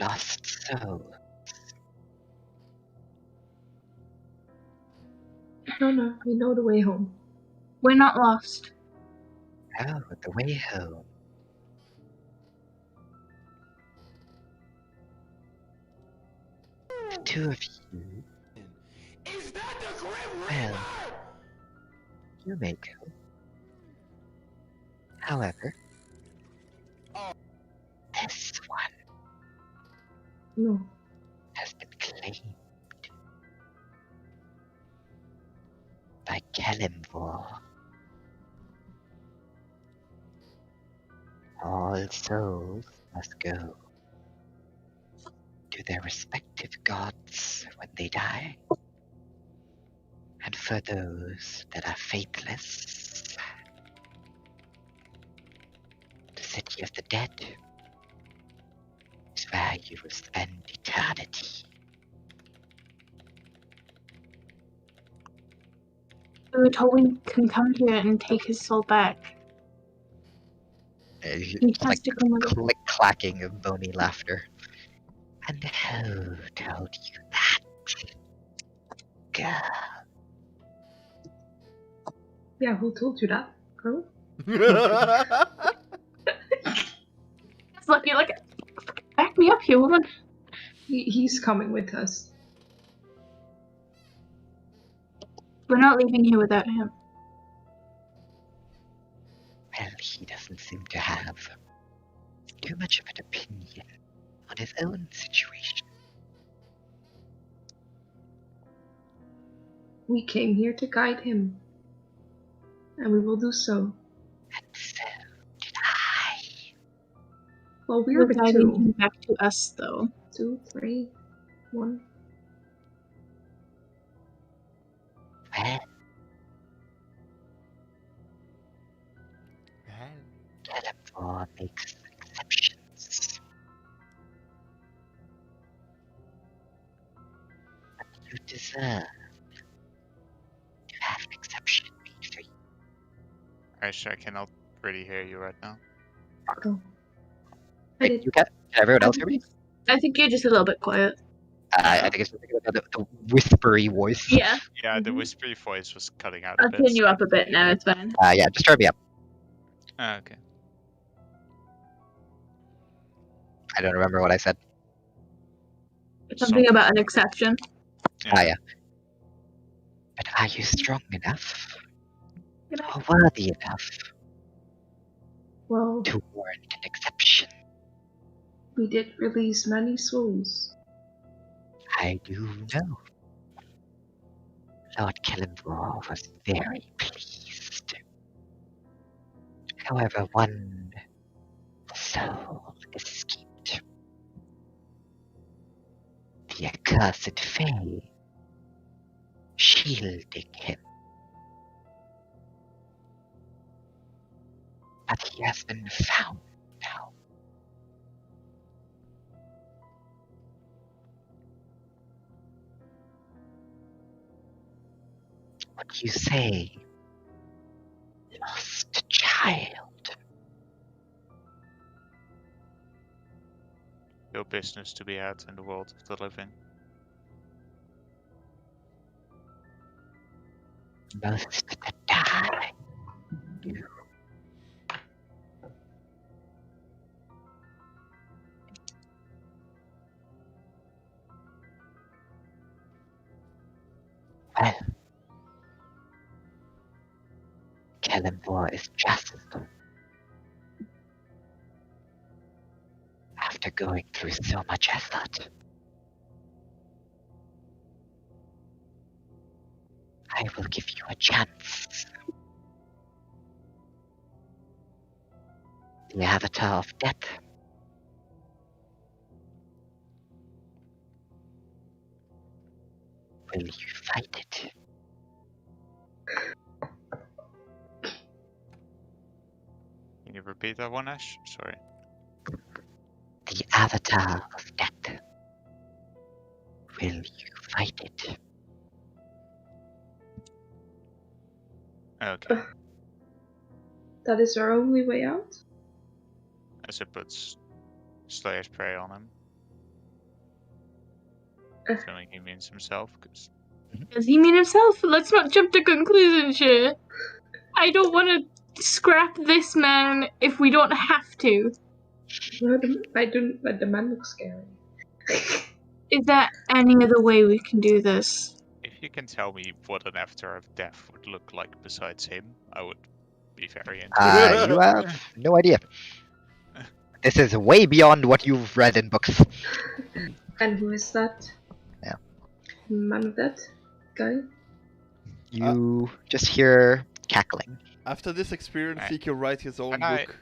lost soul. No, we know the way home. We're not lost. Oh, the way home. The two of you. Well, you may go. However, this one No. has been claimed by Kalimvor. All souls must go to their respective gods when they die. And for those that are faithless, the city of the dead is where you will spend eternity. We were told we can come here and take his soul back. He has Like to come with us. click clacking of bony laughter. And who told you that? Girl. Yeah, who told you that, girl? It's lucky, like, back me up here, woman. He's coming with us. We're not leaving here without him. Well, he doesn't seem to have too much of an opinion on his own situation. We came here to guide him. And we will do so. And so did I. Well, we We're were guiding two. him back to us, though. 2, 3, 1. Well, Kalimvor makes exceptions. But you deserve to have an exception made for you. Actually, I cannot really hear you right now. Go. I Wait, did. you can everyone else hear me? I think you're just a little bit quiet. I think it's the whispery voice. Yeah. Yeah, the Mhm. whispery voice was cutting out a I'll bit. turn you up a bit now, it's fine. Yeah, just turn me up. Okay. I don't remember what I said. Something about an exception. Yeah. But are you strong enough? Or worthy enough Well, to warrant an exception? we did release many souls. I do know. Lord Kalimvor was very pleased. However, one soul escaped. accursed Fae shielding him. But he has been found now. What you say? Lost child. No business to be had in the world of the living. Most that die. Well, Kellenvor is just. After going through so much effort, I will give you a chance. The Avatar of Death. Will you fight it? Can you repeat that one, Ash? Sorry. The Avatar of Death. Will you fight it? Okay. That is our only way out? As it puts Slayer's Prey on him. Feeling he means himself, because Does he mean himself? Let's not jump to conclusions here. I don't want to scrap this man if we don't have to. I don't, but the man looks scary. Is there any other way we can do this? if you can tell me what an Avatar of Death would look like besides him, I would be very interested. You have no idea. This is way beyond what you've read in books. And who is that? Yeah. Man of that guy? You just hear cackling. After this experience, he can write his own Can book.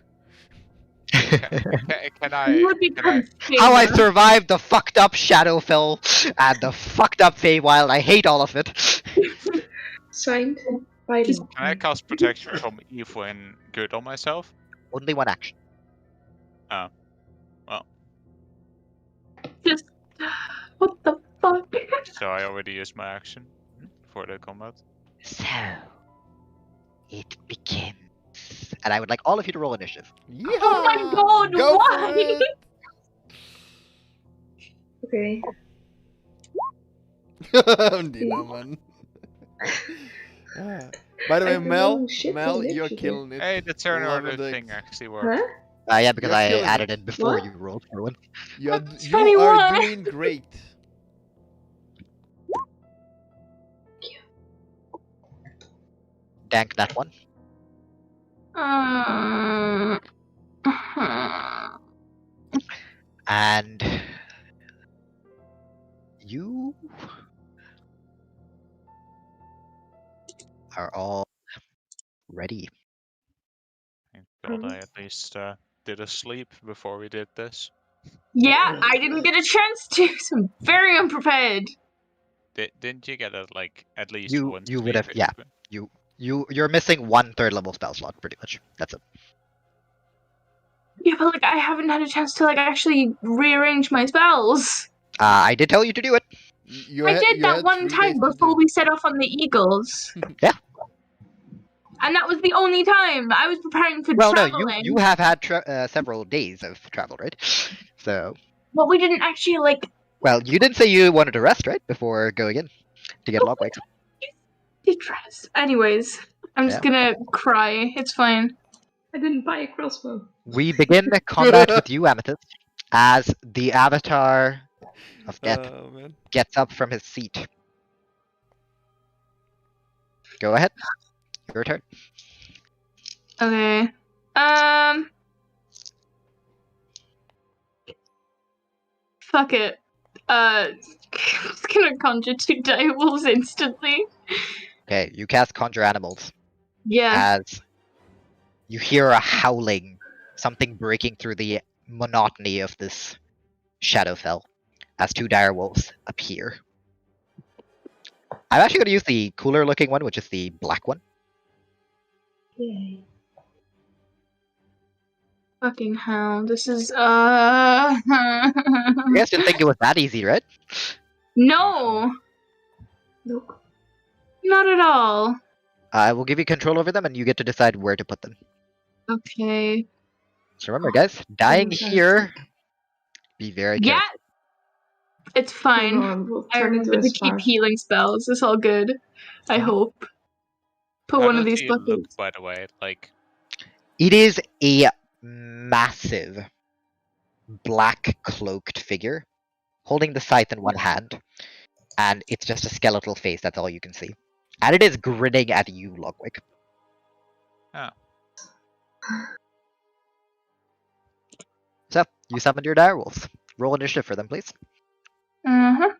Can I? You would Can I? become How I famous. survived the fucked up Shadowfell and the fucked up Feywild. I hate all of it. Signed by Can I cast protection from evil and good on myself? Only one action. Just what the fuck? So I already used my action for the combat. So it begins. And I would like all of you to roll initiative. Oh my god, Go why? for it! Okay. Ondina, man. By the way, I can Mel, roll shit Mel, on you're initiative. killing it. Hey, the turn Love order the- thing actually worked. Huh? Yeah, because You're I killing added it. it before What? you rolled for one. You are 21. doing great. Dank that one. And you are all ready. I thought I at least did a sleep before we did this. Yeah, I didn't get a chance to, so I'm very unprepared. Didn't you get a, like at least You- one you sleep? would have- yeah. You're missing one third level spell slot, pretty much. That's it. Yeah, but like I haven't had a chance to like actually rearrange my spells. I did tell you to do it. I did that one time before we set off on the Eagles. Yeah. And that was the only time I was preparing for Well, no, traveling. you have had several days of travel, right? So, But we didn't actually like well, you did say you wanted to rest, right, before going in to get Logwig. get dressed. Anyways, I'm just gonna cry. It's fine. I didn't buy a crossbow. We begin the combat with you, Amethyst, as the Avatar of Death Oh, man. gets up from his seat. Go ahead. Your turn. Okay. Fuck it. I'm just gonna conjure 2 direwolves instantly. Okay, you cast Conjure Animals Yeah. as you hear a howling, something breaking through the monotony of this Shadowfell. as 2 direwolves appear. I'm actually going to use the cooler looking one, which is the black one. Yay. Fucking hell, this is You guys didn't think it was that easy, right? No, Nope. not at all. I will give you control over them, and you get to decide where to put them. Okay. So remember, guys, dying Fantastic. here, be very Yeah, careful. it's fine. Hold on, we'll I turn into remember a to keep spark. healing spells. It's all good. I hope. Put How one of does these he look, buckets. by the way? Like, It is a massive black cloaked figure holding the scythe in one hand, and it's just a skeletal face. That's all you can see, and it is grinning at you, Logwig. oh, So you summoned your direwolves. Roll initiative for them, please. Uh-huh.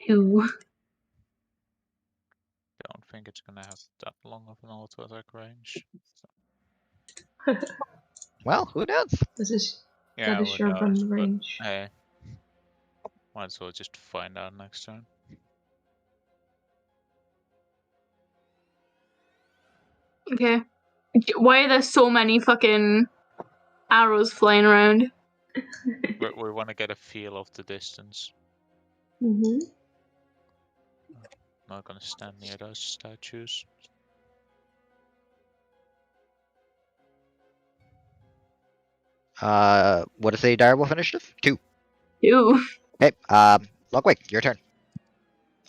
2. don't think it's gonna have that long of an auto attack range. Well, who knows? This is Yeah, that is who your knows, gun but range. hey, might as well just find out next time. Okay. Why are there so many fucking arrows flying around? We want to get a feel of the distance. Mm-hmm. Not gonna stand near those statues. What is a direwolf initiative? 2. Ew. Okay, Logwig, your turn.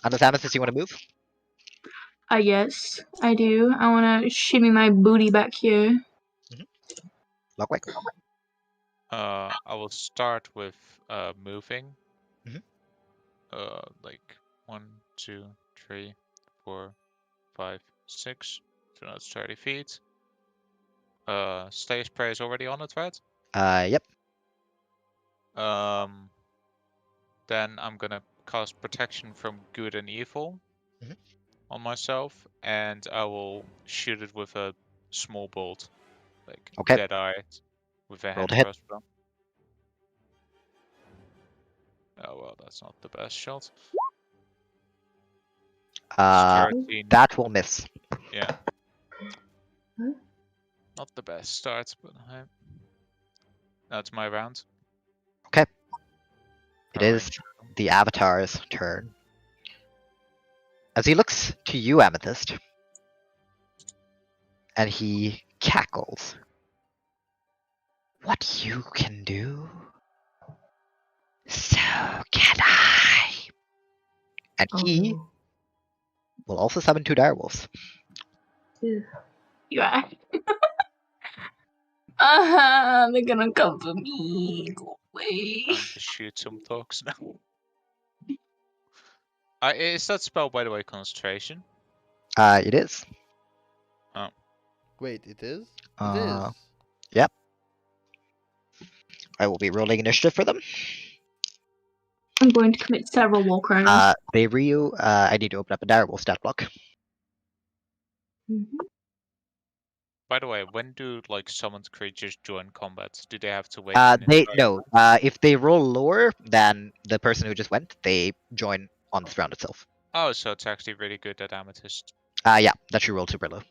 Unless Amethyst, you want to move? Yes, I do. I want to shimmy my booty back here. Logwig. I will start with moving. Mhm. Like 1, 2, 3, 4, 5, 6. So that's 30 feet. Stay spray is already on it, right? Yep. Then I'm gonna cast protection from good and evil Mhm. on myself, and I will shoot it with a small bolt, like Okay. dead-eye with a Roll hand to hit. crossbow. Oh well, that's not the best shot. Uh, 13. that will miss. Yeah. Huh? Not the best start, but that's my round. It is the Avatar's turn. As he looks to you, Amethyst, and he cackles. What you can do, so can I. And he Oh, will also summon 2 direwolves. no. Yeah. They're gonna come for me. Go away. Time to shoot some dogs now. Is that spell, by the way, concentration? It is. Wait, it is? It Uh, is. Yep. I will be rolling initiative for them. I'm going to commit several war crimes. I need to open up a direwolf stat block. Mm-hmm. By the way, when do like summoned creatures join combat? Do they have to wait? If they roll lower than the person who just went, they join on this round itself. Oh, so it's actually really good at Amethyst. Yeah, that should roll super low.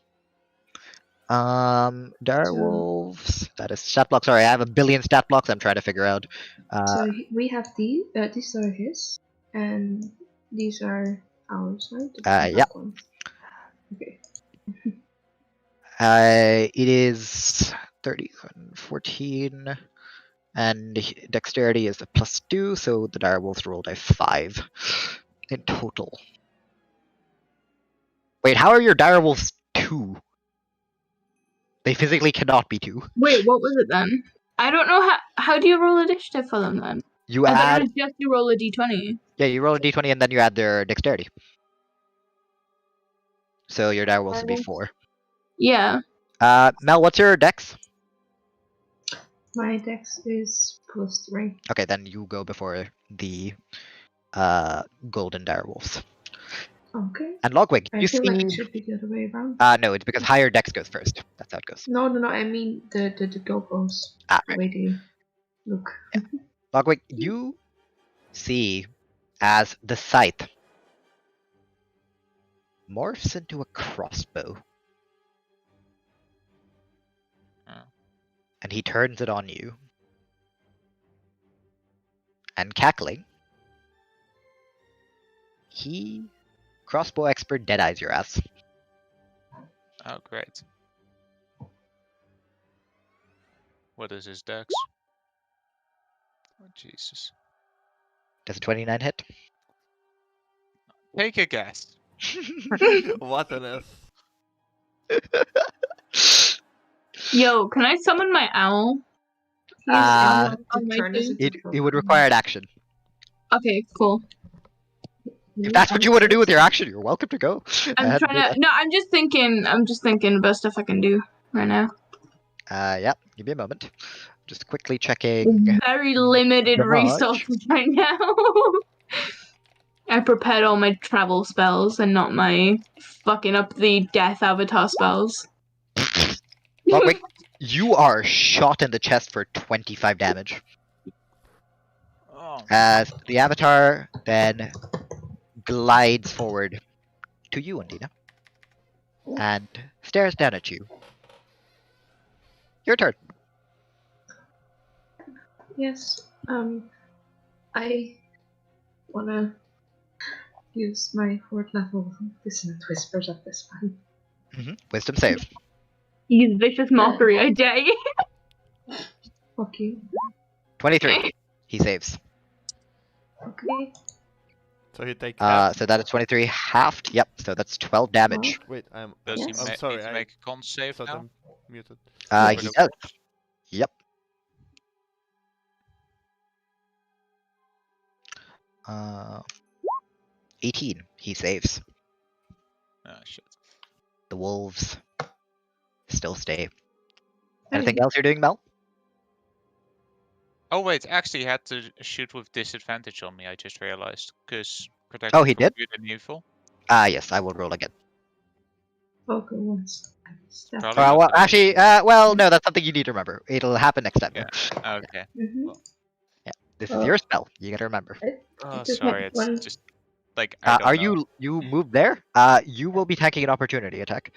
Direwolves. That is stat block. Sorry, I have a billion stat blocks. I'm trying to figure out. So we have these are his, and these are ours, right? The Yeah. black ones. Okay. It is 30, 14, and dexterity is a +2, so the direwolves rolled a 5 in total. Wait, how are your direwolves 2? They physically cannot be 2. Wait, what was it then? I don't know how do you roll initiative for them then? You I thought add, it was just you roll a d20. yeah, you roll a d20 and then you add their dexterity. So your direwolves would be 4. Yeah. Mel, what's your dex? My dex is +3. Okay, then you go before the golden direwolves. Okay. And Logwig, I you feel see... like it should be the other way around. No, it's because higher dex goes first. That's how it goes. No, I mean the dogos. Ah, The right. way Look. Logwig, you see as the scythe morphs into a crossbow. Oh. And he turns it on you. And cackling, he crossbow expert deadeyes your ass. Oh, great. What is his dex? Oh, Jesus. Does a 29 hit? Take a guess. What an S. Yo, can I summon my owl? He's Uh, able to on my turn this thing. into It would require an action. Okay, cool. If that's what you want to do with your action, you're welcome to go. I'm ahead and trying do to. No, I'm just thinking about stuff I can do right now. that. Yeah, give me a moment. Just quickly checking. Very limited Garage. resources right now. I prepared all my travel spells and not my fucking up the death avatar spells. Logwig, you are shot in the chest for 25 damage. Oh. As the avatar then glides forward to you, Ondina, and stares down at you. Your turn. Yes. I wanna use my 4th level dissonant whispers at this one. Wisdom save. Use vicious mockery, I dare you. Fuck you. 23. He saves. Okay. So he takes half. So that is 23 halved. Yep. So that's 12 damage. Wait, I'm Does Yes. he I'm need sorry. to I make a con save thought now? I'm muted. He For does. the- Yep. 18. He saves. Oh, shit. The wolves still stay. Anything else you're doing, Mel? Oh wait, actually he had to shoot with disadvantage on me, I just realized. Because Oh, he from did? good and evil. Yes, I will roll again. Okay, once. Probably not Well, the- actually, no, that's something you need to remember. It'll happen next time. Yeah. Okay. This is your spell. You gotta remember. Oh, Just sorry, like it's one- just like I don't Are know. you moved there? You will be taking an opportunity attack.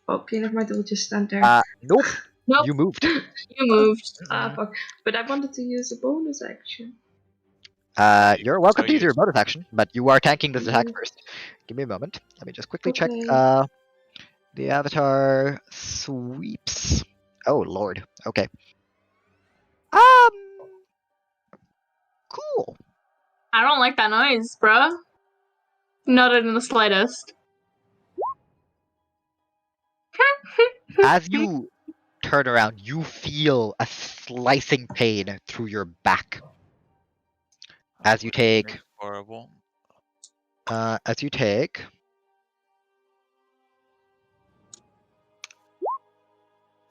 Okay, never mind. I'll just stand there. Nope. Nope. You moved. You moved. Fuck. But I wanted to use a bonus action. You're welcome So to use your use- bonus action, but you are tanking this attack Mhm. first. Give me a moment. Let me just quickly check. Okay. The avatar sweeps. Oh lord. Okay. Cool. I don't like that noise, bruh. Not in the slightest. As you turn around, you feel a slicing pain through your back. As you take, Horrible. as you take.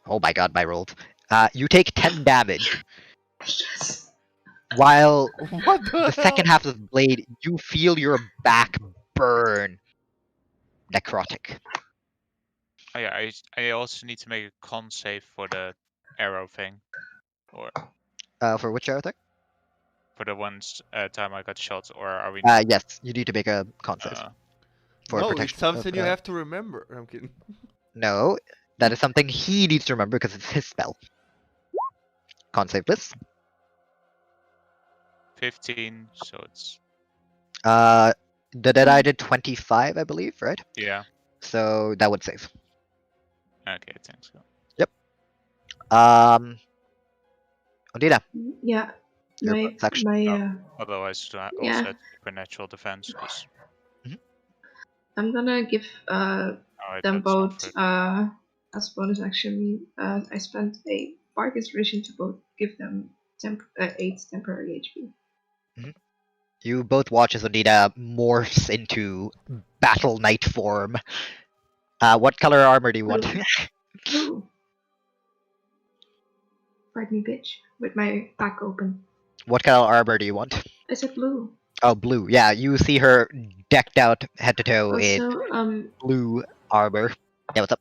Oh my god, my rolls. You take 10 damage. Yes. While What the second half of the blade, you feel your back burn. Necrotic. Oh yeah, I also need to make a con save for the arrow thing. Or For which arrow attack? for the ones time I got shot, or are we Yes, you need to make a con save. For No, protection it's something of, you have to remember. I'm kidding. No, that is something he needs to remember because it's his spell. Con save, please. 15, so it's The Deadeye did 25, I believe, right? yeah. So that would save. Okay, thanks. Ondina, Yeah. your My bonus action. my Otherwise, I also Yeah. had supernatural defense. 'Cause I'm gonna give alright, them that's not both fair. as bonus action. I spent a bark inspiration to both give them 8 temporary HP. You both watch as Ondina morphs into Battle Knight form. What color armor do you want? Blue. Fight me, bitch. With my back open. What color armor do you want? I said blue. Oh, blue. Yeah, you see her decked out head to toe in Also, blue armor. Yeah, what's up?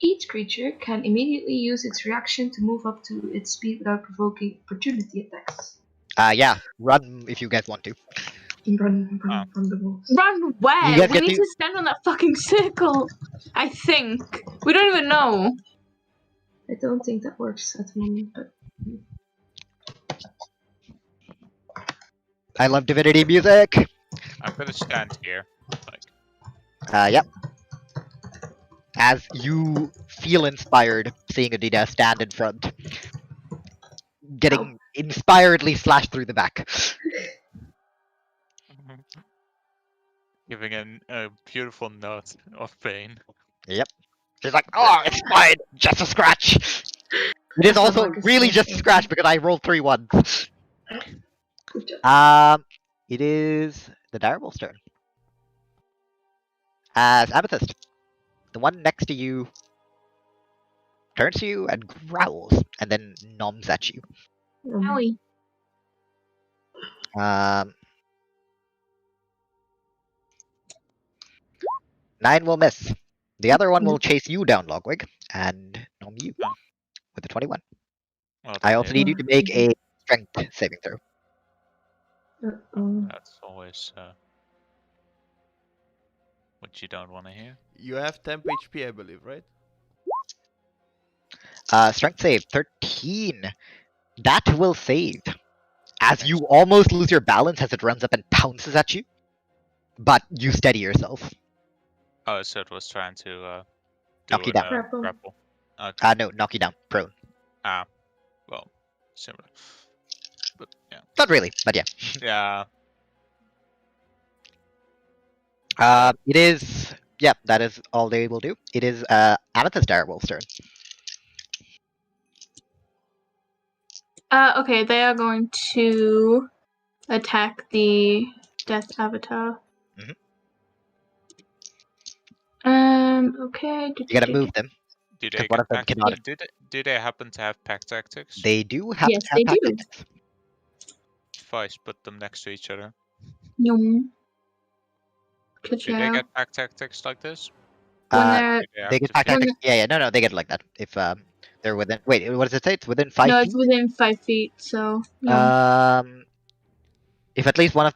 Each creature can immediately use its reaction to move up to its speed without provoking opportunity attacks. Yeah, run if you guys want to. Run from the wolves. Run where? You guys We get need to- to stand on that fucking circle. I think. We don't even know. I don't think that works at the moment, but I love divinity music. I'm gonna stand here. Like, Yep. As you feel inspired seeing Ondina stand in front, getting inspiredly slashed through the back. giving a beautiful note of pain. Yep. She's like, oh, it's fine, just a scratch. It is also really just a scratch because I rolled 3 ones. good job. It is the direwolf's turn. As Amethyst, the one next to you turns to you and growls, and then noms at you. Owie. 9 will miss. The other one will chase you down, Logwig, and nom you with a 21. Well, I that also hit. need you to make a strength saving throw. That's always what you don't want to hear. You have temp HP, I believe, right? Strength save 13. That will save. As you almost lose your balance as it runs up and pounces at you, but you steady yourself. Oh, so it was trying to Knock you do down. grapple. Okay. No, knock you down, prone. Well, similar. But yeah. Not really, but yeah. Yeah. It is. Yeah, that is all they will do. It is Amethyst Direwolf's turn. Okay, they are going to attack the Death Avatar. Okay. You gotta move them. Do Because they one get of them pack- cannot. do they happen to have pack tactics? They do have Yes, to have they pack do. tactics. If I put them next to each other, Yum. do they get pack tactics like this? When Uh, they're They get pack when tactics. Yeah, no, they get it like that. If they're within. Wait, what does it say? It's within 5 no, feet. it's within 5 feet. So yum. If at least one of.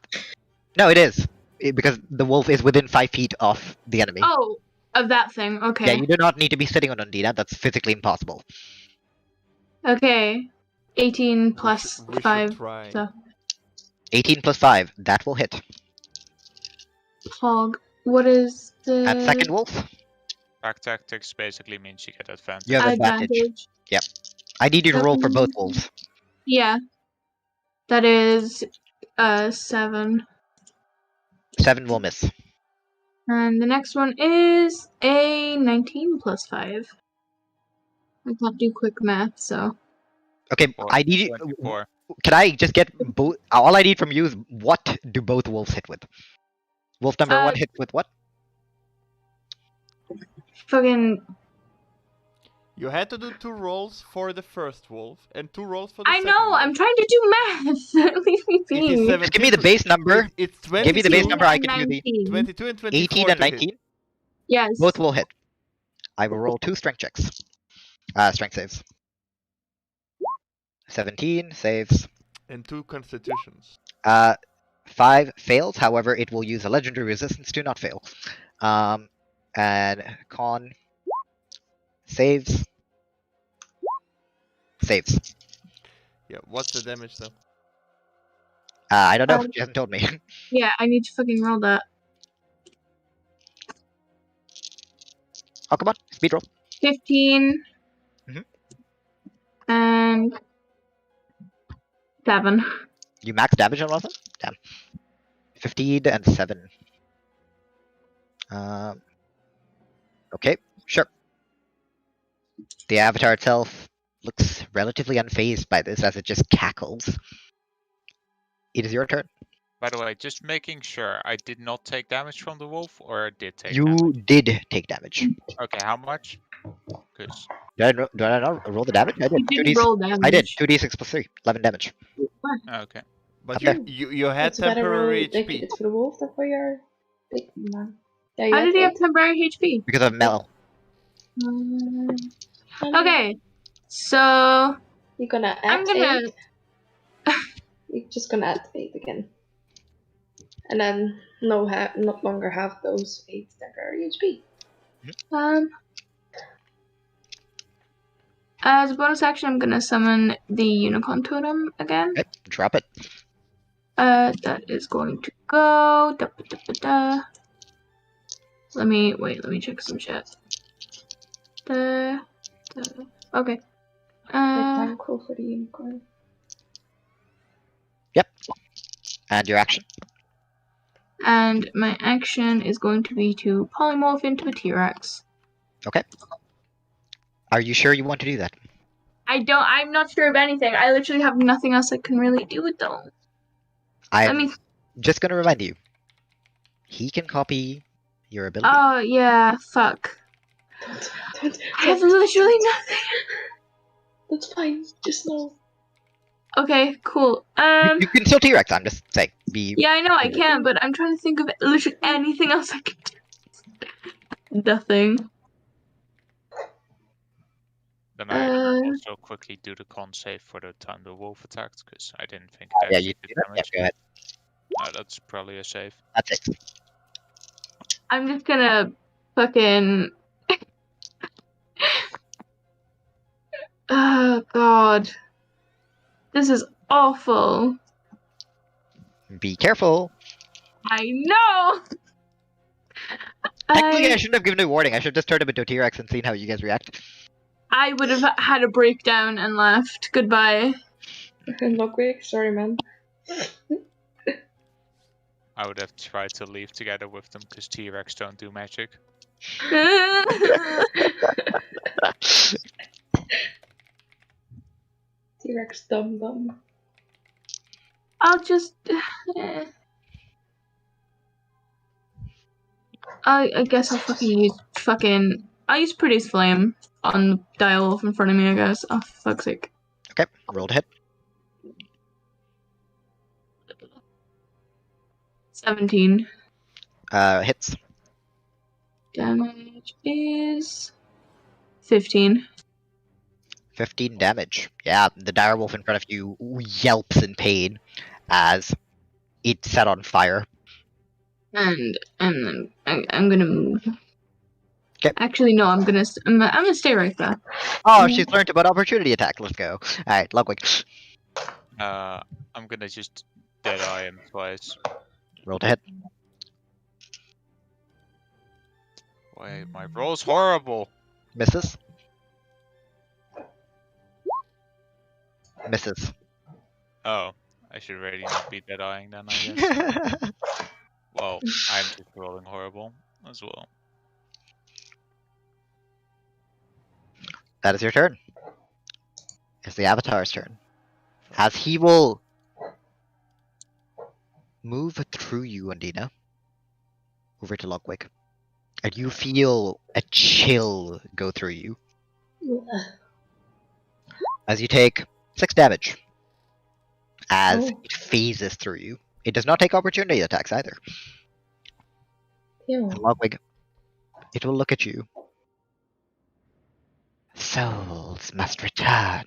No, it is because the wolf is within 5 feet of the enemy. Oh, of that thing. Okay. Yeah, you do not need to be sitting on Ondina. That's physically impossible. Okay. 18 plus We should 5. try. So 18 plus 5. That will hit. Hog. What is the And second wolf, Pack tactics basically means you get advantage. you have advantage. I need you to roll for both wolves. Yeah. That is 7. 7 will miss. And the next one is a 19 plus 5. I can't do quick math, so. Okay, Or I need you. 24. Can I just get both? All I need from you is what do both wolves hit with? Wolf number 1 hits with what? Fucking. You had to do 2 rolls for the first wolf and 2 rolls for the I second know, wolf. I'm trying to do math! Leave me It is be. 17. Just give me the base number. It's Give me the base 22, number. I can do the 22 and 24 18 and to hit. 19. Yes. Both will hit. I will roll 2 strength checks. Strength saves. 17 saves. And 2 constitutions. 5 fails. However, it will use a legendary resistance to not fail. And con saves. Saves. Yeah, what's the damage though? I don't know. She hasn't told me. Yeah, I need to fucking roll that. Oh, come on. Speed roll. 15. Mhm. And 7. You max damage on one of them? Damn. 15 and 7. Okay, sure. The avatar itself looks relatively unfazed by this as it just cackles. It is your turn. By the way, just making sure I did not take damage from the wolf, or I did take You damage. did take damage. Okay, how much? Because Did I not roll the damage? I did. You did roll damage. I did. 2d6 plus 3. 11 damage. okay. But Okay. you had It's a better temporary roll, like, HP. it's for the wolf, that's why you're big man. Yeah, How you did he had have temporary HP? Because of Mel. Okay, so You're gonna I'm add gonna. 8. You're just gonna add 8 again. And then not longer have those 8 temporary HP. As a bonus action, I'm gonna summon the unicorn totem again. Okay, drop it. That is going to go. Let me check some shit. Okay. Thankful for the unicorn. Yep. And your action? And my action is going to be to polymorph into a T-Rex. Okay. Are you sure you want to do that? I'm not sure of anything. I literally have nothing else I can really do with them. I'm just gonna remind you. He can copy your ability. Oh, yeah, fuck. I have literally nothing. That's fine. Just know. Okay, cool. You can still T-Rex, I'm just saying. Yeah, I know I can, but I'm trying to think of literally anything else I can do. Nothing. Then I also quickly do the con save for the time the wolf attacked, because I didn't think that yeah, you did do that? damage. Yeah, go ahead. That's probably a save. That's it. I'm just gonna fucking... Oh, God. This is awful. Be careful. I know! Technically, I shouldn't have given a warning. I should have just turned him into a T-Rex and seen how you guys react. I would have had a breakdown and left. Goodbye. Logwig, sorry man. I would have tried to leave together with them, because T-Rex don't do magic. T-Rex dumb. I'll just... I guess I'll I'll use Produce Flame on the dial in front of me, I guess. Oh, fuck's sake. Okay, roll to hit. 17. Hits. Damage is 15. 15 damage. Yeah, the direwolf in front of you yelps in pain as it's set on fire. And then I'm gonna move. Okay. Actually, no, I'm gonna stay right there. Oh, she's learned about opportunity attack. Let's go. Alright, Logwig. I'm gonna just Deadeye him twice. Roll to hit. Wait, my roll's horrible. Misses. Misses. Oh, I should really not be Deadeyeing then, I guess. Well, I'm just rolling horrible as well. That is your turn. It's the Avatar's turn. As he will move through you, Ondina, over to Logwig. And you feel a chill go through you. As you take 6 damage. As it phases through you. It does not take opportunity attacks either. Yeah. And Logwig, it will look at you. Souls must return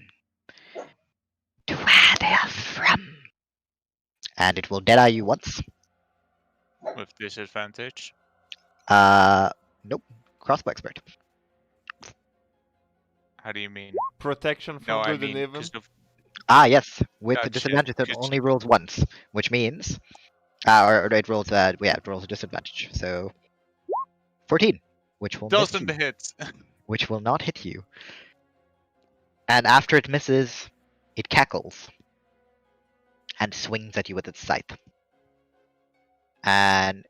to where they are from. And it will deadeye you once. With disadvantage. Nope. Crossbow expert. How do you mean? Protection from No, I good and mean, evil. 'cause of Ah, yes. With the Gotcha, disadvantage, it gotcha. only rolls once, which means, or it rolls. It rolls a disadvantage. So 14, which will miss doesn't you, hit. which will not hit you. And after it misses, it cackles and swings at you with its scythe. And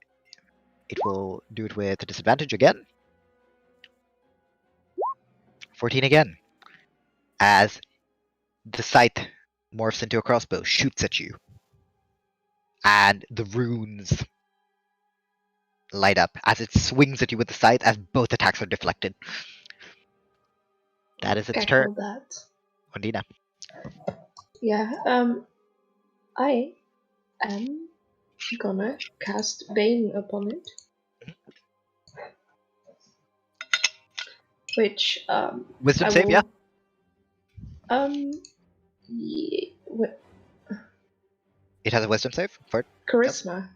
it will do it with a disadvantage again. 14 again. As the scythe morphs into a crossbow, shoots at you. And the runes light up as it swings at you with the scythe as both attacks are deflected. That is its turn. That. Ondina. Yeah, I am gonna cast Bane upon it. which Wisdom I save, will, yeah. It has a wisdom save for it. Charisma.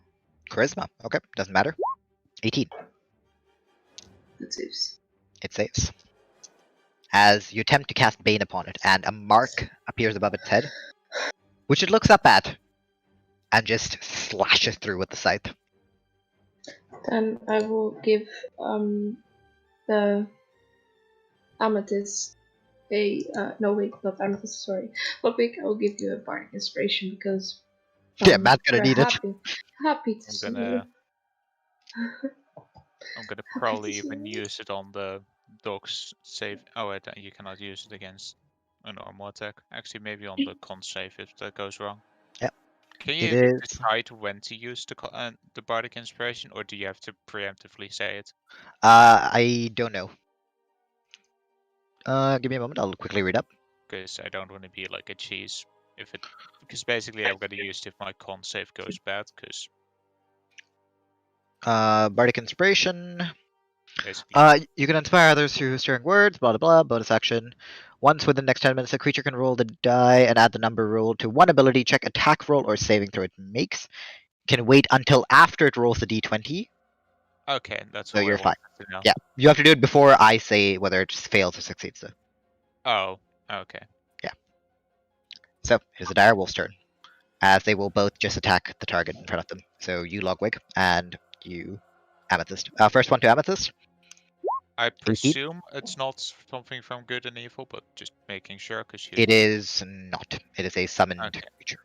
Charisma. Okay, doesn't matter. 18. That saves. It saves. As you attempt to cast Bane upon it, and a mark appears above its head, which it looks up at, and just slashes through with the scythe. Then I will give the Amethyst no wait, not Amethyst, sorry. Logwig, I will give you a bardic inspiration because Yeah, Matt's gonna we're need it. happy to see you. I'm gonna probably even use it on the dog's save. Oh wait, you cannot use it against a normal attack. Actually, maybe on the con save if that goes wrong. Yep. Can It you is. decide when to use the bardic inspiration, or do you have to preemptively say it? I don't know. Give me a moment. I'll quickly read up. Because I don't want to be like a cheese because basically I'm gonna use it if my con save goes bad. Because Bardic Inspiration. basically, You can inspire others through stirring words, blah blah blah. Bonus action. Once within the next 10 minutes, a creature can roll the die and add the number rolled to one ability check, attack roll, or saving throw it makes. Can wait until after it rolls the d20. okay, that's So all you're I fine. wanted to know. Yeah, you have to do it before I say whether it fails or succeeds. Though. Oh, okay. So here's the dire wolf's turn, as they will both just attack the target in front of them. So you Logwig and you Amethyst. First one to Amethyst. I 3 feet. presume it's not something from good and evil, but just making sure because you. It is not. It is a summoned Okay. creature.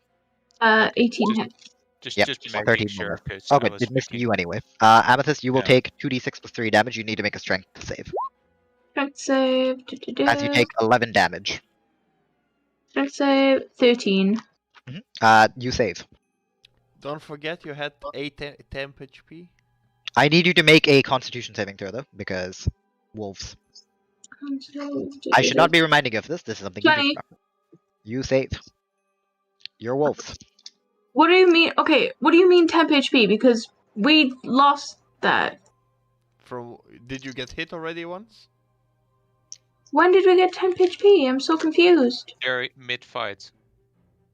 18 hits. Yep, Just 13 making will sure miss. because Okay, I was it missed thinking. you anyway. Amethyst, you will Yeah. take 2d6 plus 3 damage. You need to make a strength save. Strength save. As you take 11 damage. Strength save 13. You save. Don't forget you had 8 temp HP. I need you to make a constitution saving throw, though, because wolves. I should not be reminding you of this. This is something you do 20. remember. You save. You're wolves. What do you mean? Okay, what do you mean temp HP? Because we lost that. Did you get hit already once? When did we get temp HP? I'm so confused. They're mid-fight.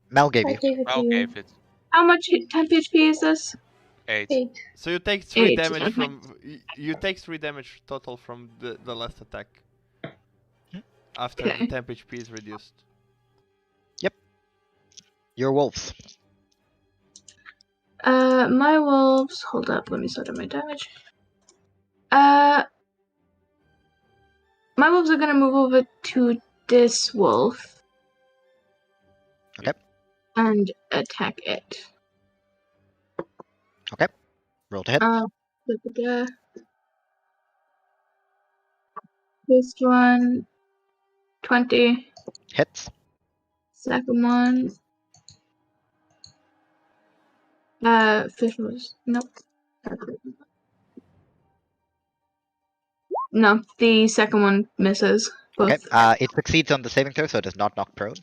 Mel gave I you. gave it to I'll you. give it How much temp HP is this? 8. 8. So you take 3 8, damage okay. from. You take 3 damage total from the last attack. After Okay. the temp HP is reduced. You're wolves. My wolves. Hold up, let me sort out my damage. My wolves are gonna move over to this wolf. Okay. And attack it. Roll to hit. Da-da-da. First one, 20. Hits. Second one, first one was, nope. No, the second one misses. Both. Okay. It succeeds on the saving throw, so it does not knock prone.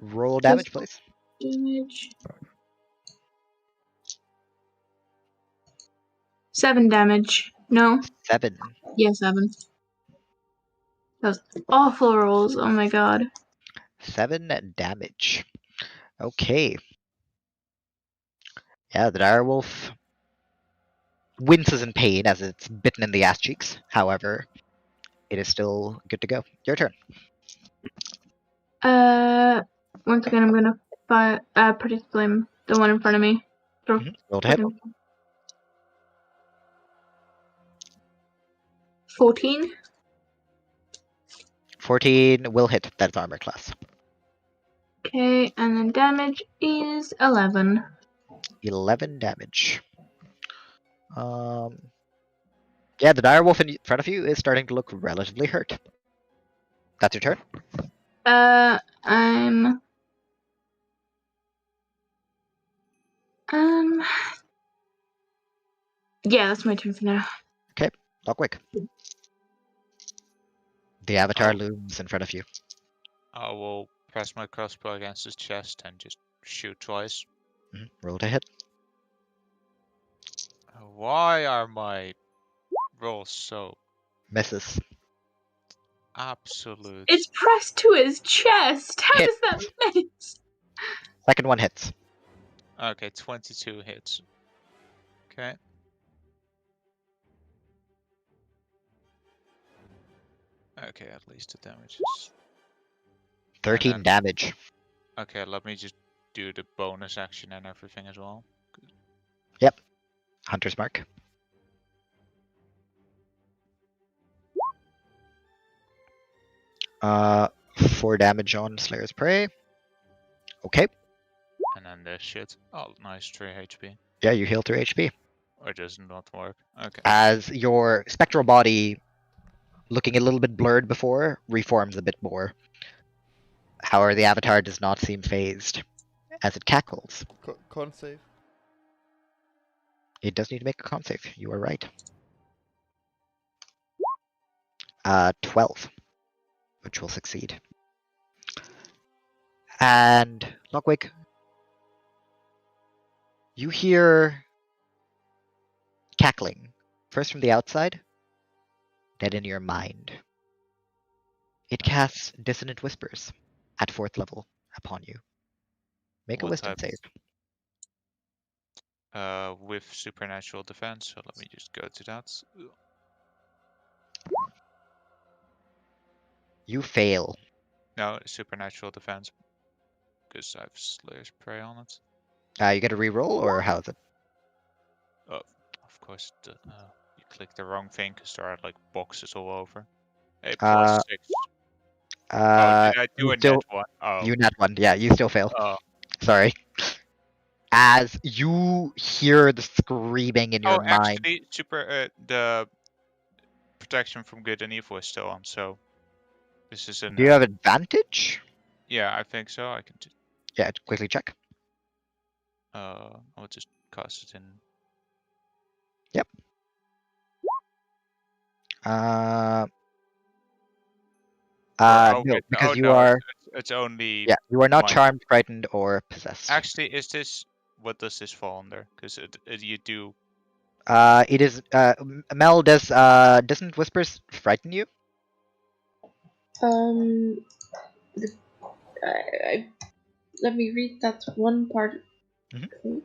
Roll damage, please. Damage. 7 damage. No. 7. Yeah, 7. Those awful rolls. Oh my god. 7 damage. Okay. Yeah, the dire wolf winces in pain as it's bitten in the ass cheeks. However, it is still good to go. Your turn. Once again, I'm gonna fire. Predict flame, the one in front of me. Roll to hit. 14. 14 will hit. That's armor class. Okay, and then damage is 11. 11 damage. Yeah, the dire wolf in front of you is starting to look relatively hurt. That's your turn. I'm. Yeah, that's my turn for now. Logwig. The avatar looms in front of you. I will press my crossbow against his chest and just shoot twice. Roll to hit. Why are my rolls so Misses. Absolute. It's pressed to his chest. How Hit. does that miss? Second one hits. Okay, 22 hits. Okay. Okay, at least the damage is... 13 then- damage. Okay, let me just do the bonus action and everything as well. Hunter's mark. Uh, 4 damage on Slayer's Prey. Okay. And then this shit. Oh, nice, 3 HP. Yeah, you heal 3 HP. Or does it not work? Okay. As your spectral body, looking a little bit blurred before, reforms a bit more. However, the avatar does not seem phased. As it cackles, Con save. it does need to make a con save. You are right. 12, which will succeed. And Logwig, you hear cackling, first from the outside, then in your mind. It casts Dissonant Whispers at 4th level upon you. Make a What wisdom type? save. With supernatural defense, so let me just go to that. You fail. No, supernatural defense. Because I have Slayer's Prey on it. You get a reroll, or how is it? Oh, of course, you click the wrong thing because there are like boxes all over. Hey, plus 6. Oh, did I do you a still, net one? Oh. You net one. Yeah, you still fail. Oh. Sorry. As you hear the screaming in your mind. Actually, the protection from good and evil is still on, so this is a. Do you have advantage? Yeah, I think so. I can. Yeah, quickly check. I'll just cast it in. Yep. No, because you are. It's only. Yeah, you are not charmed, frightened, or possessed. Actually, is this? What does this fall under? Because you do. It is. Mel, does Dissonant Whispers frighten you? Let me read that one part. Mhm.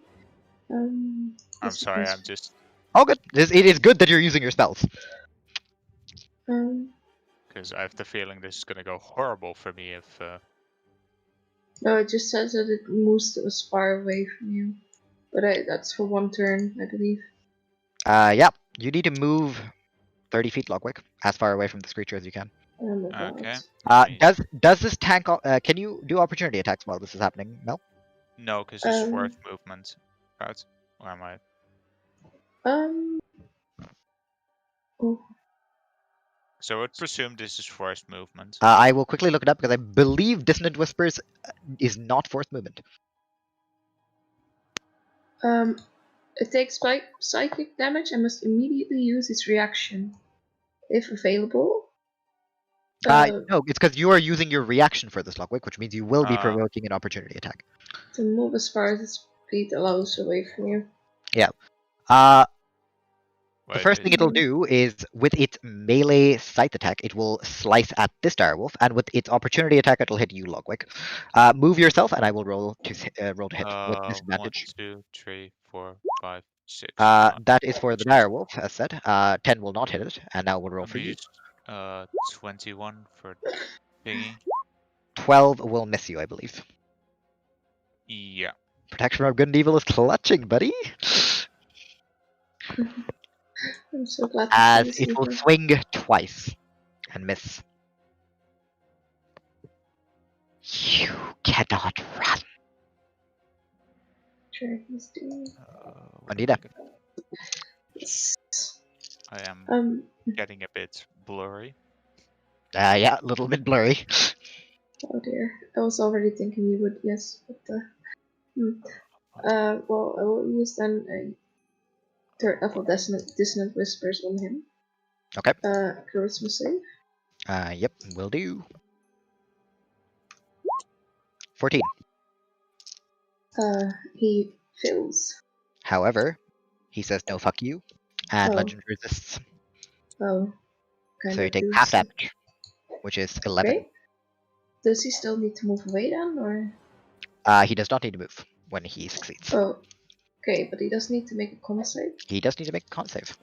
I'm sorry. I'm just. Oh, good. It is good that you're using your spells. Because I have the feeling this is gonna go horrible for me if. No, it just says that it moves as far away from you, but that's for one turn, I believe. Yeah. You need to move 30 feet, Logwig, as far away from this creature as you can. Oh my god. Okay. Does this tank? Can you do opportunity attacks while this is happening, Mel? No, because it's fourth movement. Right? Or am I? Oh. So I would presume this is forced movement. I will quickly look it up because I believe Dissonant Whispers is not forced movement. It takes psychic damage and must immediately use its reaction, if available. No, it's because you are using your reaction for this, Logwig, which means you will be provoking an opportunity attack. To move as far as its speed allows away from you. Yeah. The first thing it'll do is, with its melee scythe attack, it will slice at this direwolf, and with its opportunity attack, it'll hit you, Logwig. Move yourself, and I will roll to hit with disadvantage. 1, 2, 3, 4, 5, 6. That is for the direwolf, as said. 10 will not hit it, and now we'll roll for you. 21 for thingy. 12 will miss you, I believe. Yeah. Protection from good and evil is clutching, buddy. I'm so glad. As it will swing twice and miss. You cannot run. Sure, he's doing. Ondina. I am getting a bit blurry. Yeah, a little bit blurry. Oh dear, I was already thinking you would, yes, but well, I will use then a third level dissonant whispers on him. Okay. Charisma save. Yep, will do. 14. He fails. However, he says no fuck you, and legend resists. Oh, So you take half damage, which is 11. Okay. Does he still need to move away then, or? He does not need to move when he succeeds. Oh, okay, but he does need to make a con save. He does need to make a con save.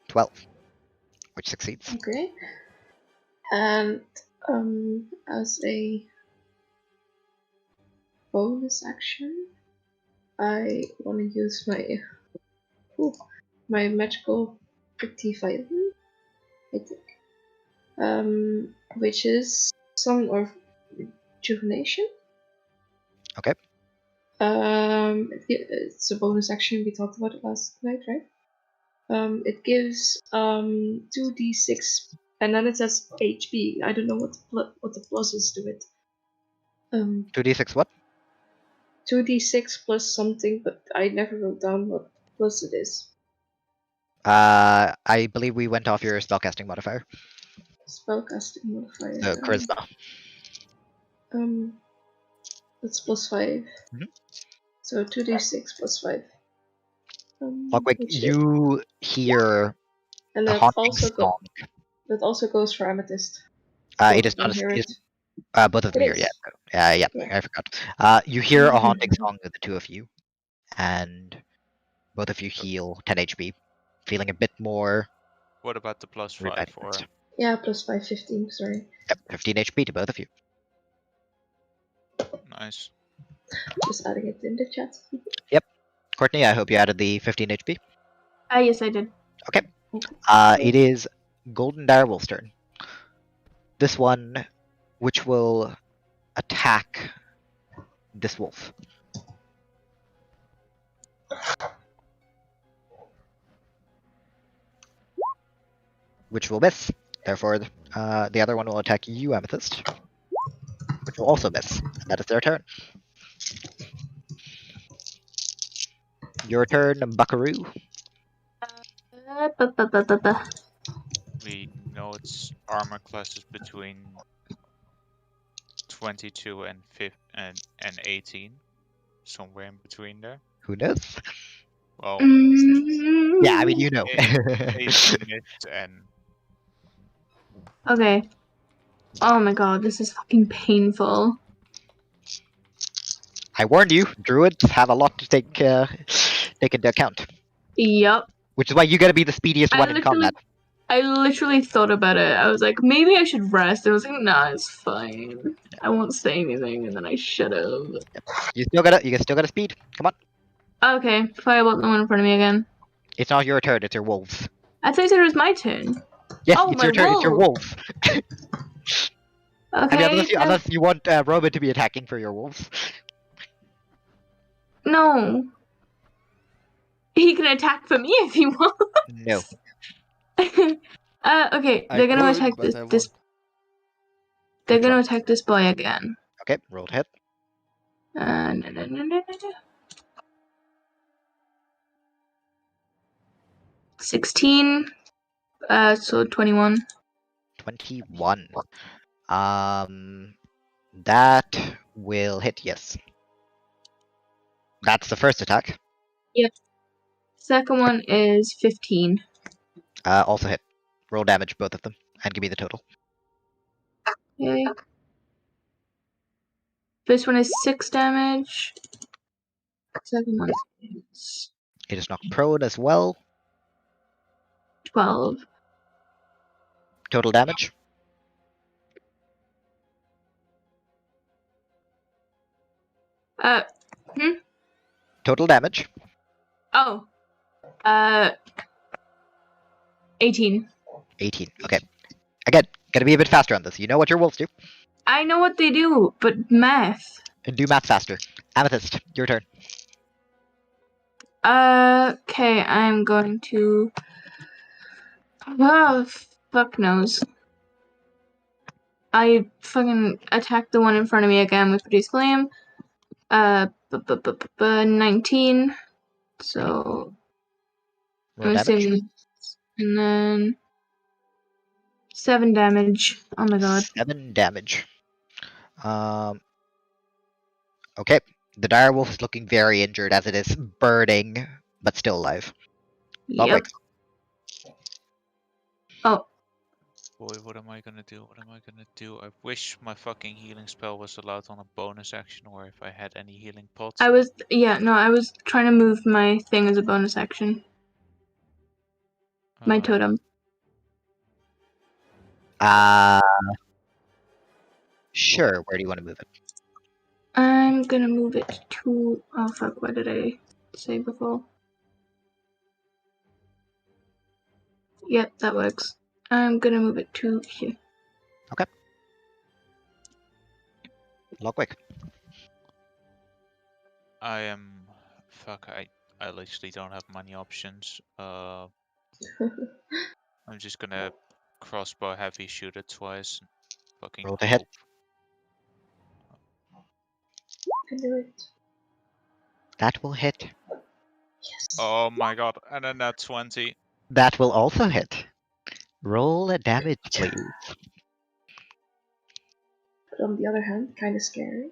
12, which succeeds. Okay. And as a bonus action, I want to use my magical active item, I think, which is Summon or Rejuvenation. Okay. It's a bonus action. We talked about it last night, right? It gives 2d6, and then it says HP. I don't know what the plus is to it. 2d6 what? 2d6 plus something, but I never wrote down what plus it is. I believe we went off your spellcasting modifier. Spellcasting modifier. No, charisma. That's plus 5. Mhm. So 2d6 plus 5. Logwig, you hear and a that haunting song. that also goes for Amethyst. It is not Hear a, it. both of them It here, is. yeah. Yeah, Yeah. I forgot. You hear a haunting song of the two of you, and both of you heal 10 HP, feeling a bit more What about the plus 5 or? revitalized. Yeah, plus 5, 15, sorry. Yep, 15 HP to both of you. Nice. Just adding it in the chat. Courtney, I hope you added the 15 HP. Yes, I did. It is Golden Direwolf's turn. This one, which will attack this wolf. Which will miss. Therefore, the other one will attack you, Amethyst. Which will also miss. And that is their turn. Your turn, Buckaroo. We know its armor class is between 22 and 18, somewhere in between there. Who knows? Well, Yeah, I mean, you know. 18 missed and Okay. Oh my god, this is fucking painful. I warned you, druids have a lot to take into account. Yup. Which is why you gotta be the speediest one in combat. I literally thought about it. I was like, maybe I should rest. And I was like, nah, it's fine. I won't say anything, and then I should have. You still gotta speed. Come on. Okay, firebolt the one in front of me again. It's not your turn, it's your wolves. I thought you said it was my turn. Yes, Oh, it's my your turn, it's your wolves. wolves. Okay. I mean, unless you want Roman to be attacking for your wolves. No. He can attack for me if he wants. No. Okay, they're gonna attack this. They're gonna attack this boy again. Okay, roll to hit. No. 16. So 21. 21. That will hit, yes. That's the first attack. Yep. Second one is 15. Also hit. Roll damage, both of them, and give me the total. Okay. First one is 6 damage. Second one is It is knocked prone as well. 12. Total damage. Total damage. Oh. 18. 18. Okay. Again, gotta be a bit faster on this. You know what your wolves do. I know what they do, but math. And do math faster. Amethyst, your turn. Okay, I'm going to. Oh, fuck knows. I fucking attacked the one in front of me again with Produce Flame. 19. So. Roll damage. And then. 7 damage. Oh my god. 7 damage. Okay. The direwolf is looking very injured as it is burning, but still alive. Logwig. Oh, Boy, what am I gonna do? What am I gonna do? I wish my fucking healing spell was allowed on a bonus action, or if I had any healing pots. I was trying to move my thing as a bonus action. My totem. Sure. Where do you want to move it? I'm gonna move it to. Oh fuck! What did I say before? Yep, that works. I'm gonna move it to here. Logwig. I am. Fuck, I literally don't have many options. I'm just gonna crossbow heavy shoot it twice. Fucking Roll to hit. hope. Can do it. That will hit. Yes. Oh my god, and then that 20. That will also hit. Roll a damage, please. But on the other hand, kind of scary.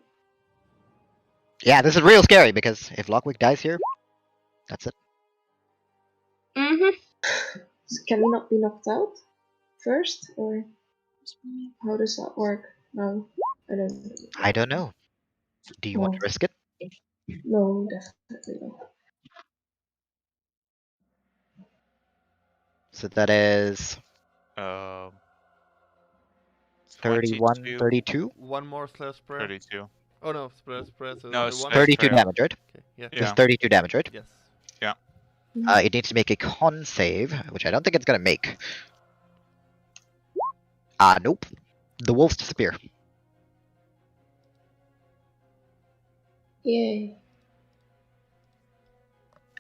Yeah, this is real scary because if Logwig dies here, that's it. Mm-hmm. So can he not be knocked out first, or how does that work? No, I don't. I don't know. Do you want to risk it? No, definitely not. So that is 31, 22. 32? One more slash spray. 32. Oh no, spray. So No, only slash one. 32 spray. damage, right? Okay, yeah. This is Yeah. 32 damage, right? Yes. It needs to make a con save, which I don't think it's gonna make. Nope. The wolves disappear. Yay.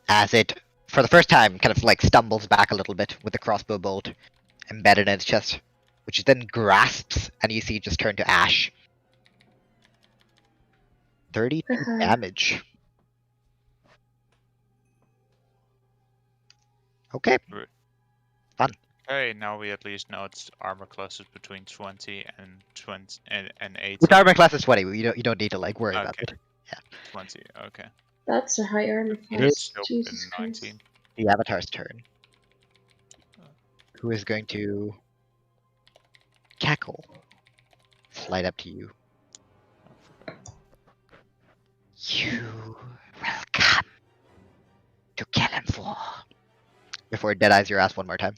As it, for the first time, kind of like stumbles back a little bit with the crossbow bolt embedded in its chest, which it then grasps, and you see it just turn to ash. 32 damage. Okay. Okay, now we at least know its armor classes between 20 and 80. With armor class is 20, you don't need to like worry about Okay. it. Yeah. 20, okay. That's a high armor It class. is Nope, Jesus in Christ. 19. The Avatar's turn. Who is going to cackle? Slide up to you. You will come to Kellenflaw. Before it deadeyes your ass one more time.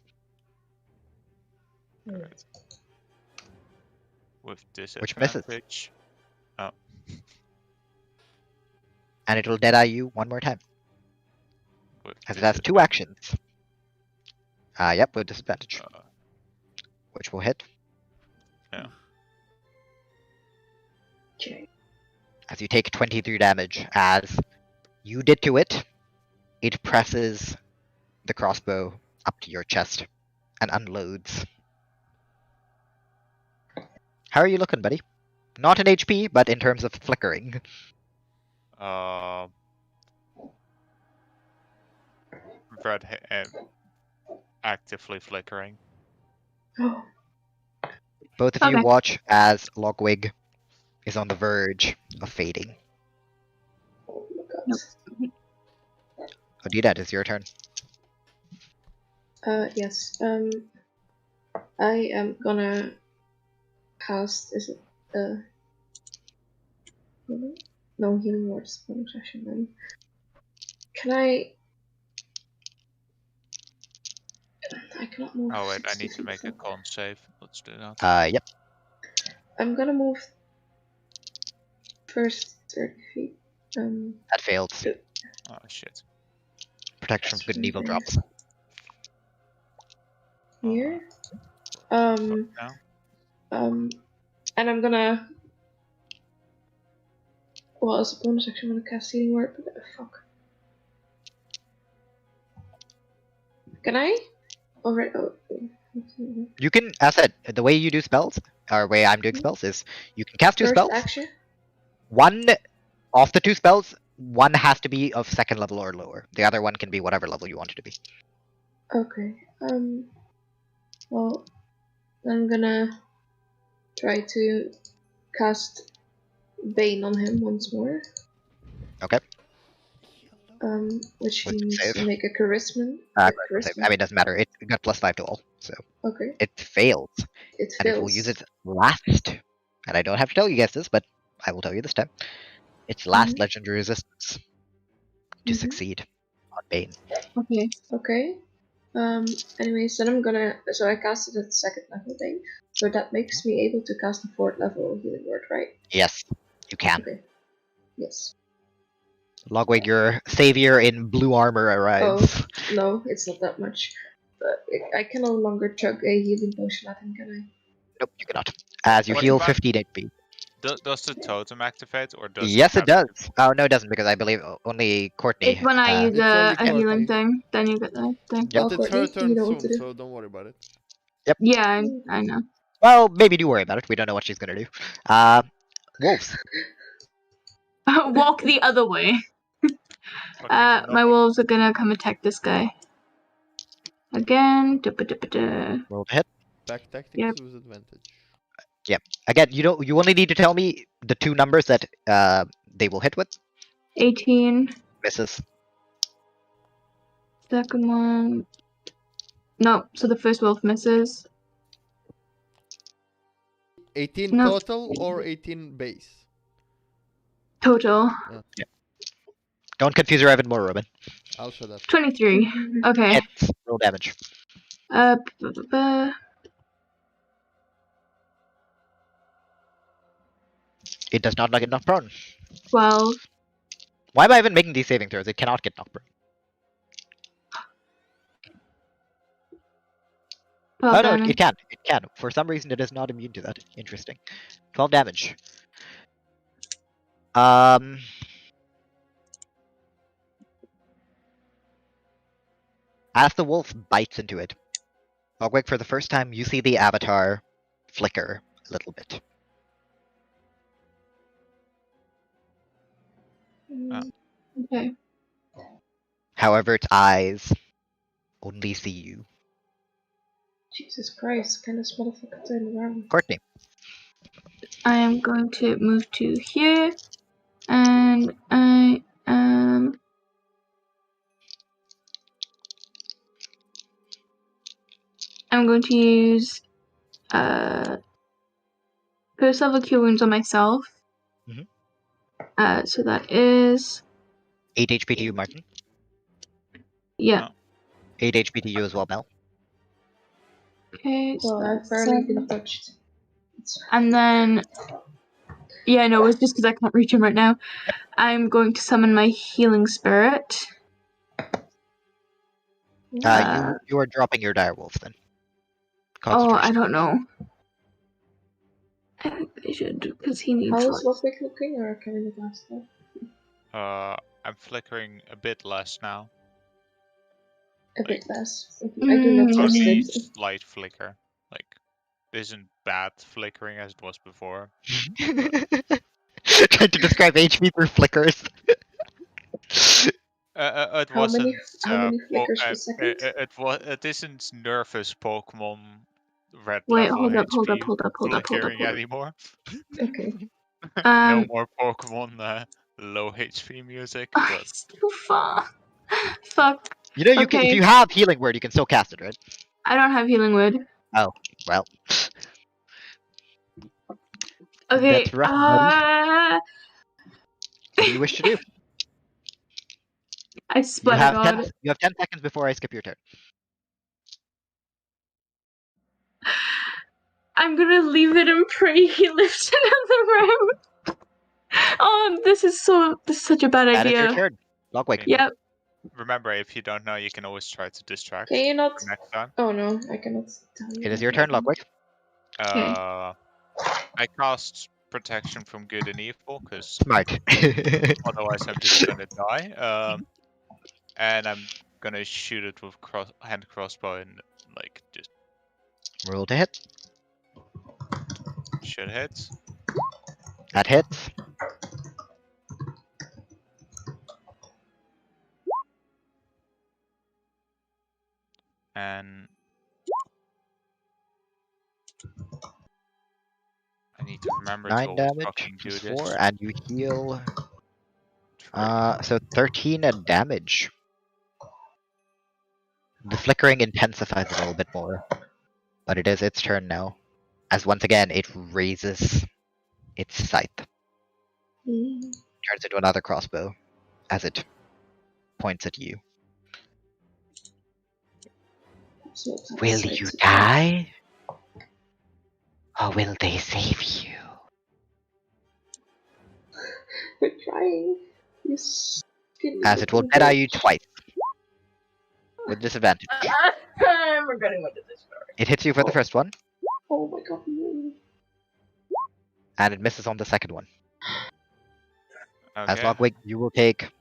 Alright. With Which misses. disadvantage. Oh. And it will deadeye you one more time. With As it has two actions. Yep, with disadvantage. Which will hit. Yeah. Okay. As you take 23 damage, as you did to it, it presses the crossbow up to your chest and unloads. How are you looking, buddy? Not in HP, but in terms of flickering. Red actively flickering. Both of you Okay. watch as Logwig is on the verge of fading. Oh my god. Ondina, it is your turn. Yes. I am gonna cast. Is it no healing words bonus action then? Can I? I cannot move. Oh wait, I 60 need to feet make a from- con save. Let's do that. Yep. I'm gonna move first 30 feet. That failed. Oh shit. Protection from good and evil drops. Here. No? And I'm gonna. Well, as a bonus action, I'm gonna cast healing word. But fuck. Can I? Already. Oh. You can, as I said, the way you do spells, or way I'm doing spells, is you can cast two First spells. action. One of the two spells, one has to be of second level or lower. The other one can be whatever level you want it to be. Okay. Well, I'm gonna try to cast Bane on him once more. Okay. What's Which he it needs save? to make a charisma. I charisma. mean, it doesn't matter. It got +5 to all, so Okay. it fails, It and it will fails. use its last. And I don't have to tell you guys this, but I will tell you this time. Its last legendary resistance to succeed on Bane. Okay. Okay. Anyways, then I'm gonna. So I casted at 2nd level thing. So that makes me able to cast a 4th level healing word, right? Yes, you can. Okay. Yes. Logwig, your savior in blue armor arrives. No, it's not that much. But I can no longer chug a healing potion at him, can I? Nope, you cannot. As you What heal about- 15 HP. Does the totem activate, or does Yes, it it does. Oh, no, it doesn't, because I believe only Courtney. It's when I use It's only a healing Courtney. thing, then you get the thing. Yep. But it's her Courtney, turn you know what to soon, do. so don't worry about it. Yeah, I know. Well, maybe do worry about it. We don't know what she's gonna do. Wolves. Walk the other way. fucking My wolves are gonna come attack this guy. Again. Roll to hit. Back tactics Yep. with advantage. Again, you only need to tell me the 2 numbers that they will hit with. 18. Misses. Second one. No, so the first wolf misses. 18 No. total or 18 base? Total. Don't confuse her even more, Ruben. I'll shut up. 23. Okay. Hits. Roll damage. It does not get knocked prone. 12. Why am I even making these saving throws? It cannot get knocked prone. 12 Oh no, damage. it can. It can. For some reason, it is not immune to that. Interesting. 12 damage. As the wolf bites into it, Logwig, for the first time, you see the avatar flicker a little bit. Okay. However, its eyes only see you. Jesus Christ, can this motherfucker turn around? Courtney. I am going to move to here. And I am... I'm going to use first level cure wounds on myself. Mhm. So that is 8 HP to you, Martin. yeah. 8 HP to you as well, Mel. Okay, so Well, I've that's barely been 7. touched. And then yeah, no, it's just because I can't reach him right now. I'm going to summon my healing spirit. You are dropping your direwolf then. Oh, I Concentration. don't know. I think I should because he needs. How is Logwig looking, or can we not ask that? I'm flickering a bit less now. A bit Like- less. I do not trust Only it. slight flicker. Like, this isn't bad flickering as it was before. Trying to describe HP through flickers. It How wasn't. many flickers per second? It isn't nervous Pokemon red Wait, level hold up, HP hold up, hold up, hold up, hold up, flickering hold up. anymore. Okay. No more Pokemon low HP music. But It's too far. Fuck. You know, you can, if Okay. you have healing word, you can still cast it, right? I don't have healing word. Well, Okay. That's rough, buddy. What do you wish to do? I swear to God. You have 10 seconds before I skip your turn. I'm gonna leave it and pray he lives another round. Oh, this is such a bad That is your idea. turn. Logwig. Yep. remember, if you don't know, you can always try to distract Can you not? next time. Oh no, I cannot tell you. It is that your turn, right now. Logwig. I cast protection from good and evil because Smart. otherwise I'm just gonna die. And I'm gonna shoot it with hand crossbow and like just Roll to hit. should hit. That hits. And I need to remember 9 to always damage fucking do plus this. 4, and you heal So 13 damage. The flickering intensifies a little bit more, but it is its turn now. As once again, it raises its scythe. Turns into another crossbow as it points at you. Will you die? Or will they save you? We're trying. Yes. As it will deadeye you twice. With disadvantage. I'm regretting what did this story. It hits you for the first one, Oh my god. No. and it misses on the second one. As Okay. Logwig, you will take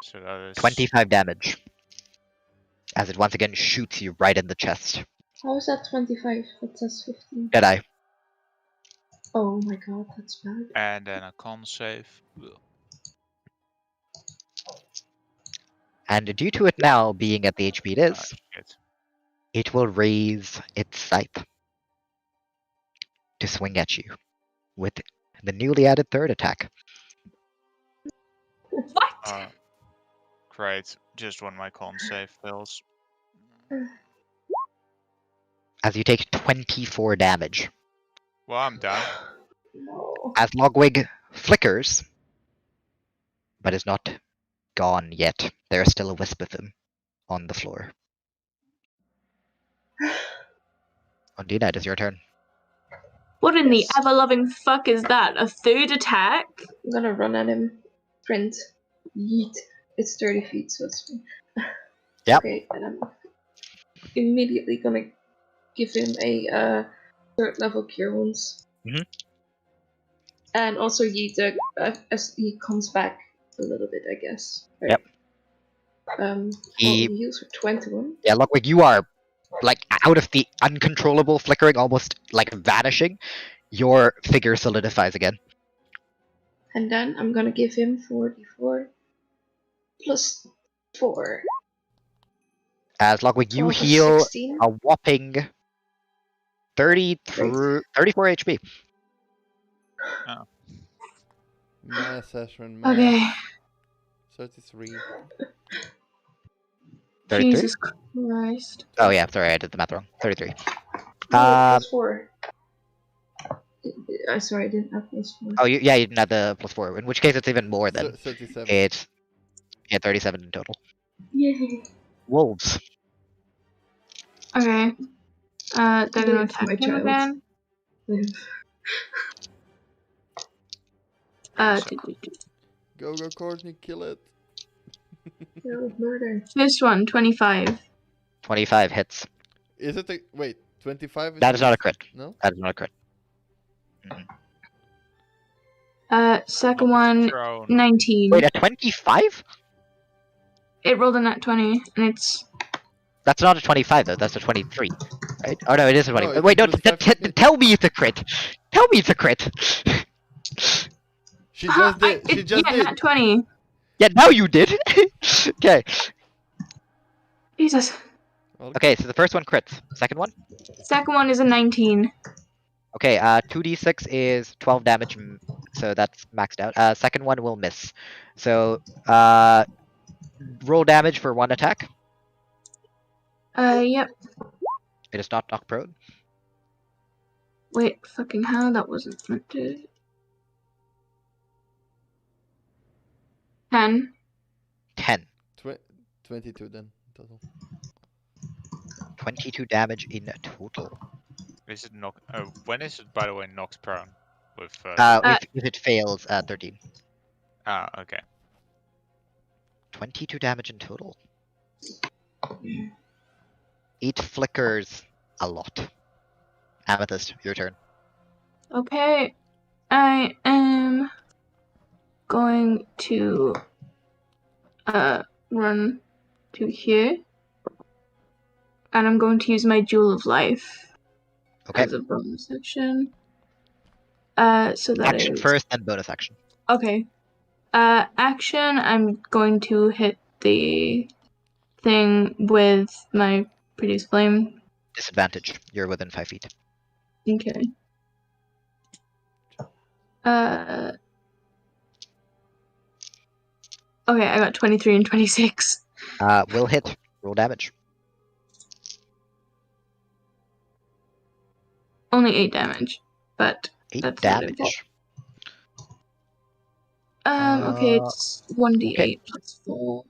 So that is 25 damage. As it once again shoots you right in the chest. How is that 25? That says 15. Deadeye. Oh my god, that's bad. And then a con save. And due to it now being at the HP it is, Good. it will raise its scythe to swing at you with the newly added third attack. What? Great. Just when my con save fails. As you take 24 damage. Well, I'm done. No. As Logwig flickers, but is not gone yet. There is still a wisp of him on the floor. Ondina, it is your turn. What in Yes. the ever-loving fuck is that? A third attack? I'm gonna run at him. Sprint. Yeet. It's 30 feet, so it's fine. Yep. Okay, and I'm immediately gonna give him a third level cure wounds. Mhm. And also yeet as he comes back a little bit, I guess. Right? Yep. He heals for 21. Yeah, Logwig, you are like out of the uncontrollable flickering, almost like vanishing. Your figure solidifies again. And then I'm gonna give him 44 plus 4. As Logwig, you 12 is heal 16. a whopping 34 HP. Mass session, mass. Okay. 33. 33? Jesus Christ. Oh yeah, sorry, I did the math wrong. 33. No, plus 4. Sorry, I didn't have plus 4. Oh, you didn't have the +4, in which case it's even more than 37. it's 37 in total. Yay. Wolves. Okay. They're gonna Live, attack my him child. again. So- Go, Courtney, kill it. No, murder. First one, 25. 25 hits. Is it a. Wait, 25 is That is not a crit. No? That is not a crit. Second one, Prone. 19. Wait, a 25? It rolled a nat 20, and it's... That's not a 25 though, that's a 23. Right? Oh no, it is a 20. it's Wait, no, plus 5. tell me it's a crit! Tell me it's a crit! She just did. She just yeah, did. nat 20. Yeah, now you did! Okay. Jesus. Okay, so the first one crits. Second one? Second one is a 19. Okay, 2d6 is 12 damage, so that's maxed out. Second one will miss. So, roll damage for one attack. Yep. It is not knocked prone. Wait, fucking hell, that wasn't meant to... 10. 10. 22 then, total. 22 damage in total. Is it knock? When is it, by the way, knocked prone? With If it fails, 13. Okay. 22 damage in total. It flickers a lot. Amethyst, your turn. Okay. I am going to run to here. And I'm going to use my Jewel of Life Okay. as a bonus action. So that Action is... first, then bonus action. Okay. Action, I'm going to hit the thing with my Produce Flame. Disadvantage. You're within 5 feet. Okay. Okay, I got 23 and 26. Will hit. Roll damage. Only 8 damage, but 8 that's damage. okay, it's 1d8 okay. plus 4.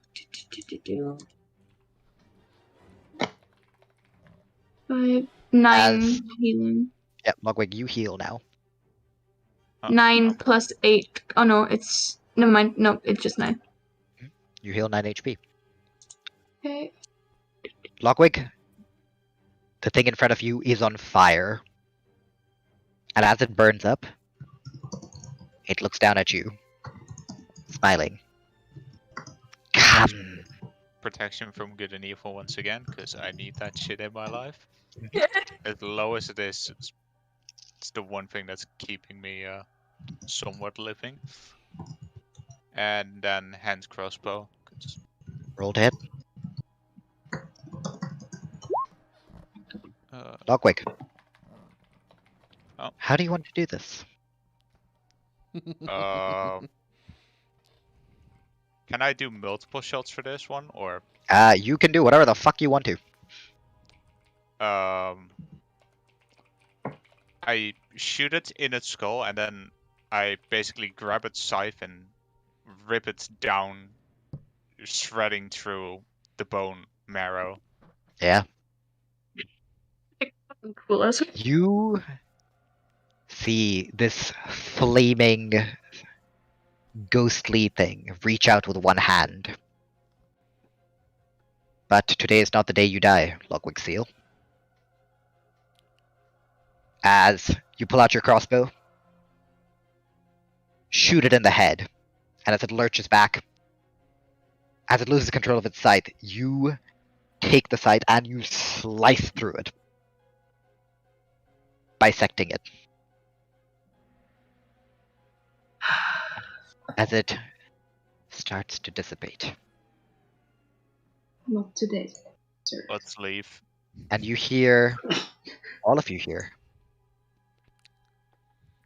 5, 9 As- healing. Yep, Logwig, you heal now. 9 plus 8. Oh no, it's... Never mind. No, it's just 9. You heal 9 HP. Okay. Logwig, the thing in front of you is on fire. And as it burns up, it looks down at you, smiling. Come. Protection from good and evil once again, because I need that shit in my life. As low as it is, it's the one thing that's keeping me somewhat living. And then hand crossbow. Roll to hit. Uh, Logwig. Oh. How do you want to do this? Can I do multiple shots for this one, or? You can do whatever the fuck you want to. I shoot it in its skull, and then I basically grab its scythe and rip it down, shredding through the bone marrow. Yeah. Cool. You see this flaming, ghostly thing reach out with one hand. But today is not the day you die, Logwig Seal. As you pull out your crossbow, shoot it in the head, and as it lurches back, as it loses control of its scythe, you take the scythe and you slice through it, bisecting it. As it starts to dissipate. Not today, sir. Let's leave. And you hear, all of you hear,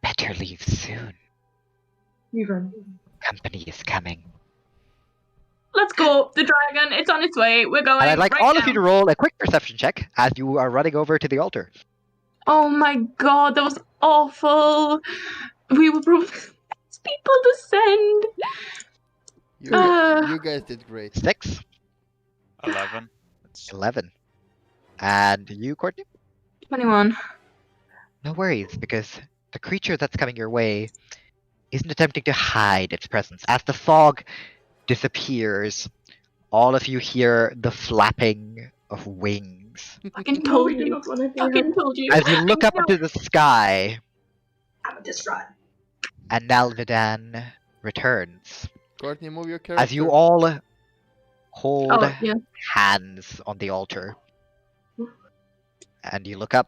better leave soon. We run. Company is coming. Let's go. The dragon, it's on its way. We're going. And I'd like right all now. of you to roll a quick perception check as you are running over to the altar. Oh my god, that was awful. We were probably people descend. You guys did great. 6, 11. 11. And you, Courtney? 21. No worries, because the creature that's coming your way isn't attempting to hide its presence. As the fog disappears, all of you hear the flapping of wings. Fucking told No, we do you. not want to be Fucking here. told you. As you look up into the sky, Amethyst run. and Nalvidan returns. Courtney, move your character. As you all hold Oh, yeah. hands on the altar. And you look up.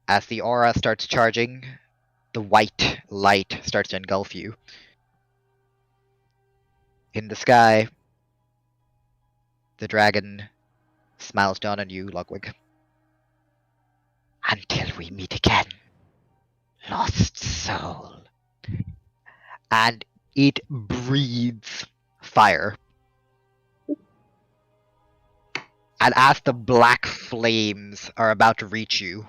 As the aura starts charging, the white light starts to engulf you. In the sky, the dragon smiles down on you, Logwig. Until we meet again, lost soul. And it breathes fire. And as the black flames are about to reach you,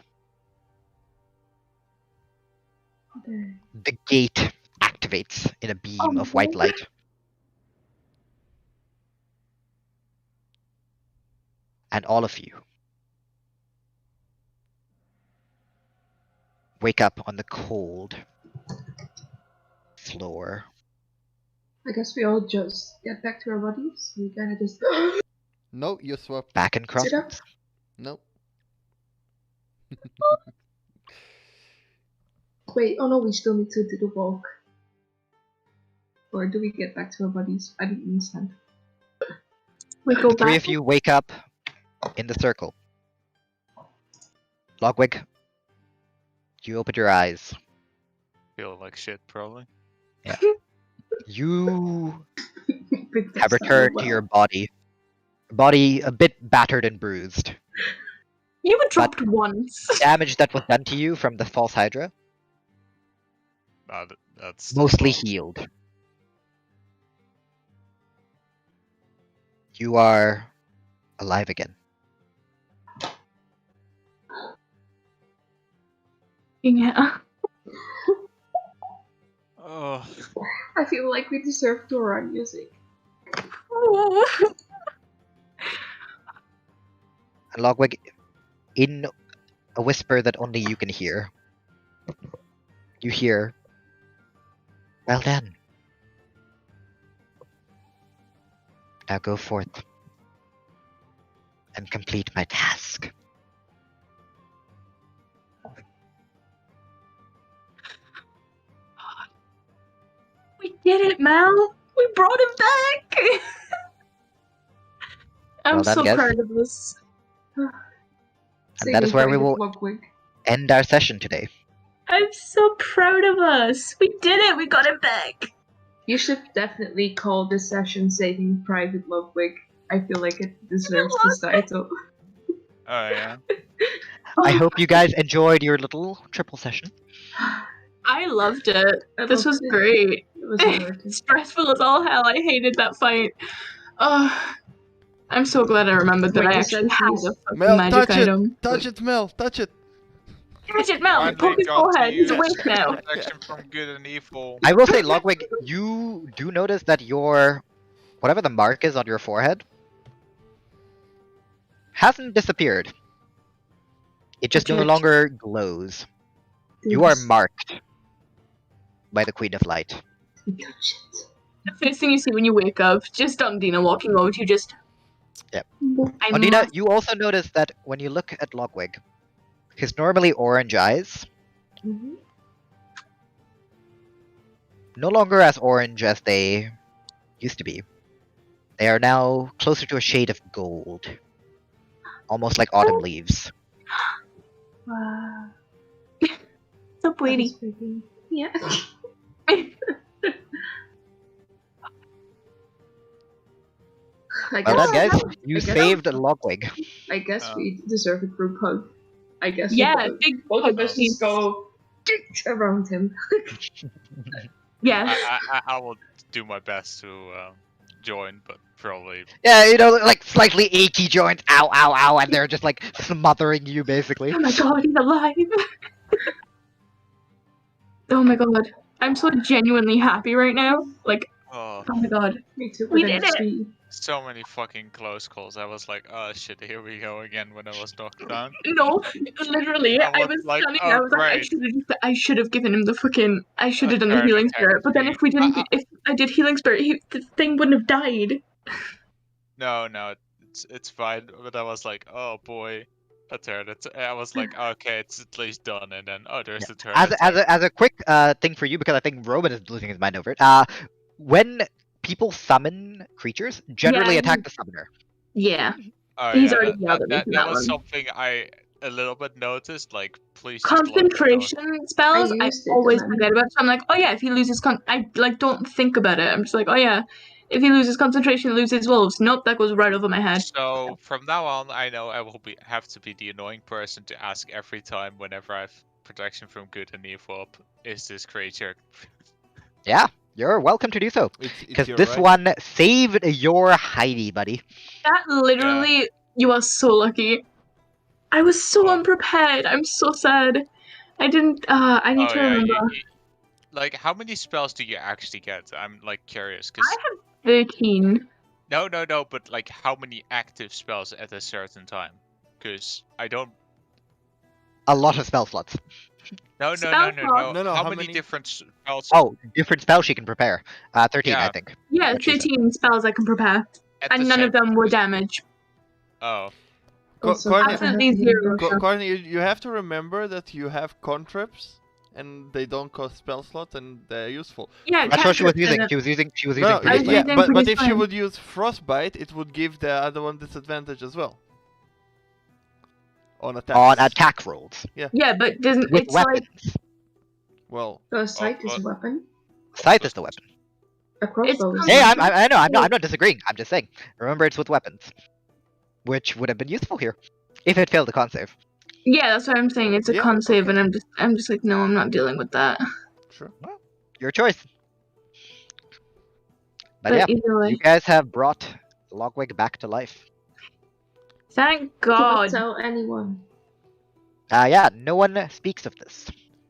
the gate activates in a beam of white light. And all of you wake up on the cold floor. I guess we all just get back to our bodies. We kind of just. No, you swapped. Back in Sit up. Crossroads. No. Wait, oh no, we still need to do the walk. Or do we get back to our bodies? I didn't understand. We go The three back. of you wake up in the circle. Logwig, you open your eyes. Feel like shit, probably. You But have that's not returned well. to your body. Body a bit battered and bruised. You were dropped once. Damage that was done to you from the false Hydra That's Mostly well. healed. You are alive again. Yeah. Oh, I feel like we deserve Dora music. And Logwig, in a whisper that only you can hear, you hear, "Well done. Now go forth and complete my task." We did it, Mel. We brought him back. I'm Well done, so guys. proud of us. And that is where we will Logwig. end our session today. I'm so proud of us. We did it. We got him back. You should definitely call this session Saving Private Logwig. I feel like it deserves this title. oh yeah. I hope you guys enjoyed your little triple session. I loved it. I This was loved it. great. It was worth Stressful as all hell. I hated that fight. Oh, I'm so glad I remembered that Like I you actually said, had a please. fucking Mel, magic touch it! item. Touch it, Mel! Touch it! Catch it, Mel! Finally Poke his got to forehead. He's use awake now. protection from good and evil. I will say, Logwig, you do notice that your whatever the mark is on your forehead hasn't disappeared. It just no Touch it. longer glows. You are marked by the Queen of Light. Touch it. The first thing you see when you wake up, just Ondina walking over to you, just... Yep. I Ondina, must- you also notice that when you look at Logwig, his normally orange eyes, Mm-hmm. no longer as orange as they used to be. They are now closer to a shade of gold. Almost like autumn leaves. Wow. So pretty. Yeah. I Well done, guess, guys. You I guess- saved Logwig. I guess we deserve a group hug. I guess Yeah, we both, big both hug, of us please. just go around him. Yeah. I will do my best to join, but probably. Yeah, you know, like slightly achy joints, ow, ow, ow, and they're just like smothering you, basically. Oh my god, he's alive! Oh my god. I'm so genuinely happy right now. Like, Oh, oh my god. Me too. We but then did it. we- so many fucking close calls. I was like, oh shit, here we go again when I was knocked down. No, literally, I I was was like, stunning. oh, I was like, great. I should have given him the fucking. I should have done the Turn healing attack spirit. But then speed. if we didn't, if I did healing spirit, the thing wouldn't have died. No, it's fine. But I was like, oh boy, a turn. I was like, okay, it's at least done. And then, oh, there's the turn. As a quick thing for you, because I think Roman is losing his mind over it. When people summon creatures, generally Yeah, attack the summoner. Yeah. Oh, He's yeah, already that, yelled at me that, for that that was one. something I a little bit noticed. Like, please just let me know. Concentration spells, I used it, always and then- forget about. So I'm like, oh yeah, if he loses I like don't think about it. I'm just like, oh yeah, if he loses concentration, he loses wolves. Nope, that goes right over my head. So from now on, I know I will have to be the annoying person to ask every time whenever I have protection from good and evil up, is this creature? Yeah, you're welcome to do so. It's Because your this right. one saved your Heidi, buddy. That literally, you are so lucky. I was so Oh. unprepared. I'm so sad. I didn't. I need to remember. Like, how many spells do you actually get? I'm like curious, because 13. no, but like how many active spells at a certain time? Because I don't. A lot of spell slots. No. Spell slot? No, How how many many- different spells? Oh, different spells she can prepare. 13, Yeah. I think. Yeah, What she said. 13 spells I can prepare, at and the none same of them were time? damage. Oh, Also, Courtney- I have Absolutely to zero. heal. Courtney, you have to remember that you have cantrips, and they don't cost spell slots, and they're useful. Yeah, That's what she was cantrips using. and- She was using No, I Freeze was Flame. yeah, using but Freeze if she Flame. would use frostbite, it would give the other one disadvantage as well. On attacks. On attack rolls. Yeah, but doesn't With it's like weapons. Well, Sight is a weapon. Scythe is the weapon. A crossbow is a Hey, weapon. I know, I'm not disagreeing. I'm just saying. Remember, it's with weapons. Which would have been useful here. If it failed the con save. yeah, that's what I'm saying. It's a Yeah, con save, okay. and I'm just like, no, I'm not dealing with that. sure. Well, Your choice. But But yeah, either way. you guys have brought Logwig back to life. Thank Do not God. tell anyone. Yeah, no one speaks of this.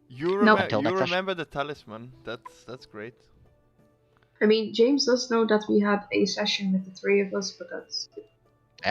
You, Nope. Until next session. remember the talisman. That's great. I mean, James does know that we had a session with the three of us, but that's